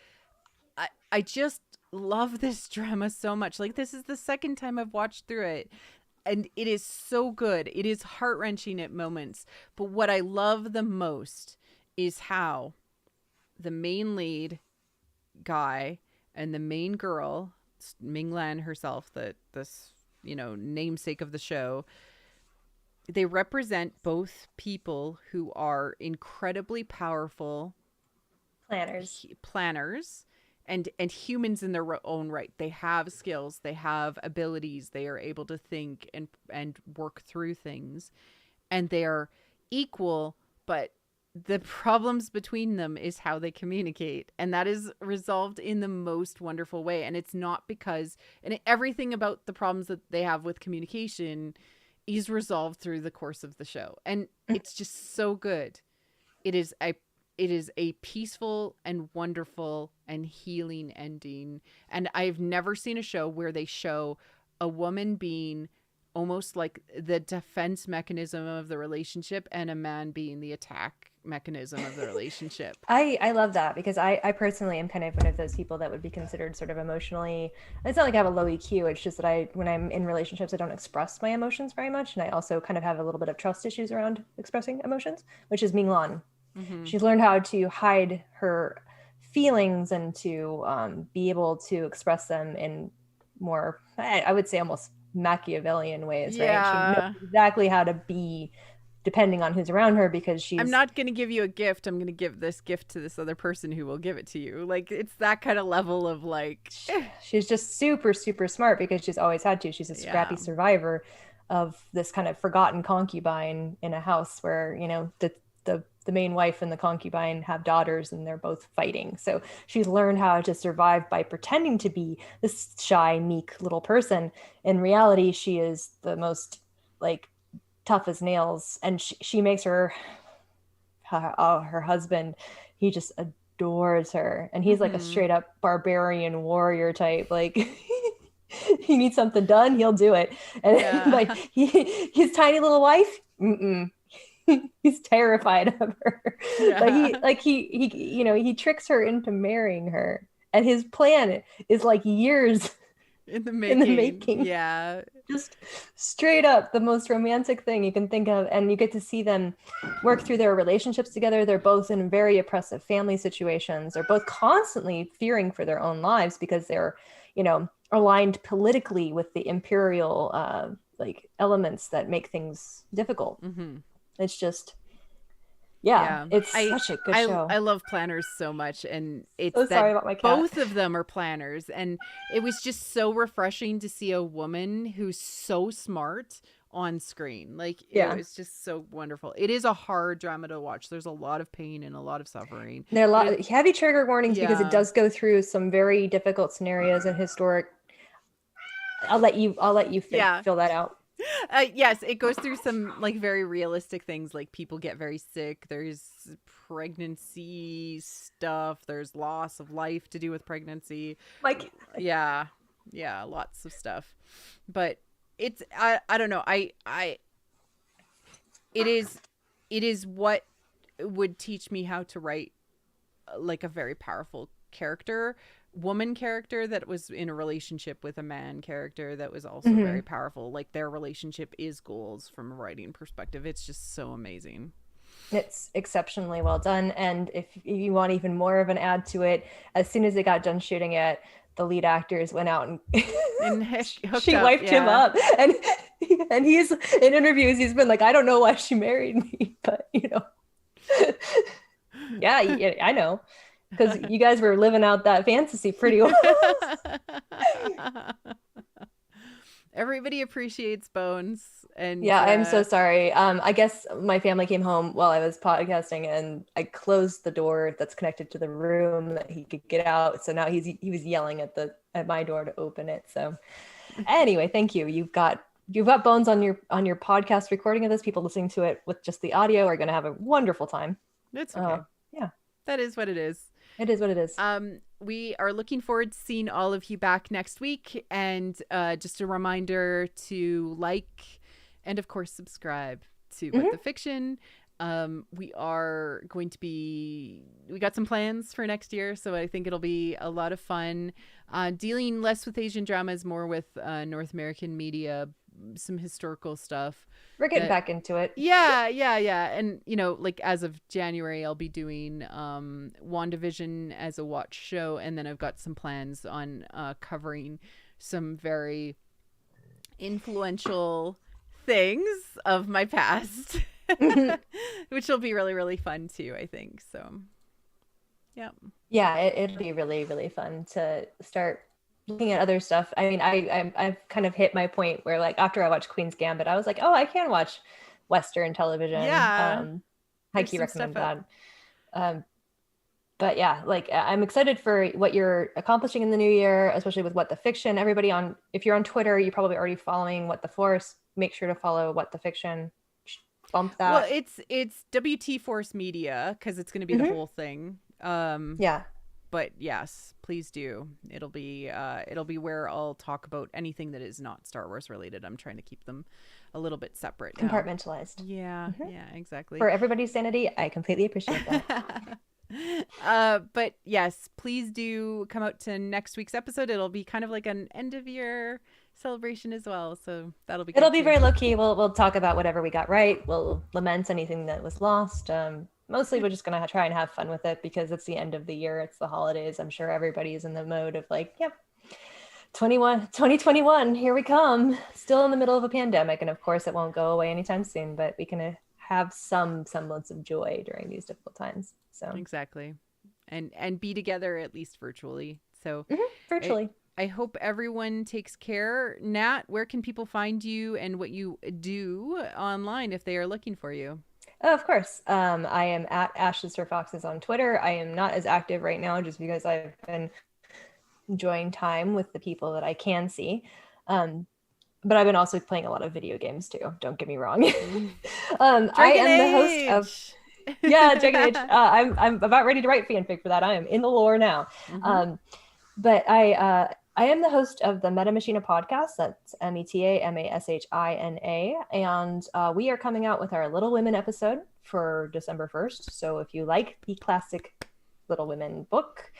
I just love this drama so much. Like this is the second time I've watched through it, and it is so good. It is heart-wrenching at moments, but what I love the most is how the main lead guy and the main girl, Minglan herself, this you know, namesake of the show, they represent both people who are incredibly powerful Planners. planners and humans in their own right. They have skills, they have abilities, they are able to think and work through things, and they are equal, but the problems between them is how they communicate, and that is resolved in the most wonderful way. And it's not because and everything about the problems that they have with communication is resolved through the course of the show, and it's just so good. it is a it is a peaceful and wonderful and healing ending. And I've never seen a show where they show a woman being almost like the defense mechanism of the relationship and a man being the attack mechanism of the relationship. I love that because I personally am kind of one of those people that would be considered sort of emotionally. It's not like I have a low EQ. It's just that when I'm in relationships, I don't express my emotions very much, and I also kind of have a little bit of trust issues around expressing emotions, which is Ming Lan. Mm-hmm. She's learned how to hide her feelings and to be able to express them in more, I would say, almost Machiavellian ways, right? She knows Yeah. exactly how to be depending on who's around her because I'm she's not going to give you a gift. I'm going to give this gift to this other person who will give it to you. Like, it's that kind of level of like, she's just super, super smart because she's always had to. She's a scrappy yeah. survivor of this kind of forgotten concubine in a house where, the main wife and the concubine have daughters and they're both fighting. So she's learned how to survive by pretending to be this shy, meek little person. In reality, she is the most like tough as nails. And she makes her husband, he just adores her, and he's like a Mm-hmm. straight up barbarian warrior type. Like he needs something done, he'll do it. And Yeah. like his tiny little wife, he's terrified of her. But Yeah. he tricks her into marrying her, and his plan is like years In the in the making. making. Yeah. Just straight up the most romantic thing you can think of. And you get to see them work through their relationships together. They're both in very oppressive family situations. They're both constantly fearing for their own lives because they're, aligned politically with the imperial like elements that make things difficult. Mm-hmm. It's just, yeah, Yeah. it's I such a good I show. I love planners so much, and it's So that sorry about my cat. both of them are planners, and it was just so refreshing to see a woman who's so smart on screen. Like, it Yeah. was just so wonderful. It is a hard drama to watch. There's a lot of pain and a lot of suffering. There are a But lot it heavy trigger warnings because it yeah. does go through some very difficult scenarios and historic. I'll let you Yeah. fill that out. Yes, it goes through some like very realistic things, like people get very sick. There's pregnancy stuff. There's loss of life to do with pregnancy. Like, Yeah, yeah, lots of stuff. But I don't know. It is it is what would teach me how to write like a very powerful character, woman character that was in a relationship with a man character that was also very mhm. powerful. Like, their relationship is goals from a writing perspective. It's just so amazing. It's exceptionally well done. And if you want even more of an add to it, as soon as they got done shooting it, the lead actors went out and And hooked she up, wiped him yeah. up. And he's in interviews, he's been like, I don't know why she married me, but yeah, yeah, I know. Because you guys were living out that fantasy pretty well. Everybody appreciates Bones, and Yeah, I'm so sorry. I guess my family came home while I was podcasting, and I closed the door that's connected to the room that he could get out. So now he was yelling at my door to open it. So anyway, thank you. You've got Bones on your podcast recording of this. People listening to it with just the audio are going to have a wonderful time. it's okay. Yeah, That is what it is. it is what it is. We are looking forward to seeing all of you back next week. And just a reminder to like and, of course, subscribe to What the Fiction. We got some plans for next year, so I think it'll be a lot of fun. Dealing less with Asian dramas, more with North American media, some historical stuff. We're getting back into it. Yeah. And, like, as of January, I'll be doing WandaVision as a watch show. And then I've got some plans on covering some very influential things of my past, which will be really, really fun too, I think. So, yeah. Yeah, it'll be really, really fun to start looking at other stuff. I mean, I've kind of hit my point where, like, after I watched Queen's Gambit, I was like, oh, I can watch Western television. Yeah. There's Highly some stuff recommend up. that. But yeah, like, I'm excited for what you're accomplishing in the new year, especially with What the Fiction. Everybody if you're on Twitter, you're probably already following What the Force. Make sure to follow What the Fiction. Bump Well, that. it's WT Force Media, because it's going to be the whole thing. Yeah. But yes, please do. It'll be where I'll talk about anything that is not Star Wars related. I'm trying to keep them a little bit separate now. Compartmentalized. Yeah, exactly. For everybody's sanity, I completely appreciate that. But yes, please do come out to next week's episode. It'll be kind of like an end of year celebration as well, so that'll be good It'll be too. very low key. We'll talk about whatever we got right. We'll lament anything that was lost. mostly we're just going to try and have fun with it because it's the end of the year. It's the holidays. I'm sure everybody's in the mode of like, yep, 2021, here we come. Still in the middle of a pandemic. And of course, it won't go away anytime soon, but we can have some semblance of joy during these difficult times. So Exactly. And be together at least virtually. So virtually. I hope everyone takes care. Nat, where can people find you and what you do online if they are looking for you? Oh, of course. I am at Ashes for Foxes on Twitter. I am not as active right now just because I've been enjoying time with the people that I can see. But I've been also playing a lot of video games too. Don't get me wrong. I Dragon am the host of Age. Dragon Age. I'm about ready to write fanfic for that. I am in the lore now. But I am the host of the Meta Machina podcast. That's METAMASHINA, and we are coming out with our Little Women episode for December 1st. So if you like the classic Little Women book,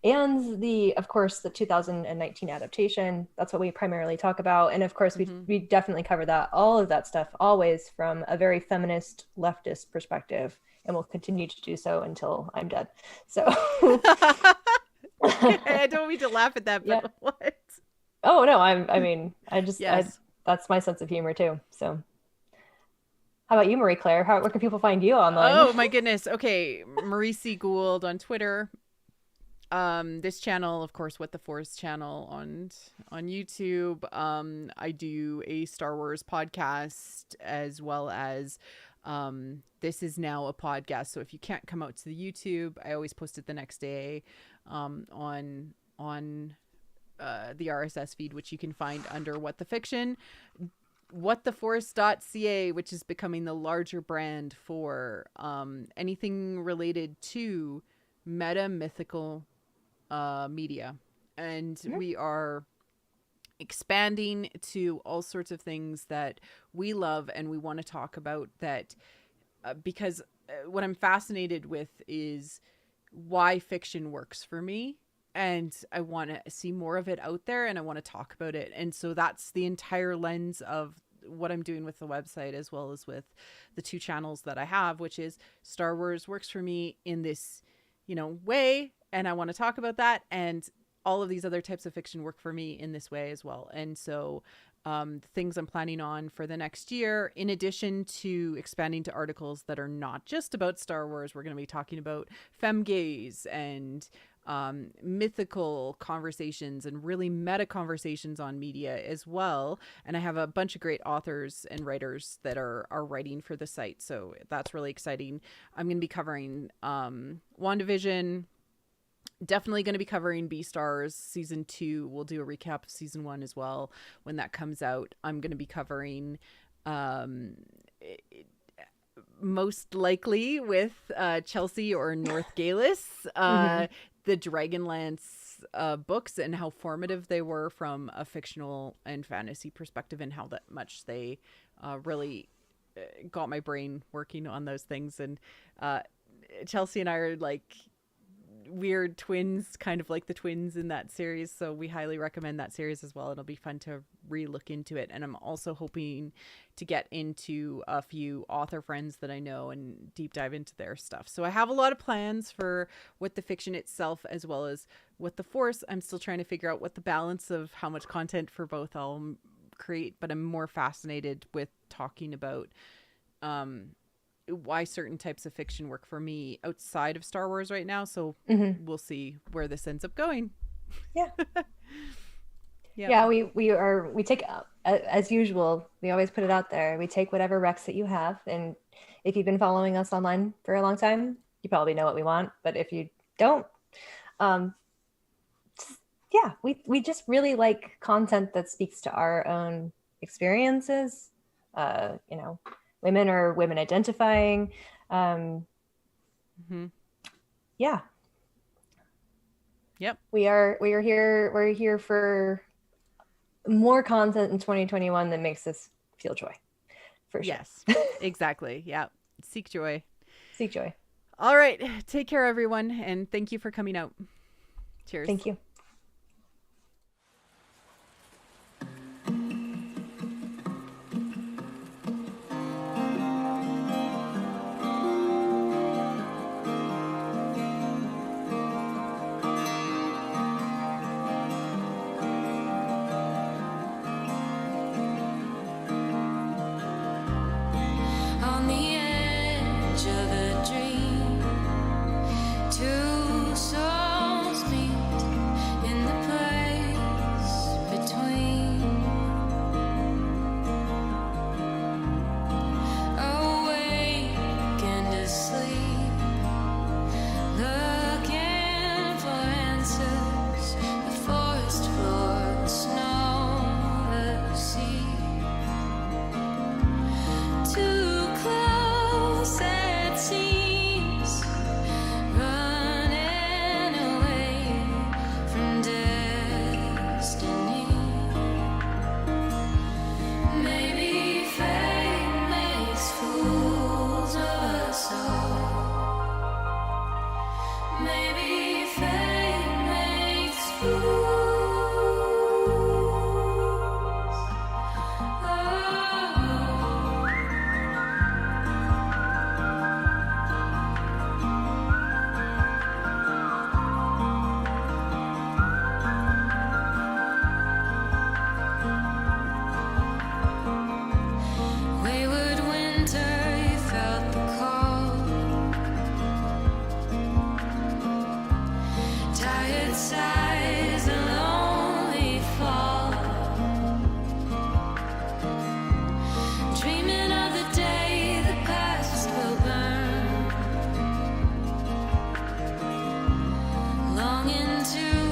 and of course, the 2019 adaptation, that's what we primarily talk about. And of course, we definitely cover all of that stuff, always from a very feminist, leftist perspective, and we'll continue to do so until I'm dead. So I don't mean to laugh at that, but what? Oh no, I mean, Yes. that's my sense of humor too. So how about you, Marie Claire? Where can people find you online? Oh my goodness. Okay, Marie C. Gould on Twitter. This channel, of course, What the Force channel on YouTube. I do a Star Wars podcast as well as this is now a podcast. So if you can't come out to the YouTube, I always post it the next day on the RSS feed, which you can find under What the Fiction. whattheforce.ca, which is becoming the larger brand for anything related to meta mythical media, and we are expanding to all sorts of things that we love and we want to talk about, that because what I'm fascinated with is why fiction works for me, and I want to see more of it out there, and I want to talk about it. And so that's the entire lens of what I'm doing with the website, as well as with the two channels that I have, which is Star Wars works for me in this, way, and I want to talk about that, and all of these other types of fiction work for me in this way as well. And so the things I'm planning on for the next year, in addition to expanding to articles that are not just about Star Wars, we're going to be talking about femgaze and mythical conversations and really meta conversations on media as well. And I have a bunch of great authors and writers that are writing for the site, so that's really exciting. I'm going to be covering WandaVision, definitely going to be covering Beastars season 2. We'll do a recap of season 1 as well when that comes out. I'm going to be covering most likely with Chelsea or North Galis, the Dragonlance books, and how formative they were from a fictional and fantasy perspective, and how that much they really got my brain working on those things. And Chelsea and I are like weird twins, kind of like the twins in that series, so we highly recommend that series as well. It'll be fun to re-look into it. And I'm also hoping to get into a few author friends that I know and deep dive into their stuff. So I have a lot of plans for What the Fiction itself, as well as What the Force. I'm still trying to figure out what the balance of how much content for both I'll create, but I'm more fascinated with talking about why certain types of fiction work for me outside of Star Wars right now. So we'll see where this ends up going. Yeah. Yeah, we take, as usual, we always put it out there. We take whatever recs that you have. And if you've been following us online for a long time, you probably know what we want. But if you don't, we just really like content that speaks to our own experiences, women or women identifying. Yeah. Yep. We're here for more content in 2021 that makes us feel joy. For sure. Yes, exactly. Yeah. Seek joy. Seek joy. All right. Take care, everyone. And thank you for coming out. Cheers. Thank you. to